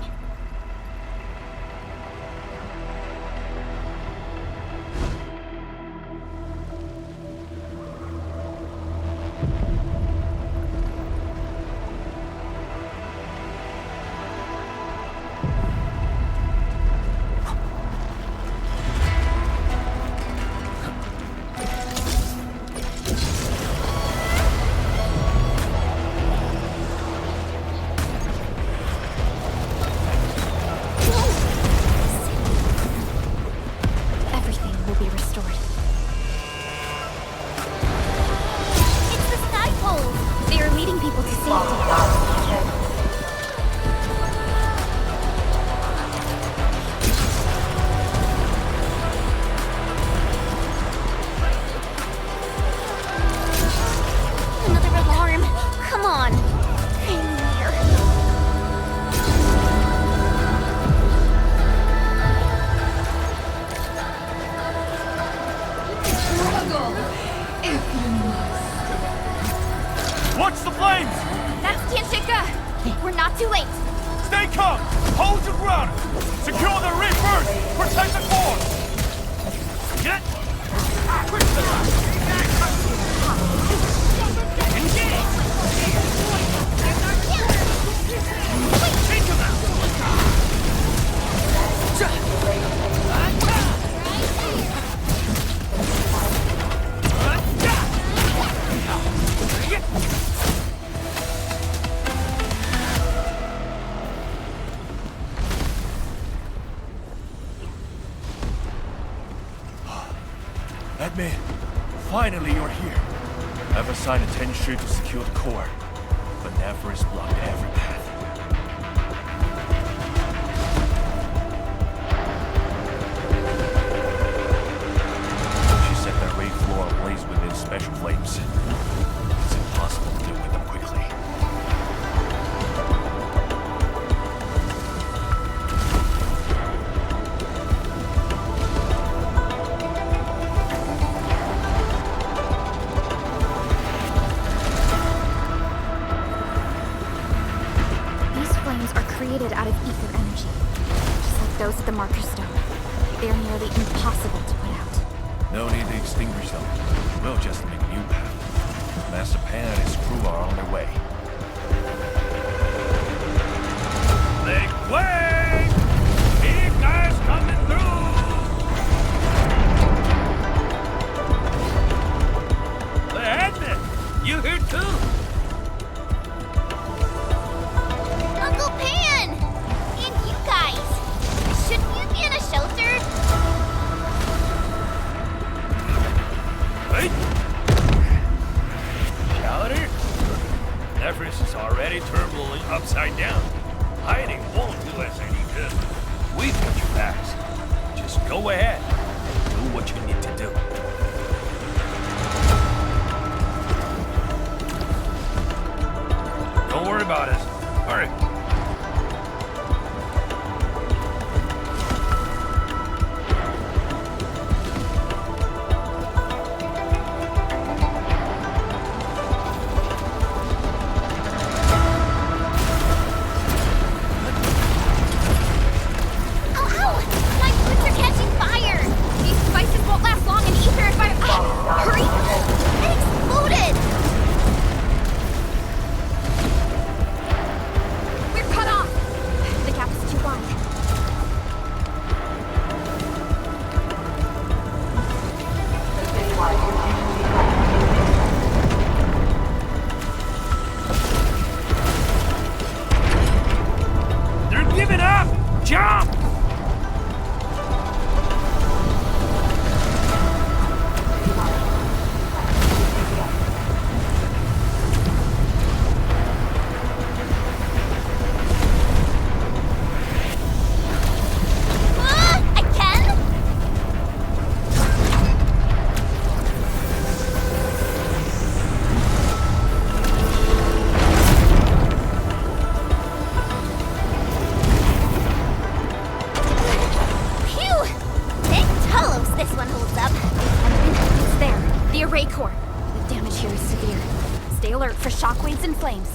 Watch the flames! That's Tianxi. We're not too late. Stay calm! Hold your ground! Secure the reef first! Protect the core! Get! Take him out! Admin, finally you're here. I've assigned a Tenshu to secure the core. But Nephris blocked every path. She set the raid floor ablaze with his special flames. It's impossible to deal with them quickly. Created out of ether energy, just like those at the Marker Stone. They're nearly impossible to put out. No need to extinguish them. We'll just make a new path. Master Pan and his crew are on their way. Make way! Big guys coming through! The headman! You here too? Uncle Pan! And you guys! Shouldn't you be in a shelter? Wait! Shelter? Nephris is already turbulent upside down. Hiding won't do us any good. We've got your backs. Just go ahead. Do what you need to do. Don't worry about us. Hurry. Shockwaves and flames.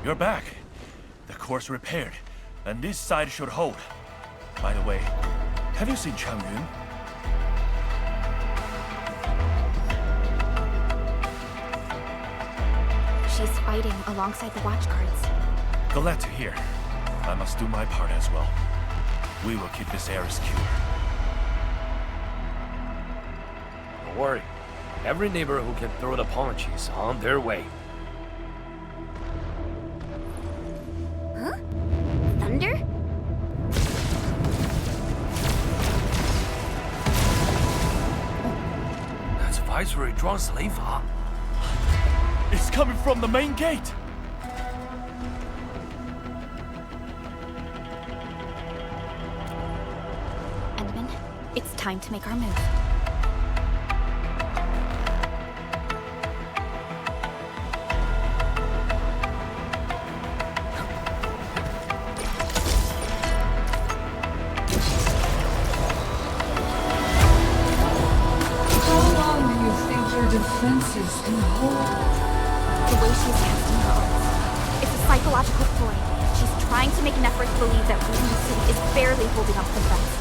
You're back. The core's repaired, and this side should hold. By the way, have you seen Chang Yun? She's fighting alongside the watch guards. Glad to hear. I must do my part as well. We will keep this area secure. Don't worry. Every neighbor who can throw the punch is on their way. Huh? Thunder? That's Viceroy Zhuang's slave, huh? It's coming from the main gate! Endman, it's time to make our move. Defenses can hold. The way she's casting her arts, it's a psychological ploy. She's trying to make Neferth believe that ruling the city is barely holding up the fence.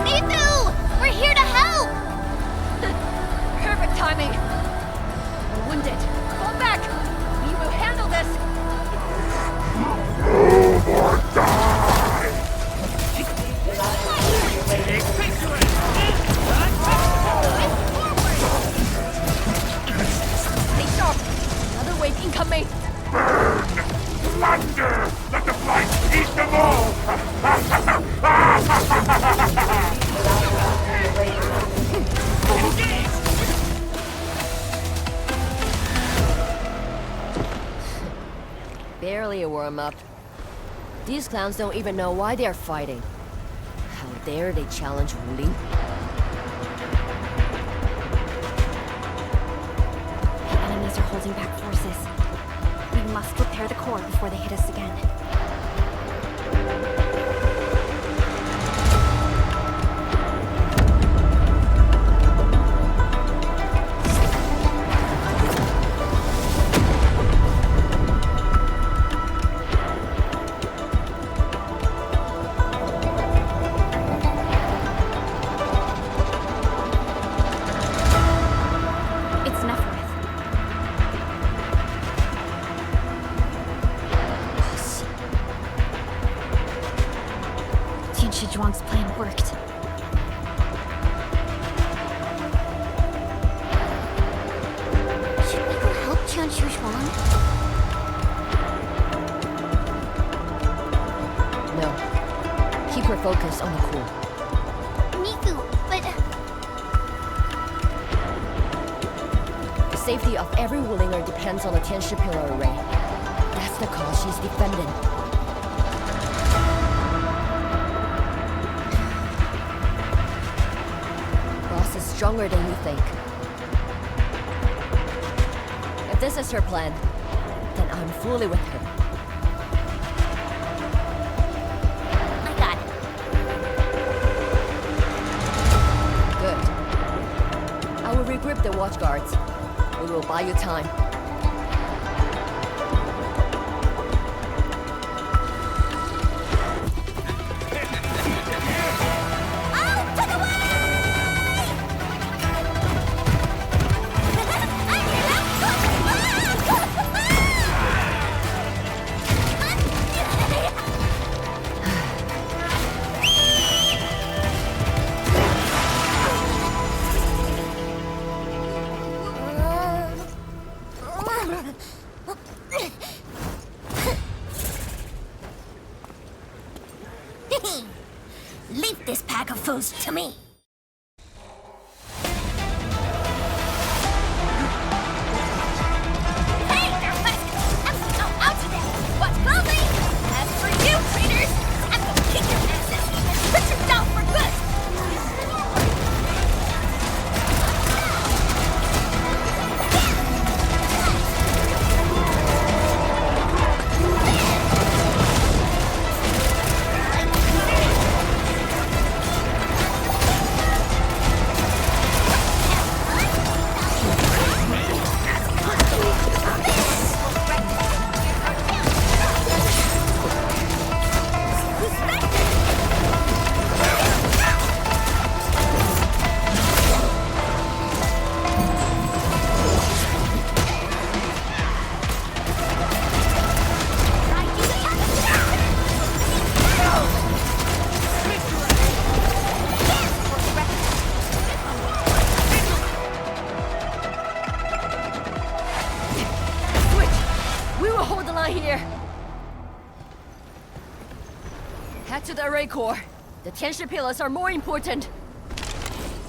Nathu! We're here to help! Perfect timing! We're wounded. Fall back! We will handle this! Stay sharp! Another wave incoming! Thunder! Let the flight eat them all! Barely a warm-up. These clowns don't even know why they're fighting. How dare they challenge Wuli? The enemies are holding back forces. We must repair the core before they hit us again. It's Neferth. Tian Zhuang's plan worked. Should we go help Tian Zhuang? No. Keep her focused on the core. Nathu, but... The safety of every Wulinger depends on the Tianshi Pillar array. That's the cause she's defending. Boss is stronger than you think. If this is her plan, then I'm fully with her. I got it. Good. I will regroup the watch guards. We will buy you time. Leave this pack of foes to me. Hey, they're fast! I'm gonna go out today! Watch closely! As for you, traitors, I'm gonna kick your asses and put you down for good! Here. Head to the array core. The Tianshi pillars are more important.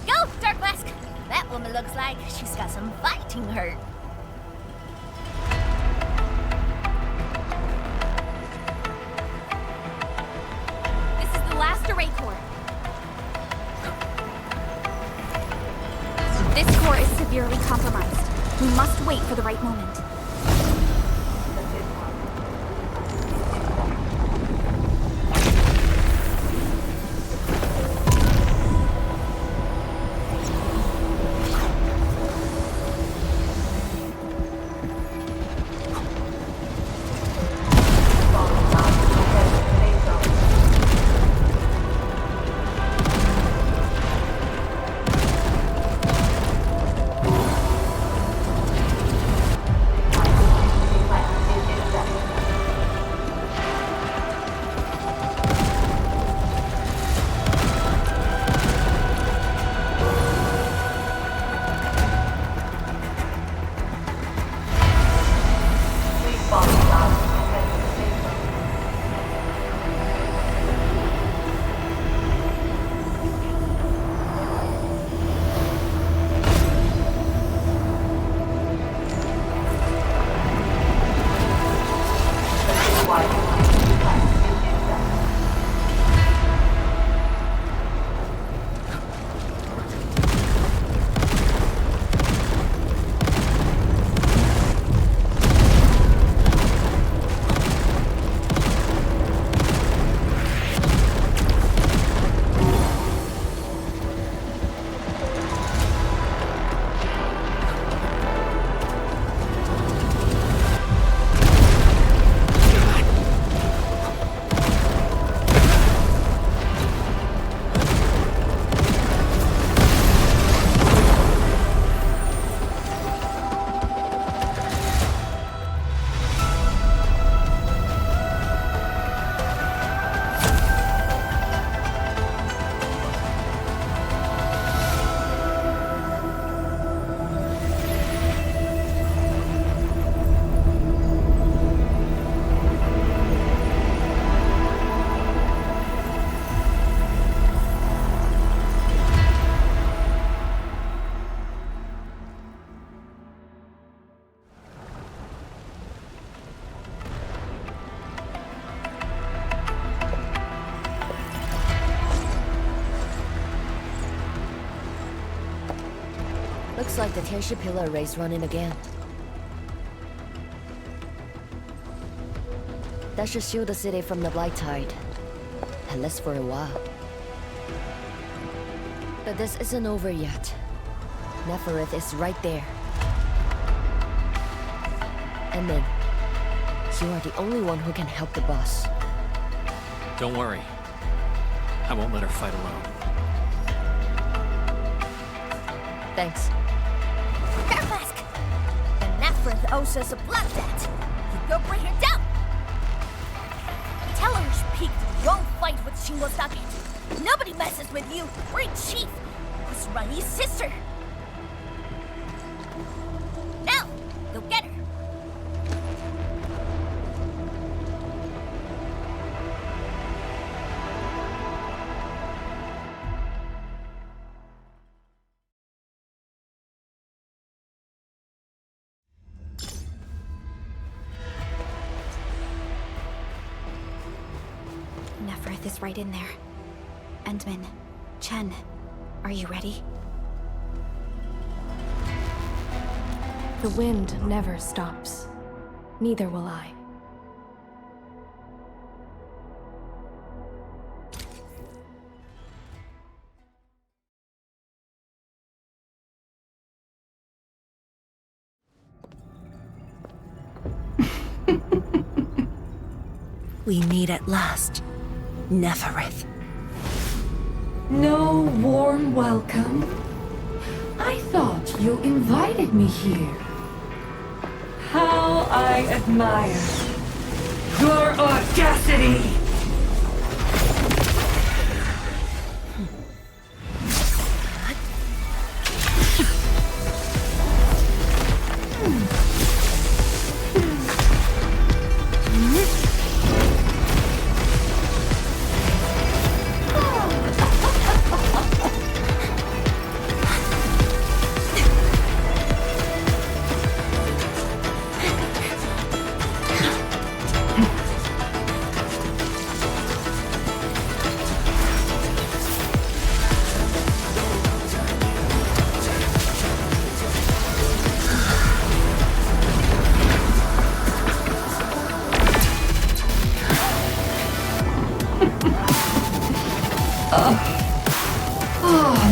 Go, Darkmask! That woman looks like she's got some fighting hurt. This is the last array core. This core is severely compromised. We must wait for the right moment. Looks like the Tianshi Pillar race running again. That should shield the city from the Blight Tide. At least for a while. But this isn't over yet. Neferith is right there. And then, you are the only one who can help the boss. Don't worry. I won't let her fight alone. Thanks. Fairmask! The Neferith owes us a blood debt. You go bring her down! Tell her she picked the wrong fight with Shingo Sake. Nobody messes with you, great chief, who's Rani's sister. Now, go get her. Neferith is right in there. Endman, Chen, are you ready? The wind never stops. Neither will I. We meet at last, Neferith. No warm welcome? I thought you invited me here. How I admire your audacity!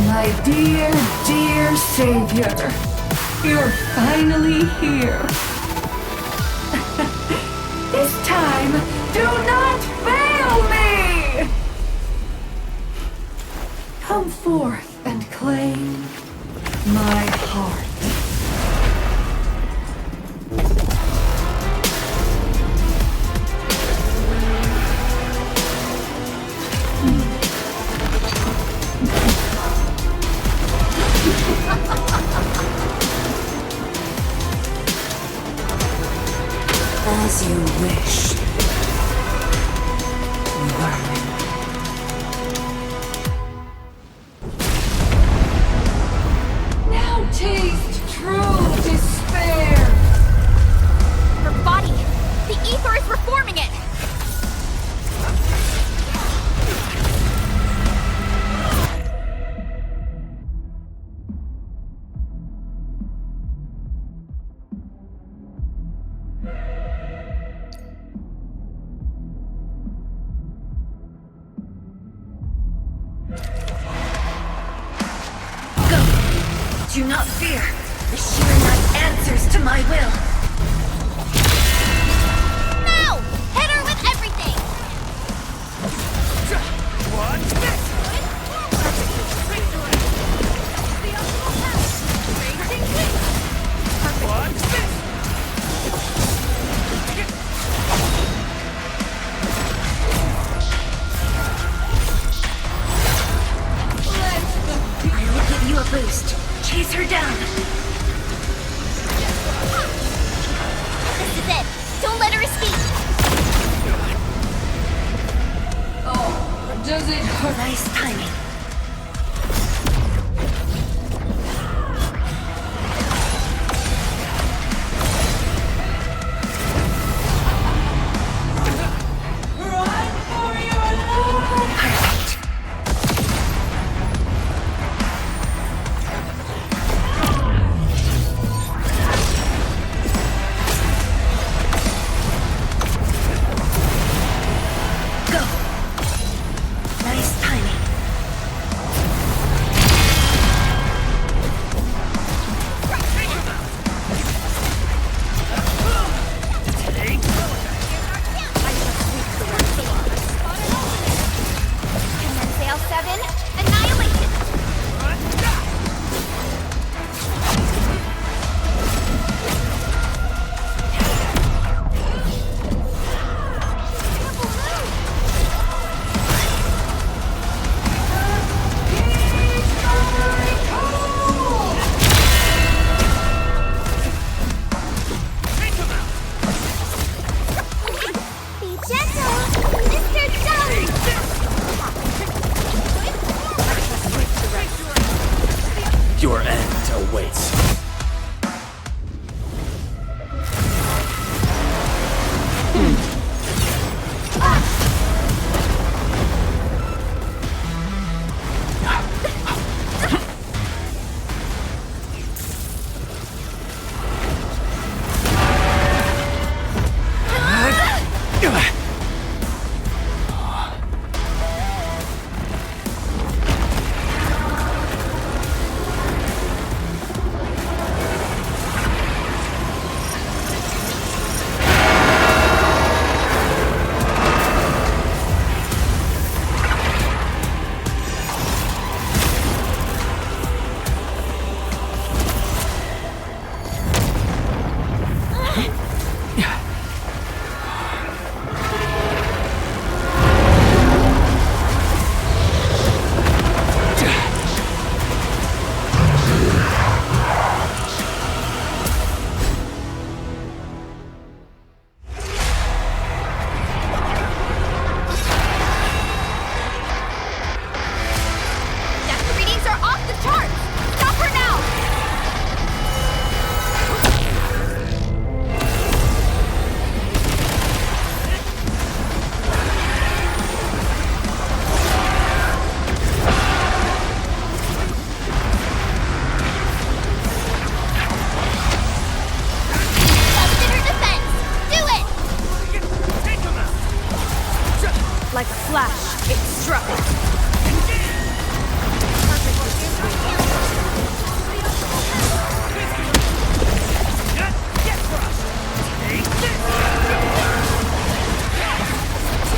My dear, dear savior, you're finally here. This time, do not fail me! Come forth and claim my heart. As you wish, vermin. Now taste true despair! Her body! The ether is reforming it! Do not fear. The Sheer Knight answers to my will. Now! Hit her with everything! What's this? What's this? I will give you a boost. Chase her down. This is it! Don't let her escape! Oh, does it hurt? Nice timing.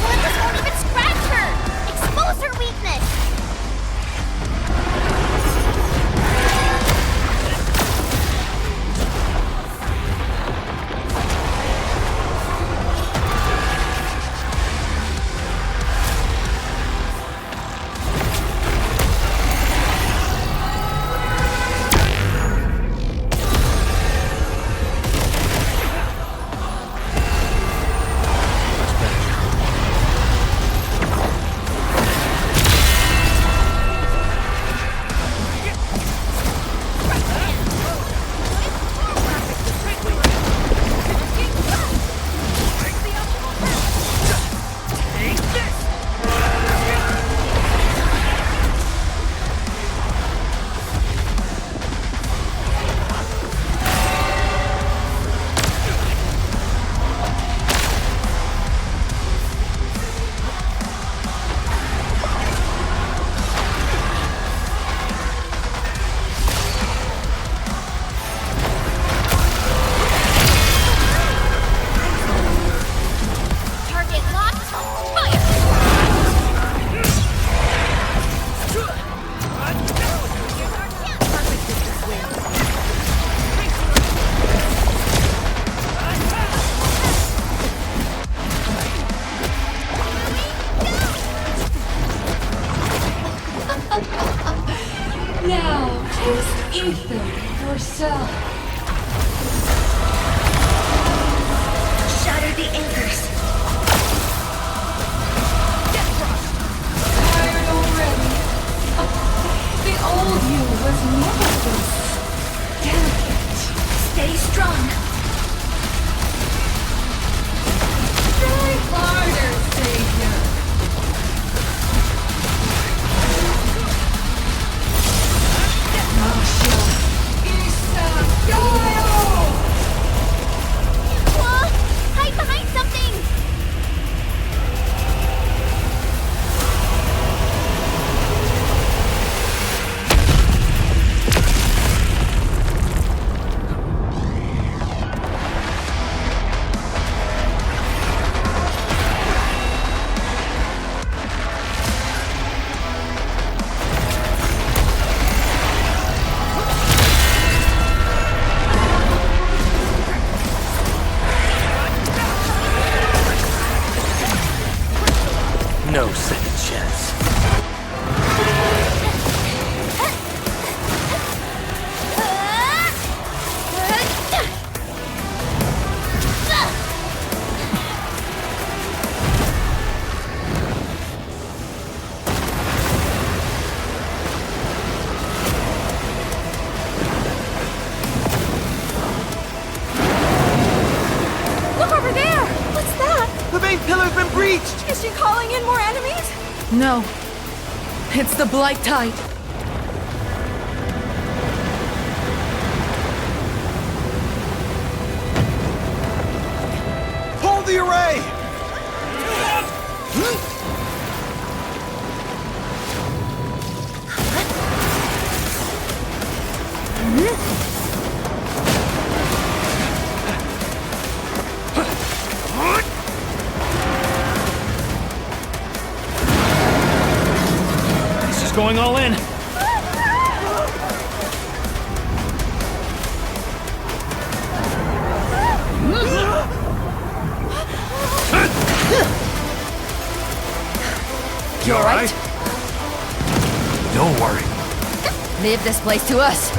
Olympus won't even scratch her! Expose her weakness! Now, taste ether yourself. Shatter the anchors. Tired already? The old you was never this delicate. Stay strong. Try harder, Savior. Whoa! Hide behind something! No second chance. Look over there! What's that? The main pillar's been breached! Is she calling in more enemies? No. It's the Blight Tide. Hold the array! This is going all in. You alright? Don't worry. Leave this place to us.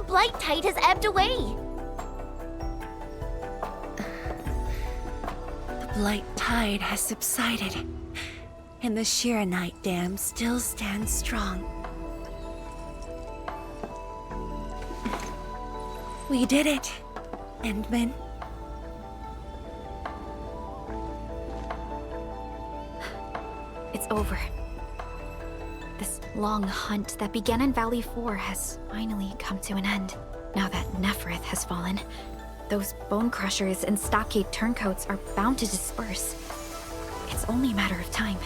blight tide has ebbed away. The blight tide has subsided, and the Shiranite Dam still stands strong. We did it, Endman. It's over. This long hunt that began in Valley 4 has finally come to an end. Now that Nefereth has fallen, those bone crushers and stockade turncoats are bound to disperse. It's only a matter of time.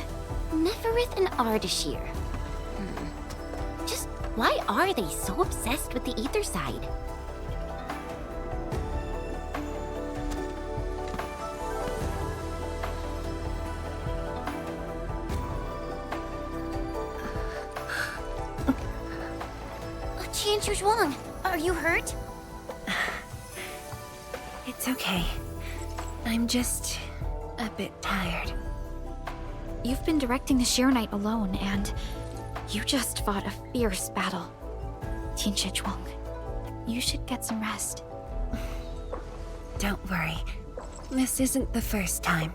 Nefereth and Ardashir. Just why are they so obsessed with the ether side? Chancellor Zhuang, are you hurt? It's okay. I'm just a bit tired. You've been directing the Shiranite alone, and you just fought a fierce battle. Tianxia Zhuang, you should get some rest. Don't worry. This isn't the first time.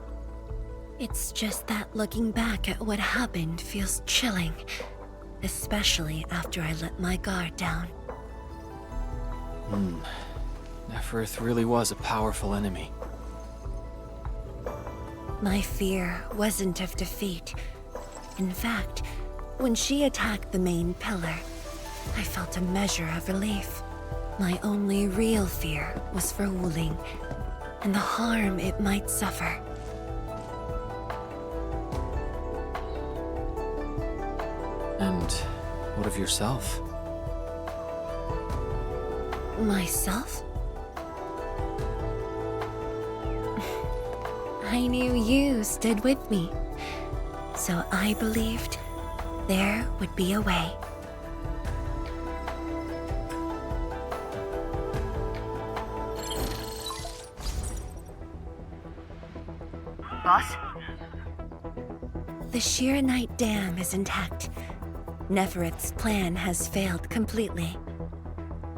It's just that looking back at what happened feels chilling. Especially after I let my guard down. Nefereth really was a powerful enemy. My fear wasn't of defeat. In fact, when she attacked the main pillar, I felt a measure of relief. My only real fear was for Wuling, and the harm it might suffer. And what of yourself? Myself? I knew you stood with me, so I believed there would be a way. Boss? The Shiranite Dam is intact. Nefereth's plan has failed completely.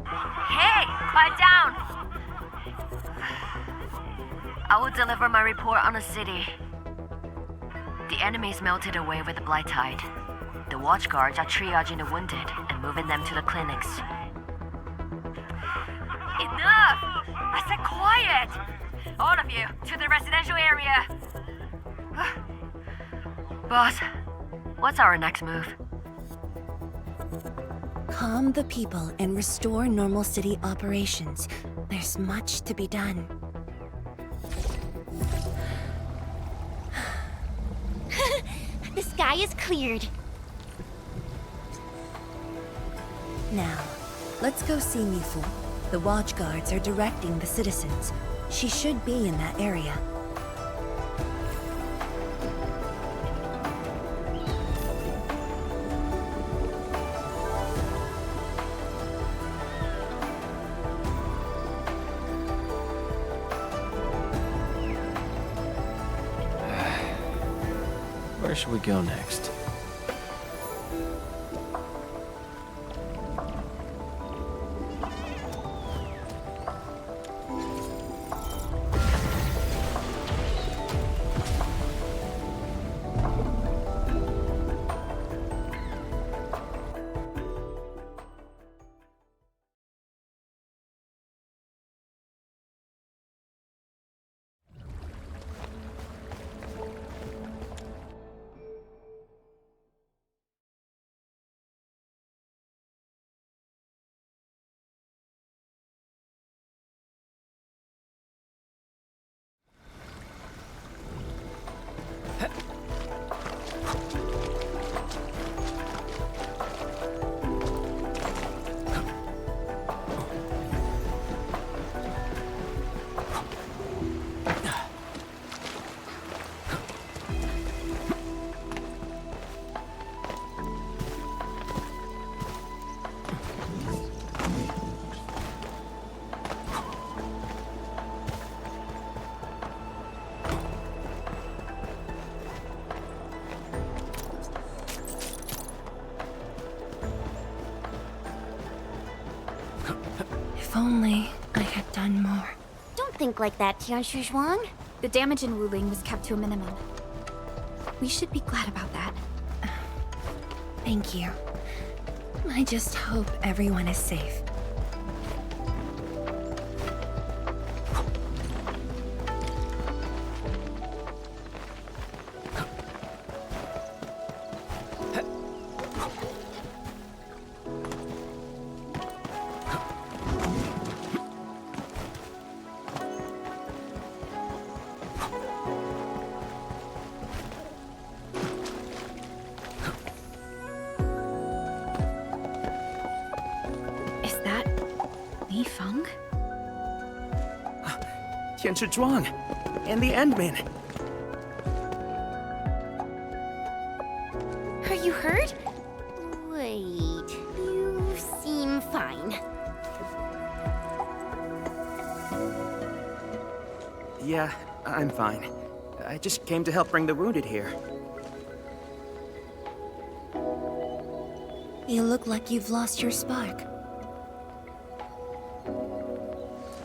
Hey! Quiet down! I will deliver my report on the city. The enemies melted away with the blight tide. The watchguards are triaging the wounded and moving them to the clinics. Enough! I said quiet! All of you, to the residential area! Boss, what's our next move? Calm the people and restore normal city operations. There's much to be done. The sky is cleared. Now, let's go see Mifu. The watchguards are directing the citizens. She should be in that area. Where should we go next? If only I had done more. Don't think like that, Tianshu Zhuang. The damage in Wuling was kept to a minimum. We should be glad about that. Thank you. I just hope everyone is safe. Tianshu Zhuang, and the Endman. Are you hurt? Wait, you seem fine. Yeah, I'm fine. I just came to help bring the wounded here. You look like you've lost your spark.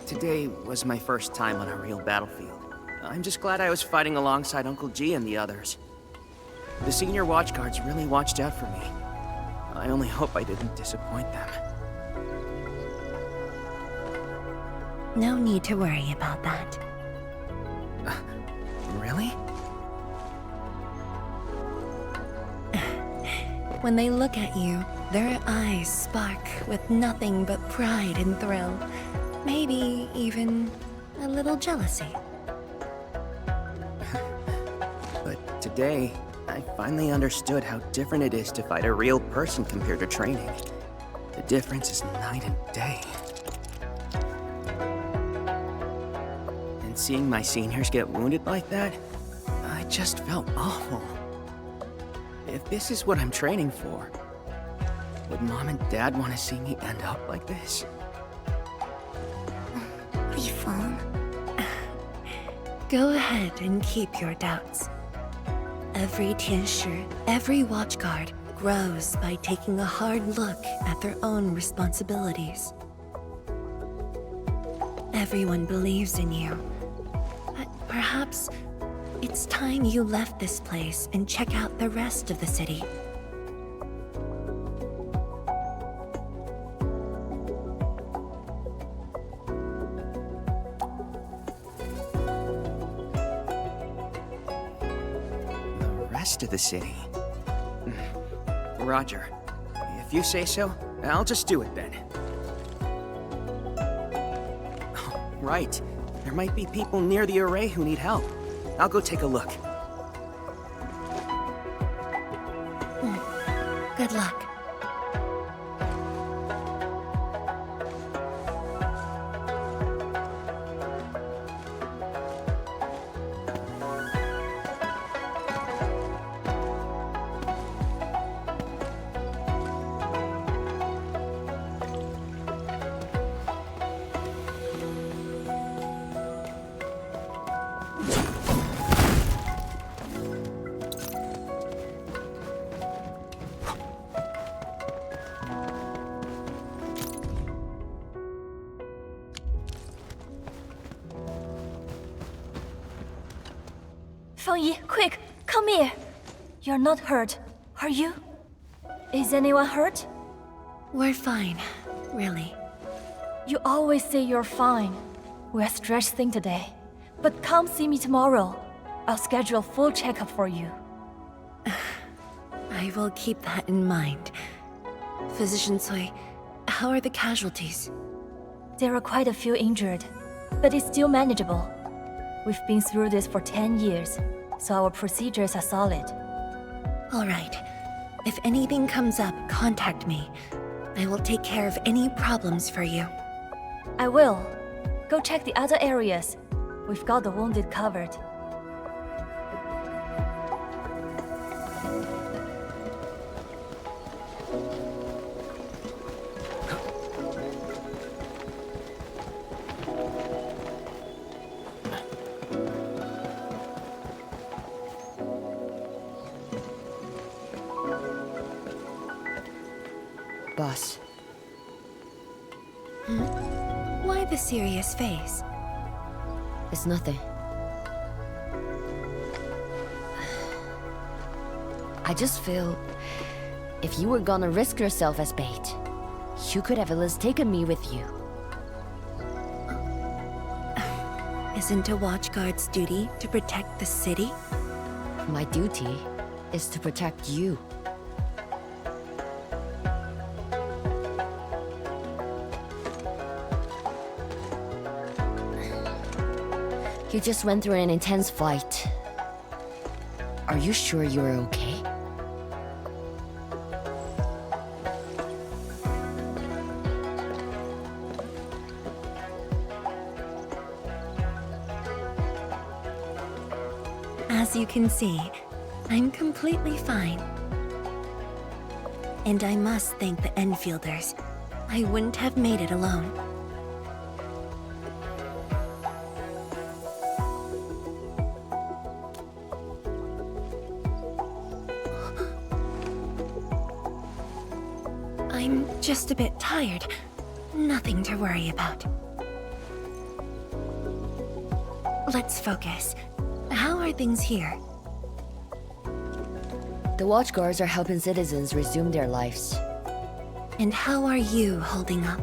Today was my first time on a real battlefield. I'm just glad I was fighting alongside Uncle G and the others. The senior watchguards really watched out for me. I only hope I didn't disappoint them. No need to worry about that. Really? When they look at you, their eyes spark with nothing but pride and thrill. Maybe even a little jealousy. But today, I finally understood how different it is to fight a real person compared to training. The difference is night and day. And seeing my seniors get wounded like that, I just felt awful. If this is what I'm training for, would Mom and Dad want to see me end up like this? Go ahead and keep your doubts. Every Tianshu, every watchguard grows by taking a hard look at their own responsibilities. Everyone believes in you. But perhaps it's time you left this place and check out the rest of the city. To the city. Roger. If you say so, I'll just do it then. Oh, right. There might be people near the array who need help. I'll go take a look. Good luck. Fengyi, quick, come here. You're not hurt, are you? Is anyone hurt? We're fine, really. You always say you're fine. We're stressed thin today. But come see me tomorrow. I'll schedule a full checkup for you. I will keep that in mind. Physician Cui, how are the casualties? There are quite a few injured, but it's still manageable. We've been through this for 10 years, so our procedures are solid. All right. If anything comes up, contact me. I will take care of any problems for you. I will. Go check the other areas. We've got the wounded covered. Boss. Hmm? Why the serious face? It's nothing. I just feel if you were gonna risk yourself as bait, you could have at least taken me with you. Isn't a watchguard's duty to protect the city? My duty is to protect you. You just went through an intense fight. Are you sure you're okay? As you can see, I'm completely fine. And I must thank the Enfielders. I wouldn't have made it alone. I'm just a bit tired. Nothing to worry about. Let's focus. How are things here? The watchguards are helping citizens resume their lives. And how are you holding up?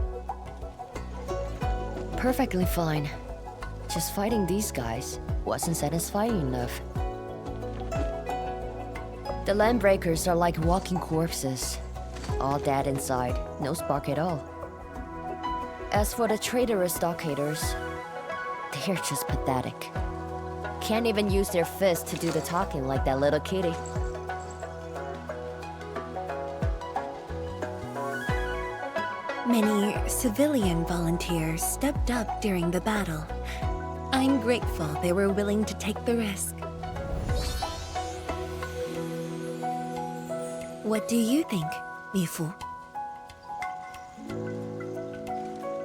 Perfectly fine. Just fighting these guys wasn't satisfying enough. The landbreakers are like walking corpses. All dead inside, no spark at all. As for the traitorous stockaders, they're just pathetic. Can't even use their fists to do the talking like that little kitty. Many civilian volunteers stepped up during the battle. I'm grateful they were willing to take the risk. What do you think, Mifu?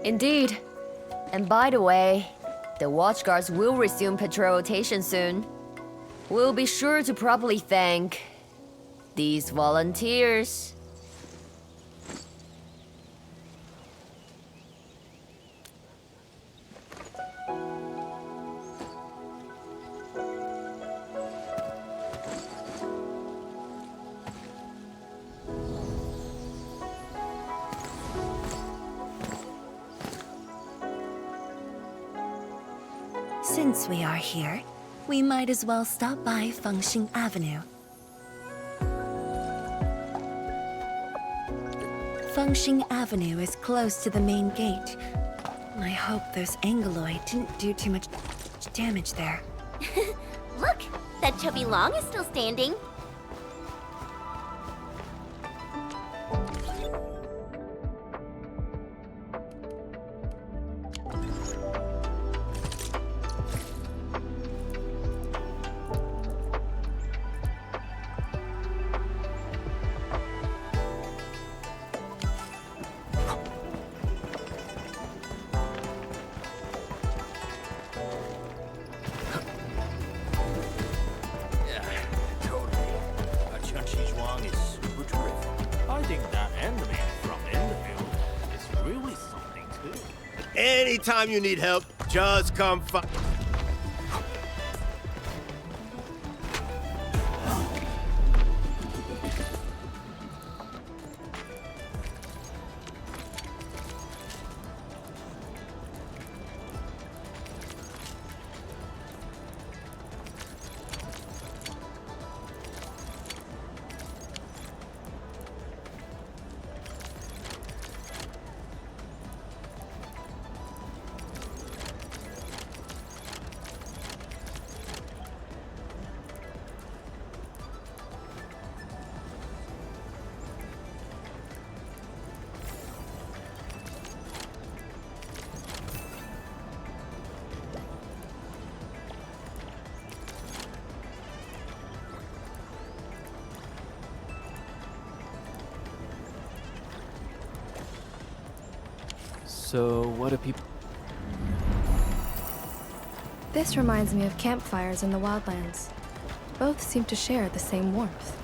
Indeed. And by the way, the watchguards will resume patrol rotation soon. We'll be sure to properly thank these volunteers. Since we are here, we might as well stop by Fengxing Avenue. Fengxing Avenue is close to the main gate. I hope those Angloid didn't do too much damage there. Look, that chubby Long is still standing. Anytime you need help, just come So, what do people... This reminds me of campfires in the wildlands. Both seem to share the same warmth.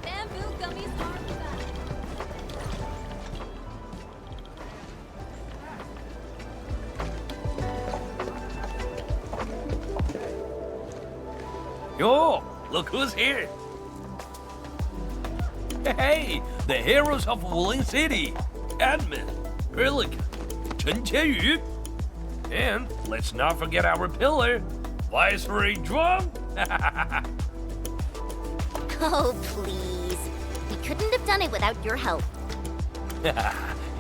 Bamboo gummies are the best. Yo, look who's here. Hey, the heroes of Wuling City. Admin, Erlich, Chen Qianyu. And let's not forget our pillar, Viceroy Zhuang. Oh, please. We couldn't have done it without your help.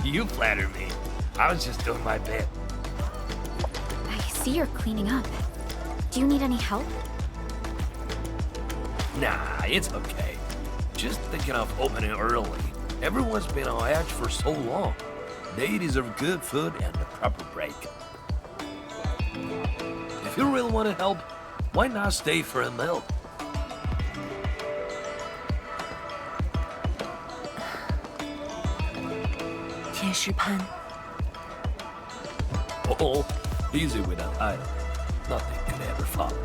You flatter me. I was just doing my bit. I see you're cleaning up. Do you need any help? Nah, it's okay. Just thinking of opening early. Everyone's been on edge for so long. They deserve good food and a proper break. If you really want to help, why not stay for a meal? Pan. Oh, easy with that item. Nothing could ever follow.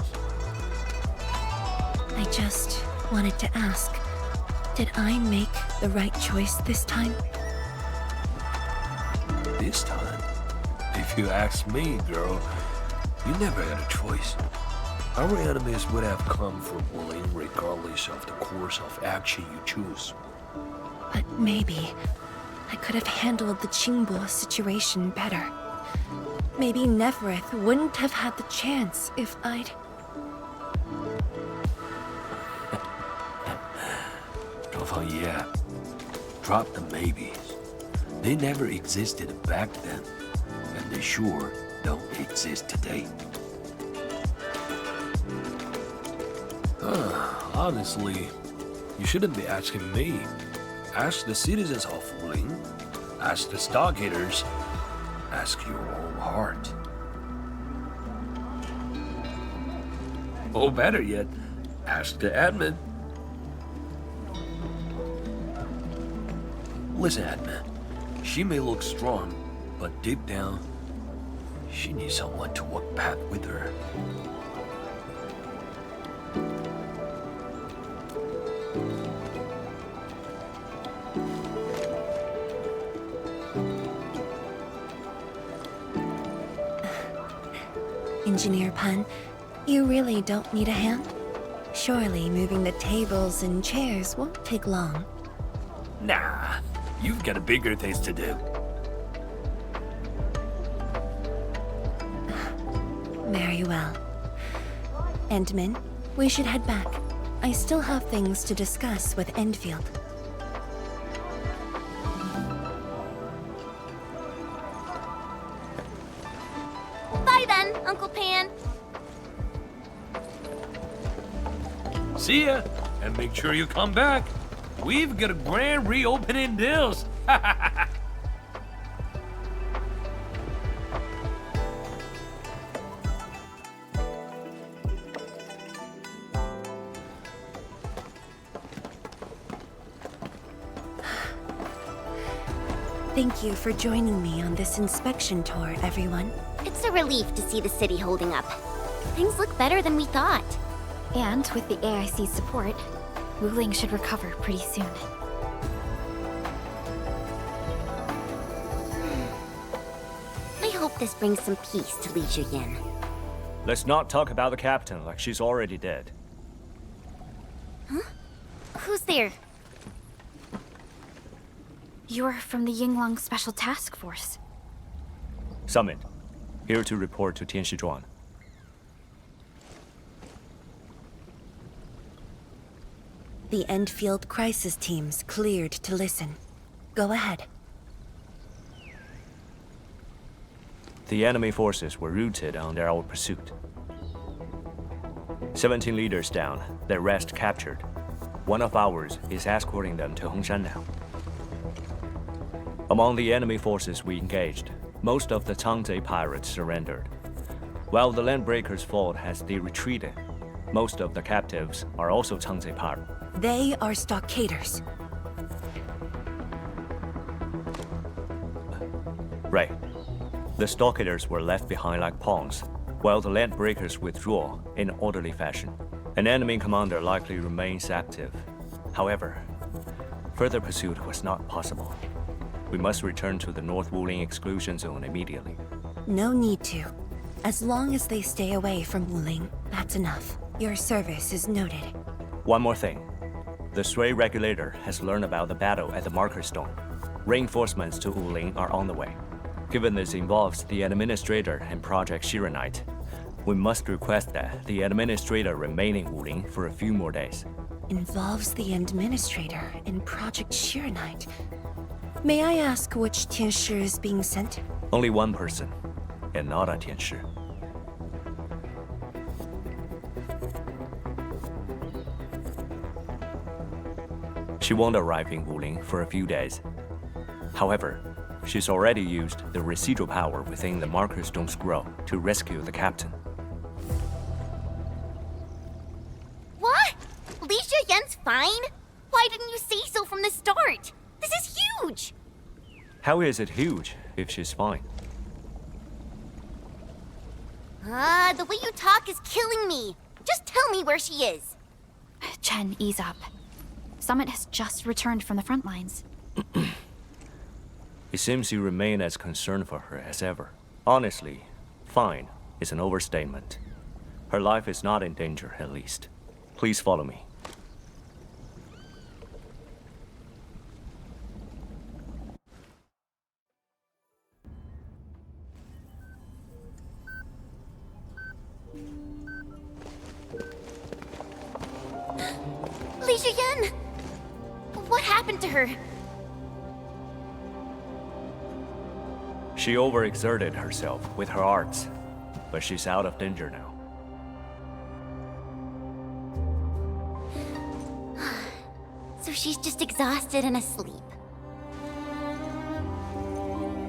I just wanted to ask, did I make the right choice this time? This time, if you ask me, girl, you never had a choice. Our enemies would have come for Wuling regardless of the course of action you choose. But maybe I could have handled the Qingbo situation better. Maybe Nefereth wouldn't have had the chance if I'd... Yeah. Drop the maybes. They never existed back then, and they sure don't exist today. Honestly, you shouldn't be asking me. Ask the citizens of Wuling. Ask the stockade. Ask your own heart. Or better yet, ask the admin. Listen, admin. She may look strong, but deep down, she needs someone to walk back with her. Engineer Pan, you really don't need a hand? Surely moving the tables and chairs won't take long. Nah, you've got bigger things to do. Very well. Endman, we should head back. I still have things to discuss with Enfield. Bye then, Uncle Pan. See ya, and make sure you come back. We've got a grand reopening deals. Thank you for joining me on this inspection tour, everyone. It's a relief to see the city holding up. Things look better than we thought. And with the AIC's support, Wuling should recover pretty soon. I hope this brings some peace to Li Zhiyin. Let's not talk about the captain like she's already dead. Huh? Who's there? You're from the Yinglang Special Task Force. Summit, here to report to Tianshizhuang. The Enfield crisis team's cleared to listen. Go ahead. The enemy forces were routed under our pursuit. 17 leaders down, the rest captured. One of ours is escorting them to Hongshan now. Among the enemy forces we engaged, most of the Changzhe pirates surrendered. While the Landbreakers' fort has retreated, most of the captives are also Changzhe pirates. They are stockaders. Right. The stockaders were left behind like pawns, while the Landbreakers withdraw in orderly fashion. An enemy commander likely remains active. However, further pursuit was not possible. We must return to the North Wuling exclusion zone immediately. No need to. As long as they stay away from Wuling, that's enough. Your service is noted. One more thing. The Sui regulator has learned about the battle at the Marker Stone. Reinforcements to Wuling are on the way. Given this involves the Administrator and Project Shiranite, we must request that the Administrator remain in Wuling for a few more days. Involves the Administrator in Project Shiranite. May I ask which Tianshi is being sent? Only one person, and not a Tianshi. She won't arrive in Wuling for a few days. However, she's already used the residual power within the Marker Stone scroll to rescue the captain. What? Li Yan's fine? Why didn't you say so from the start? This is huge! How is it huge if she's fine? The way you talk is killing me. Just tell me where she is. Chen, ease up. Summit has just returned from the front lines. It seems you remain as concerned for her as ever. Honestly, fine is an overstatement. Her life is not in danger, at least. Please follow me. Li Yan! What happened to her? She overexerted herself with her arts, but she's out of danger now. So she's just exhausted and asleep.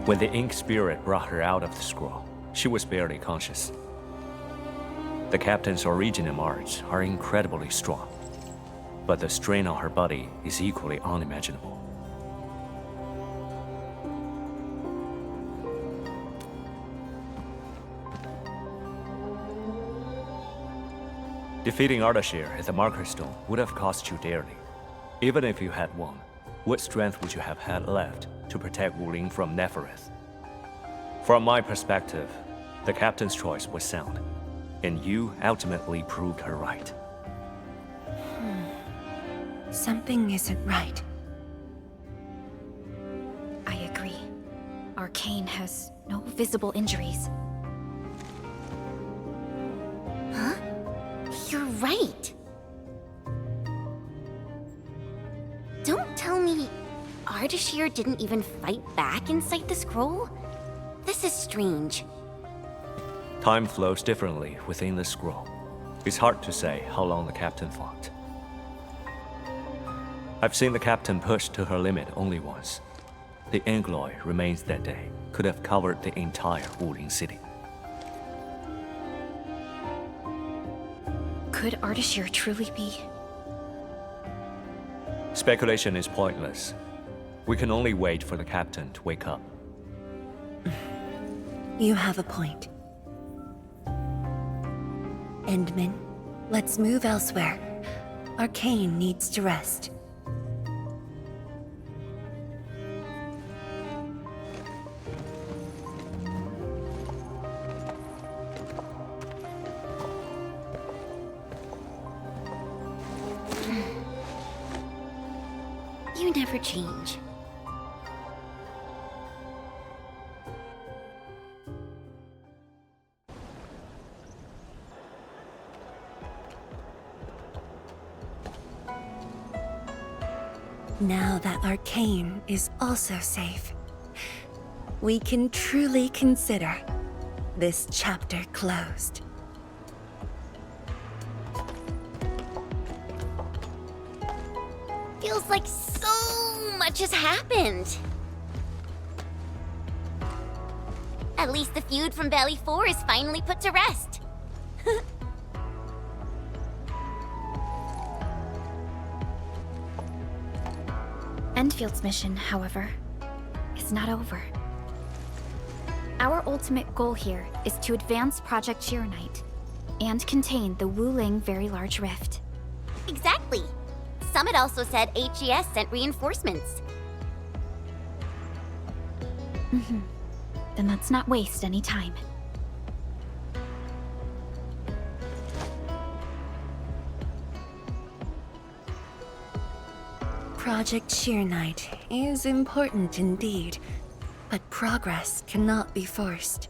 When the ink spirit brought her out of the scroll, she was barely conscious. The captain's original arts are incredibly strong, but the strain on her body is equally unimaginable. Defeating Ardashir at the Marker Stone would have cost you dearly. Even if you had won, what strength would you have had left to protect Wuling from Nefereth? From my perspective, the captain's choice was sound, and you ultimately proved her right. Something isn't right. I agree. Arcane has no visible injuries. Huh? You're right. Don't tell me Ardashir didn't even fight back inside the scroll? This is strange. Time flows differently within the scroll. It's hard to say how long the captain fought. I've seen the captain push to her limit only once. The Angloy remains that day could have covered the entire Wuling city. Could Ardashir truly be? Speculation is pointless. We can only wait for the captain to wake up. You have a point. Endman, let's move elsewhere. Arcane needs to rest. You never change. Now that Arcane is also safe, we can truly consider this chapter closed. Feels like so much has happened. At least the feud from Valley 4 is finally put to rest. Enfield's mission, however, is not over. Our ultimate goal here is to advance Project Shiranite and contain the Wuling Very Large Rift. Exactly. Summit also said HES sent reinforcements. Then let's not waste any time. Project Sheer Knight is important indeed, but progress cannot be forced.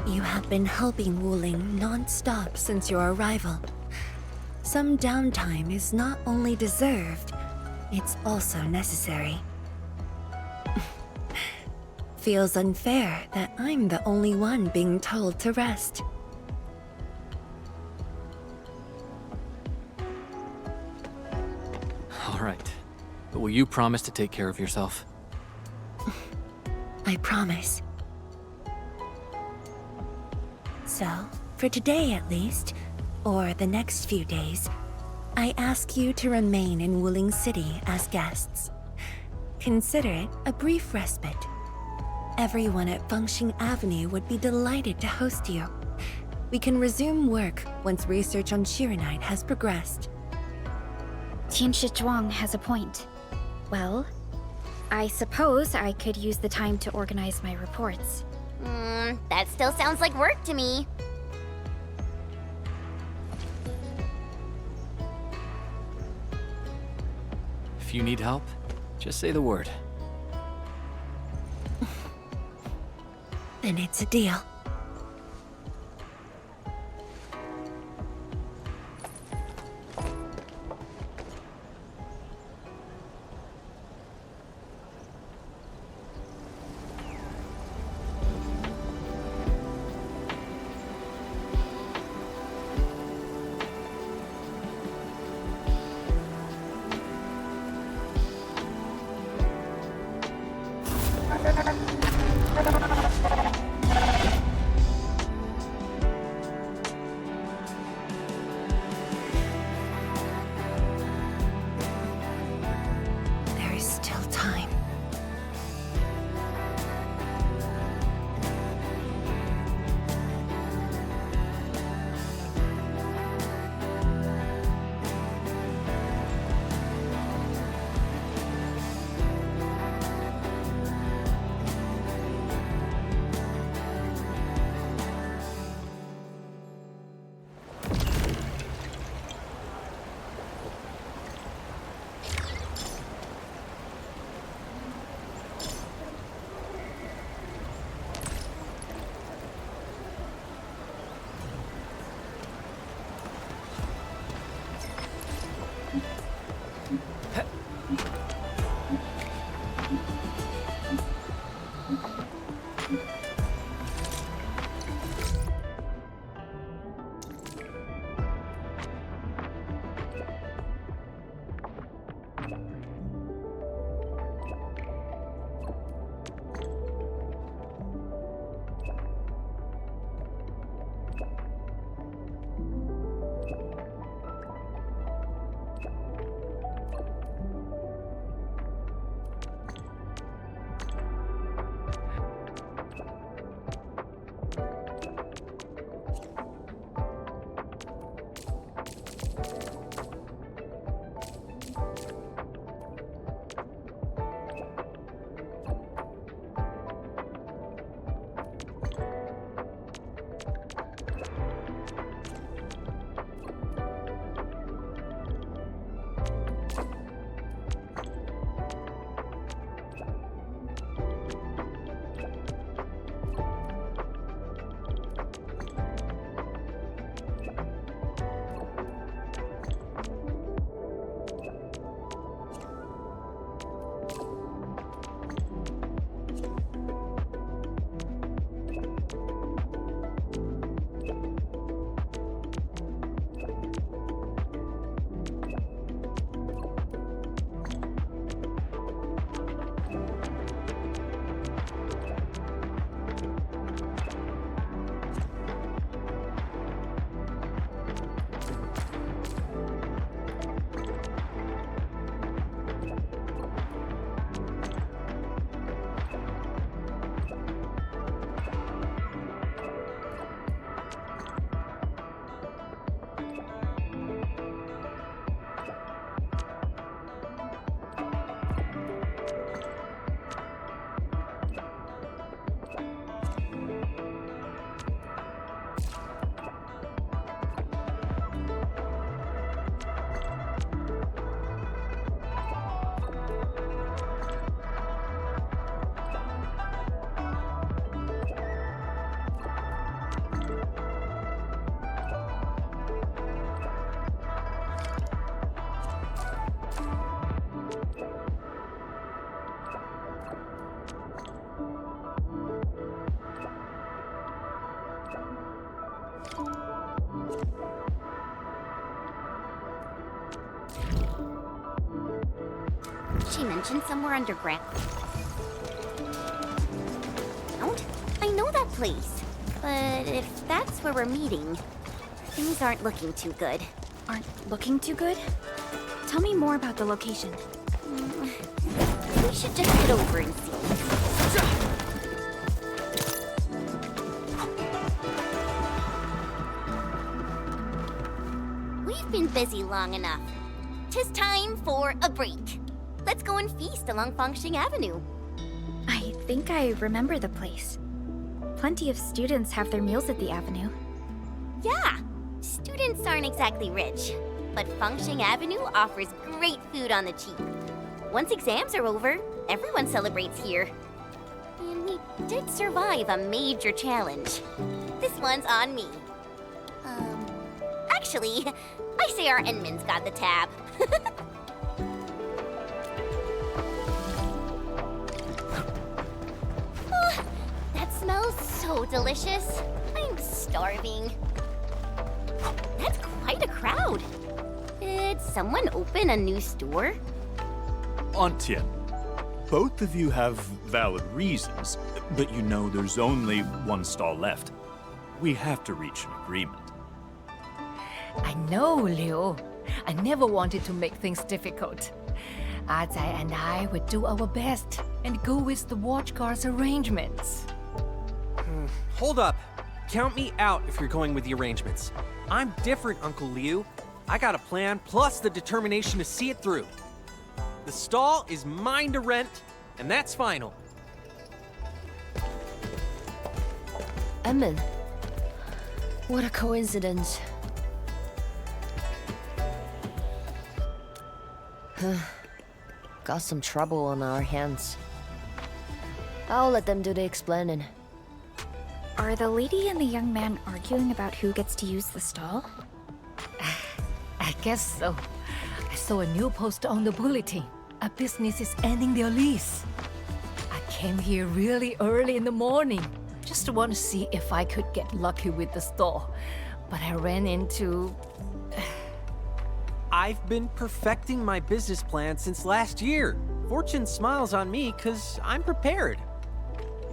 You have been helping Wuling non-stop since your arrival. Some downtime is not only deserved, it's also necessary. Feels unfair that I'm the only one being told to rest. All right. But will you promise to take care of yourself? I promise. So, for today at least, or the next few days, I ask you to remain in Wuling City as guests. Consider it a brief respite. Everyone at Fengxing Avenue would be delighted to host you. We can resume work once research on Sheer Knight has progressed. Tianshi Zhuang has a point. Well, I suppose I could use the time to organize my reports. That still sounds like work to me. If you need help, just say the word. Then it's a deal. There is still time. she mentioned somewhere underground. I know that place. But if that's where we're meeting, things aren't looking too good. Aren't looking too good? Tell me more about the location. We should just head over and see. We've been busy long enough. 'Tis time for a break. Let's go and feast along Fangxing Avenue. I think I remember the place. Plenty of students have their meals at the avenue. Yeah, students aren't exactly rich, but Fangxing Avenue offers great food on the cheap. Once exams are over, everyone celebrates here. And we did survive a major challenge. This one's on me. Actually, I say our Enman's got the tab. Oh, that smells so delicious. I'm starving. That's quite a crowd. Did someone open a new store? Aunt Tian, both of you have valid reasons, but you know there's only one stall left. We have to reach an agreement. I know, Liu. I never wanted to make things difficult. Azai and I would do our best and go with the watch guard's arrangements. Hold up. Count me out if you're going with the arrangements. I'm different, Uncle Liu. I got a plan, plus the determination to see it through. The stall is mine to rent, and that's final. Enman. What a coincidence. Got some trouble on our hands. I'll let them do the explaining. Are the lady and the young man arguing about who gets to use the stall? I guess so. I saw a new poster on the bulletin. A business is ending their lease. I came here really early in the morning. Just to want to see if I could get lucky with the stall. But I ran into... I've been perfecting my business plan since last year. Fortune smiles on me because I'm prepared.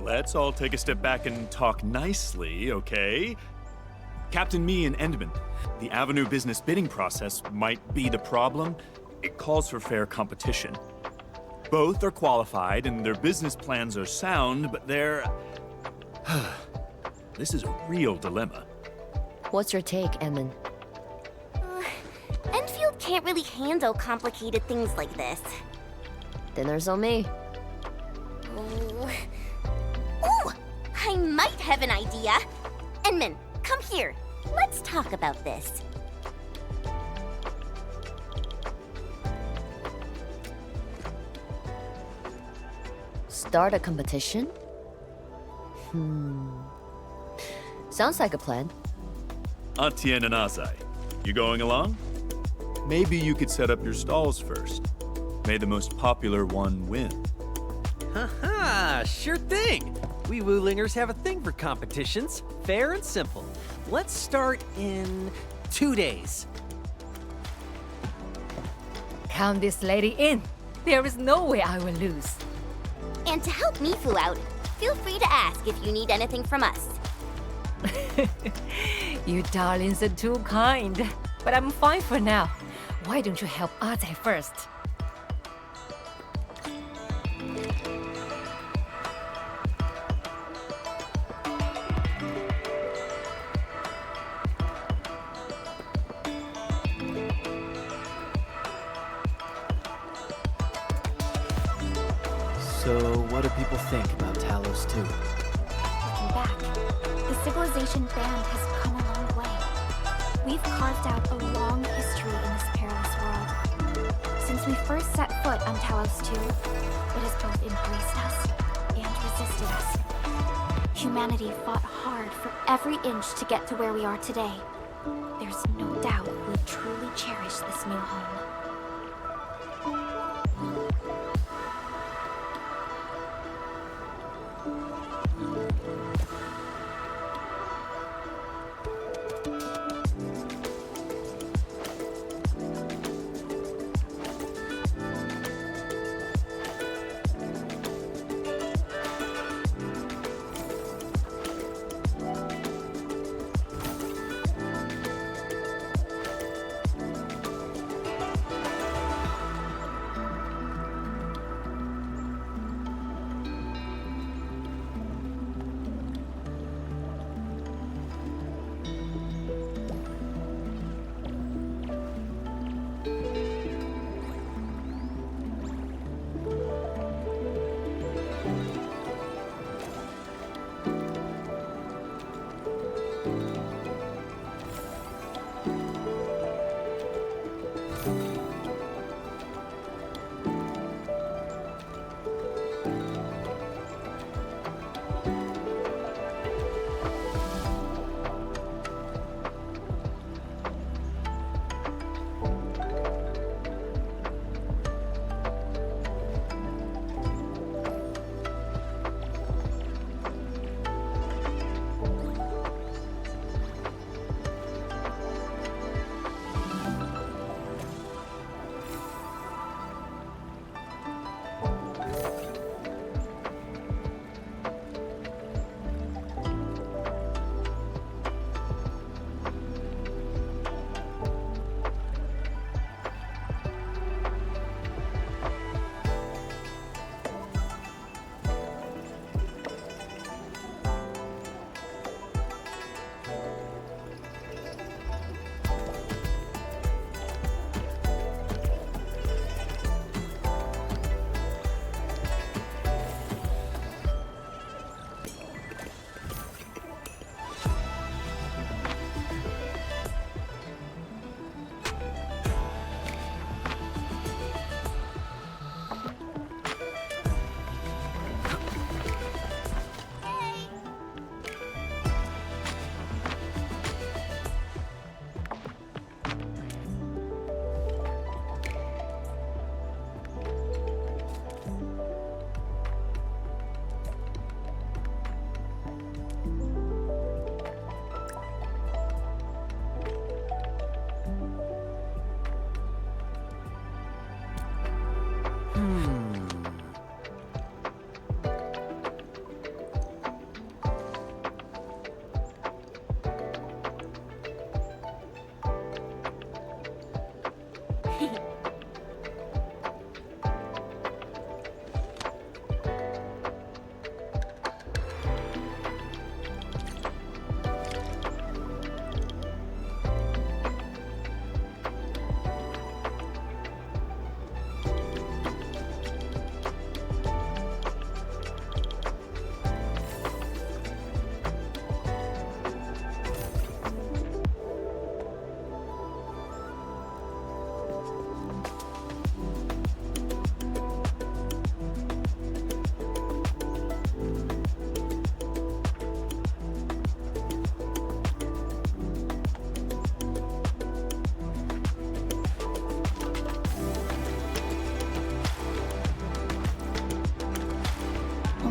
Let's all take a step back and talk nicely, okay? Captain Me and Endman, the Avenue business bidding process might be the problem. It calls for fair competition. Both are qualified and their business plans are sound, but they're... This is a real dilemma. What's your take, Enman? Enfield can't really handle complicated things like this. Dinner's on me. Ooh, I might have an idea. Enman, come here. Let's talk about this. Start a competition? Sounds like a plan. Aunt Tian and Azai, you going along? Maybe you could set up your stalls first. May the most popular one win. Haha, sure thing. We Wulingers have a thing for competitions. Fair and simple. Let's start in 2 days. Count this lady in. There is no way I will lose. And to help Mifu out, feel free to ask if you need anything from us. You darlings are too kind. But I'm fine for now. Why don't you help Azai first? So, what do people think about Talos 2? Looking back, the Civilization band has come a long way. We've carved out a long history in this perilous world. Since we first set foot on Talos 2, it has both embraced us and resisted us. Humanity fought hard for every inch to get to where we are today. There's no doubt we'll truly cherish this new home.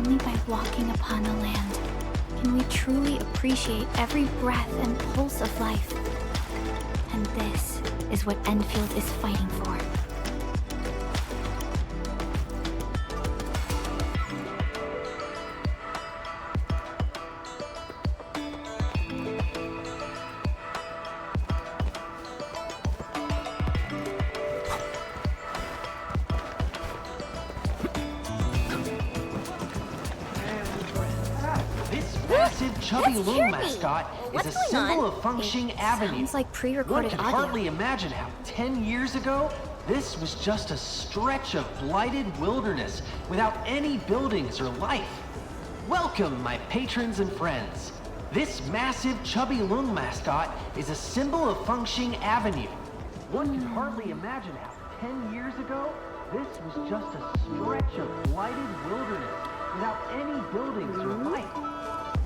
only by walking upon the land can we truly appreciate every breath and pulse of life. And this is what Enfield is fighting for. Chubby Loom mascot is a symbol of Fengxing Avenue. Sounds like pre-recorded One can audio. hardly imagine how 10 years ago, this was just a stretch of blighted wilderness without any buildings or life. Welcome, my patrons and friends. This massive Chubby Loom mascot is a symbol of Fengxing Avenue. One can hardly imagine how 10 years ago, this was just a stretch of blighted wilderness without any buildings or life.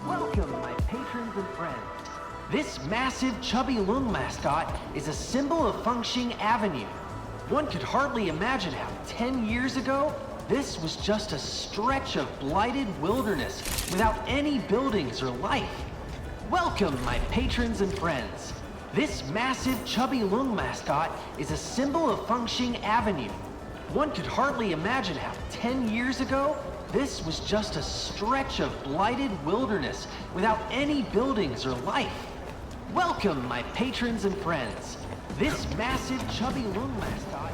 Welcome, my patrons and friends. This massive Chubby Loom mascot is a symbol of Fengxing Avenue. One could hardly imagine how 10 years ago, this was just a stretch of blighted wilderness without any buildings or life. Welcome, my patrons and friends. This massive Chubby Loom mascot is a symbol of Fengxing Avenue. One could hardly imagine how 10 years ago, this was just a stretch of blighted wilderness without any buildings or life. Welcome, my patrons and friends. This massive Chubby Loom mascot.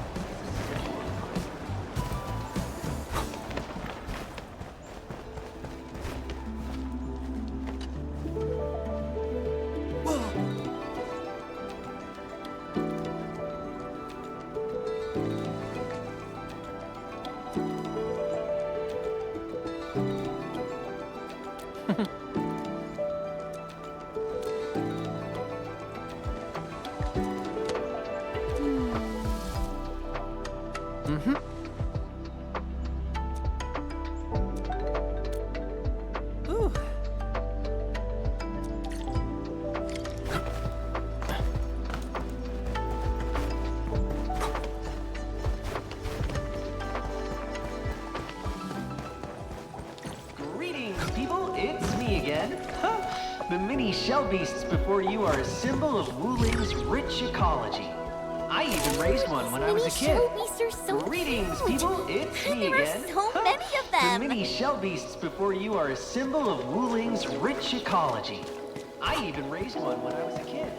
The mini shell beasts before you are a symbol of Wuling's rich ecology. I even raised one when I was a kid. Shell beasts are so Greetings, cute. people. It's me There again. are so many of them. The mini shell beasts before you are a symbol of Wuling's rich ecology. I even raised one when I was a kid.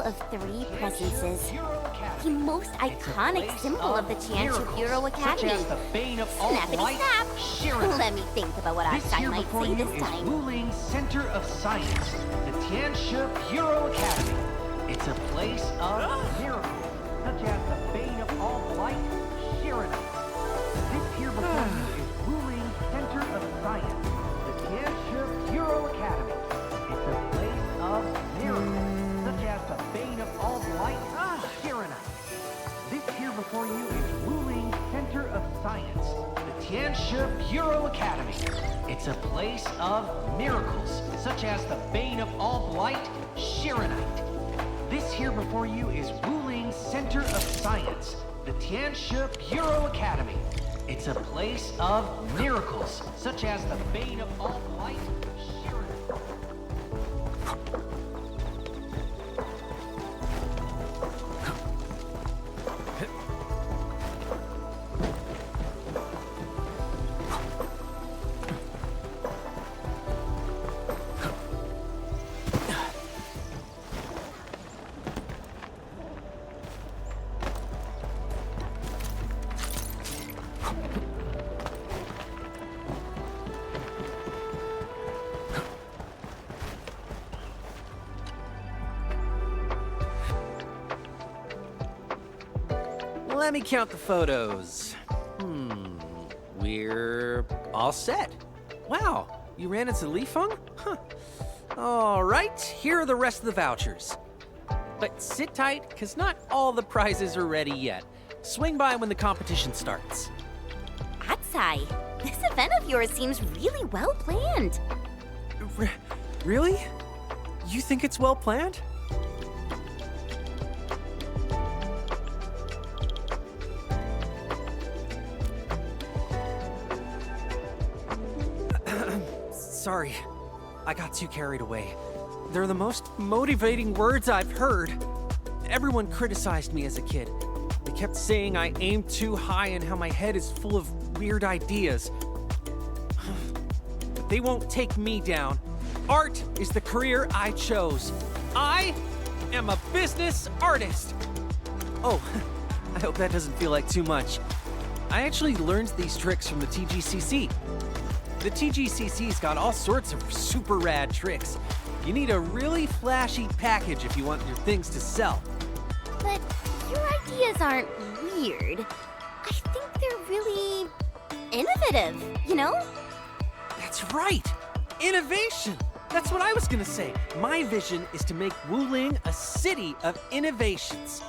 Of three presences. The most iconic symbol of the Tianchu Bureau Academy. Snappity snap! Let me think about what I might say this time. Wuling's Center of Science, the Tianchu Bureau Academy. It's a place of miracles, such as the bane of all blight, Shiranite. This here before you is Wuling's Center of Science, the Tianchu Bureau Academy. It's a place of miracles. The bane of all blight, Shiranite. This here before you is Wuling's Center of Science, the Tianshi Bureau Academy. It's a place of miracles, such as the bane of all blight, Shiranite. This here before you is Wuling's Center of Science, the Tianshi Bureau Academy. It's a place of miracles, such as the bane of all light, Sheridan. Let me count the photos. We're all set. Wow, you ran into Li Feng? Huh. All right, here are the rest of the vouchers. But sit tight, because not all the prizes are ready yet. Swing by when the competition starts. Atsai, this event of yours seems really well planned. Really? You think it's well planned? Sorry, I got too carried away. They're the most motivating words I've heard. Everyone criticized me as a kid. They kept saying I aim too high and how my head is full of weird ideas. But they won't take me down. Art is the career I chose. I am a business artist. Oh, I hope that doesn't feel like too much. I actually learned these tricks from the TGCC. The TGCC's got all sorts of super rad tricks. You need a really flashy package if you want your things to sell. But your ideas aren't weird. I think they're really innovative, you know? That's right! Innovation! That's what I was gonna say. My vision is to make Wuling a city of innovations.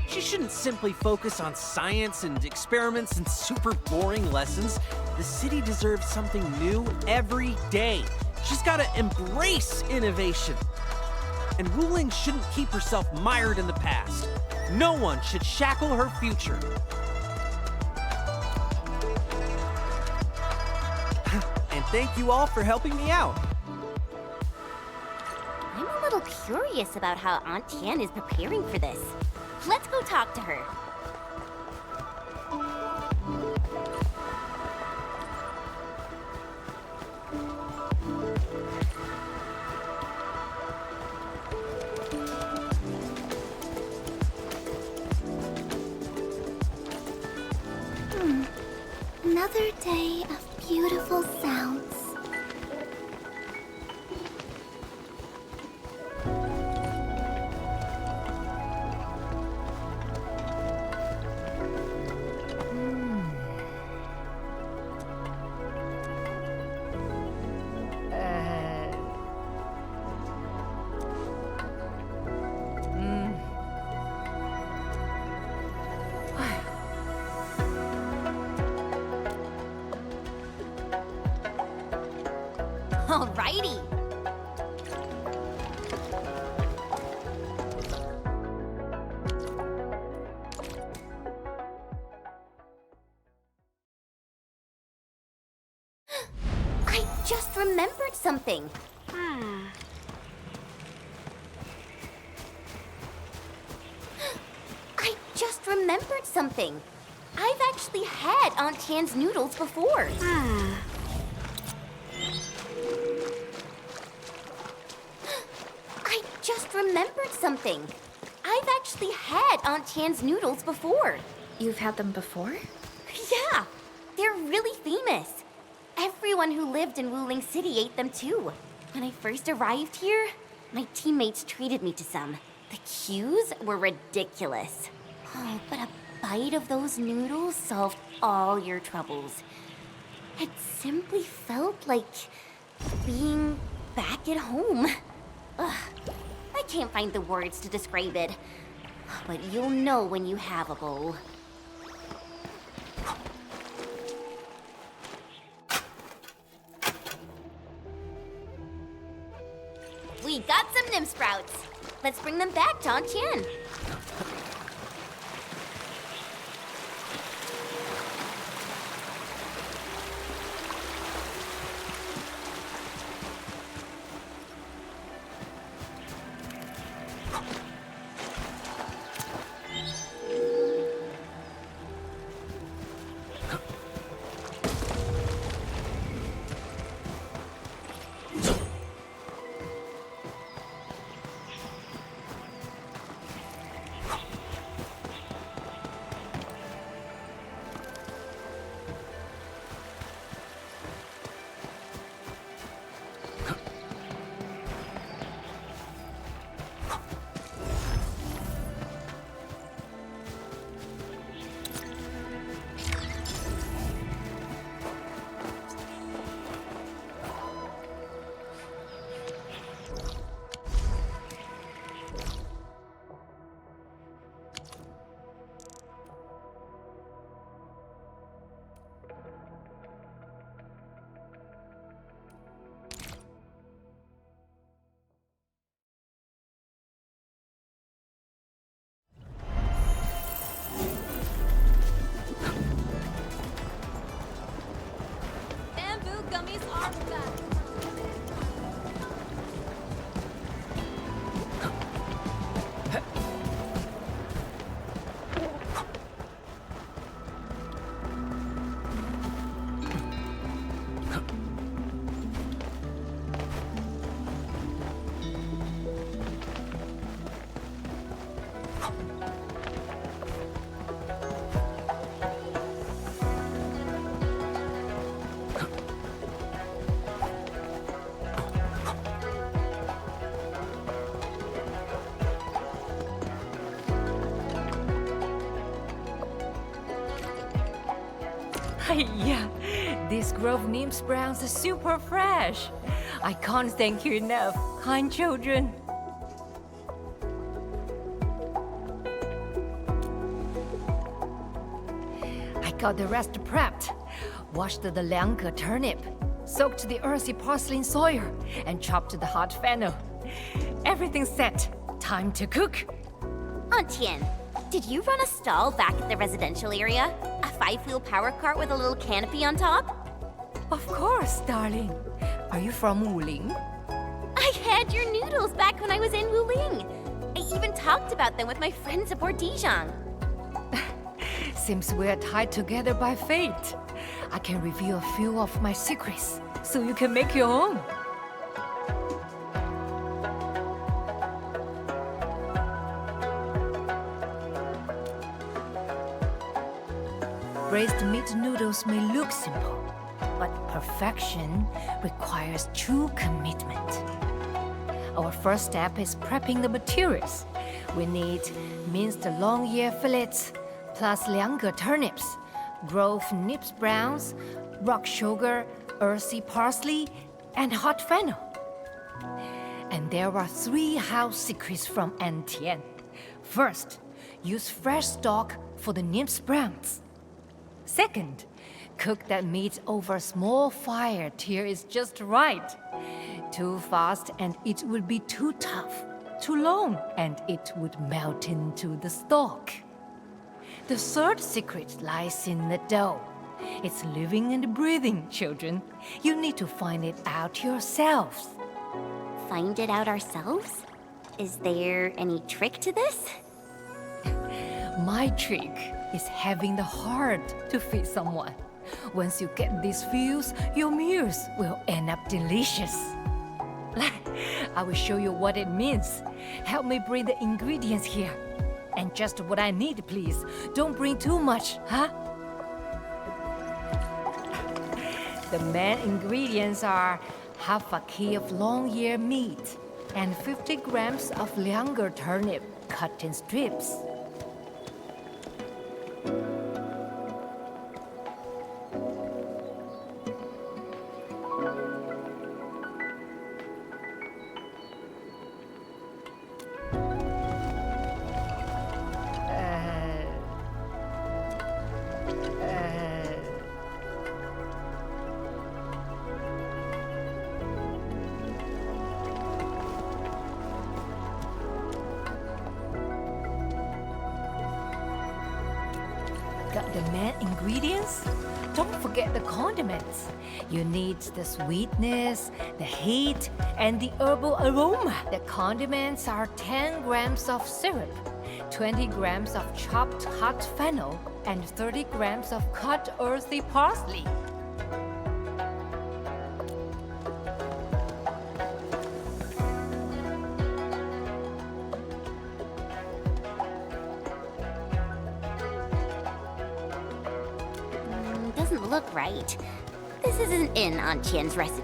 She shouldn't simply focus on science and experiments and super boring lessons. The city deserves something new every day. She's gotta embrace innovation. And Wuling shouldn't keep herself mired in the past. No one should shackle her future. And thank you all for helping me out. I'm a little curious about how Aunt Tian is preparing for this. Let's go talk to her. Another day of beautiful sounds. Alrighty. I just remembered something. I just remembered something. I've actually had Aunt Tian's noodles before. I just remembered something. I've actually had Aunt Tian's noodles before. You've had them before? Yeah, they're really famous. Everyone who lived in Wuling City ate them too. When I first arrived here, my teammates treated me to some. The queues were ridiculous. Oh, but a bite of those noodles solved all your troubles. It simply felt like being back at home. Ugh, I can't find the words to describe it, but you'll know when you have a bowl. We got some Nim Sprouts. Let's bring them back to Aunt Tian. Yeah, this Grove Nymphs Browns are super fresh. I can't thank you enough, kind children. I got the rest prepped. Washed the liangge turnip, soaked the earthy parsley in soil, and chopped the hot fennel. Everything's set. Time to cook. Aunt Tian, did you run a stall back at the residential area? A 5-wheel power cart with a little canopy on top? Of course, darling. Are you from Wuling? I had your noodles back when I was in Wuling. I even talked about them with my friends aboard Dijon. Seems we're tied together by fate. I can reveal a few of my secrets, so you can make your own. Braised meat noodles may look simple, but perfection requires true commitment. Our first step is prepping the materials. We need minced long ear fillets, plus liangge turnips, Grove Nymphs Browns, rock sugar, earthy parsley, and hot fennel. And there are 3 house secrets from Aunt Tian. First, use fresh stock for the Nymphs Browns. Second, cook that meat over a small fire till it's just right. Too fast and it would be too tough. Too long and it would melt into the stock. The third secret lies in the dough. It's living and breathing, children. You need to find it out yourselves. Find it out ourselves? Is there any trick to this? My trick is having the heart to feed someone. Once you get these feels, your meals will end up delicious. I will show you what it means. Help me bring the ingredients here. And just what I need, please. Don't bring too much, huh? The main ingredients are half a key of long ear meat and 50 grams of liangge turnip cut in strips. Got the main ingredients? Don't forget the condiments. You need the sweetness, the heat, and the herbal aroma. The condiments are 10 grams of syrup, 20 grams of chopped hot fennel, and 30 grams of cut earthy parsley. Doesn't look right. This isn't in Aunt Tian's recipe.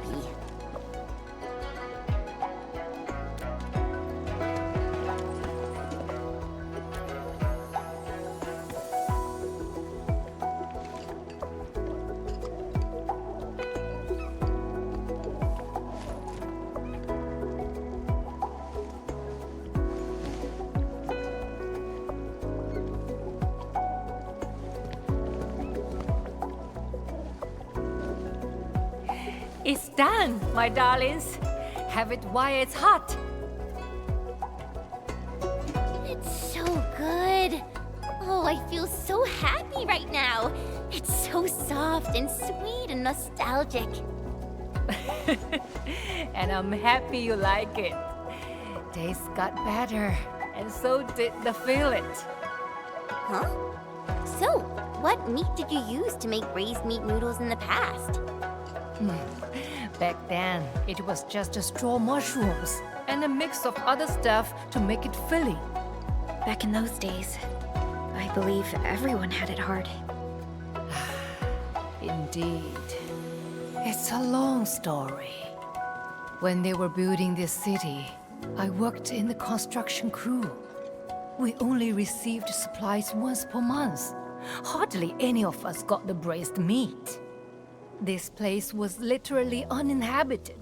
It's done, my darlings. Have it while it's hot. It's so good. Oh, I feel so happy right now. It's so soft and sweet and nostalgic. And I'm happy you like it. Taste got better, and so did the fillet. Huh? So, what meat did you use to make braised meat noodles in the past? Back then, it was just straw mushrooms and a mix of other stuff to make it filling. Back in those days, I believe everyone had it hard. Indeed. It's a long story. When they were building this city, I worked in the construction crew. We only received supplies once per month. Hardly any of us got the braised meat. This place was literally uninhabited.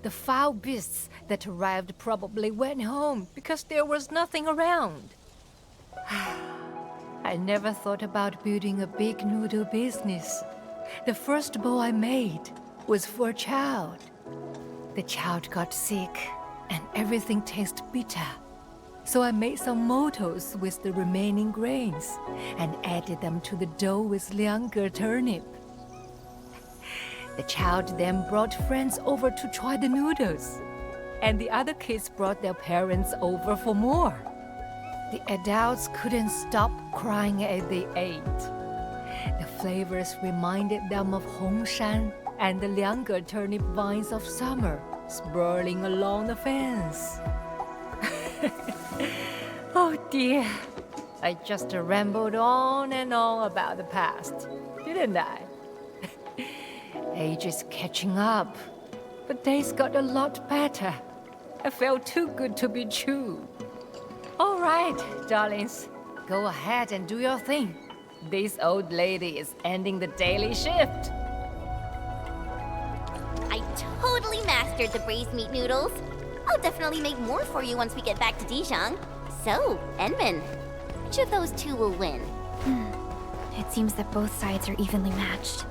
The foul beasts that arrived probably went home because there was nothing around. I never thought about building a big noodle business. The first bowl I made was for a child. The child got sick, and everything tasted bitter. So I made some motos with the remaining grains and added them to the dough with liangge turnip. The child then brought friends over to try the noodles, and the other kids brought their parents over for more. The adults couldn't stop crying as they ate. The flavors reminded them of Hongshan and the liangge turnip vines of summer sprawling along the fence. Oh dear, I just rambled on and on about the past, didn't I? Age is catching up, but days got a lot better. I felt too good to be true. All right, darlings, go ahead and do your thing. This old lady is ending the daily shift. I totally mastered the braised meat noodles. I'll definitely make more for you once we get back to Dijon. So, Enman, which of those two will win? It seems that both sides are evenly matched.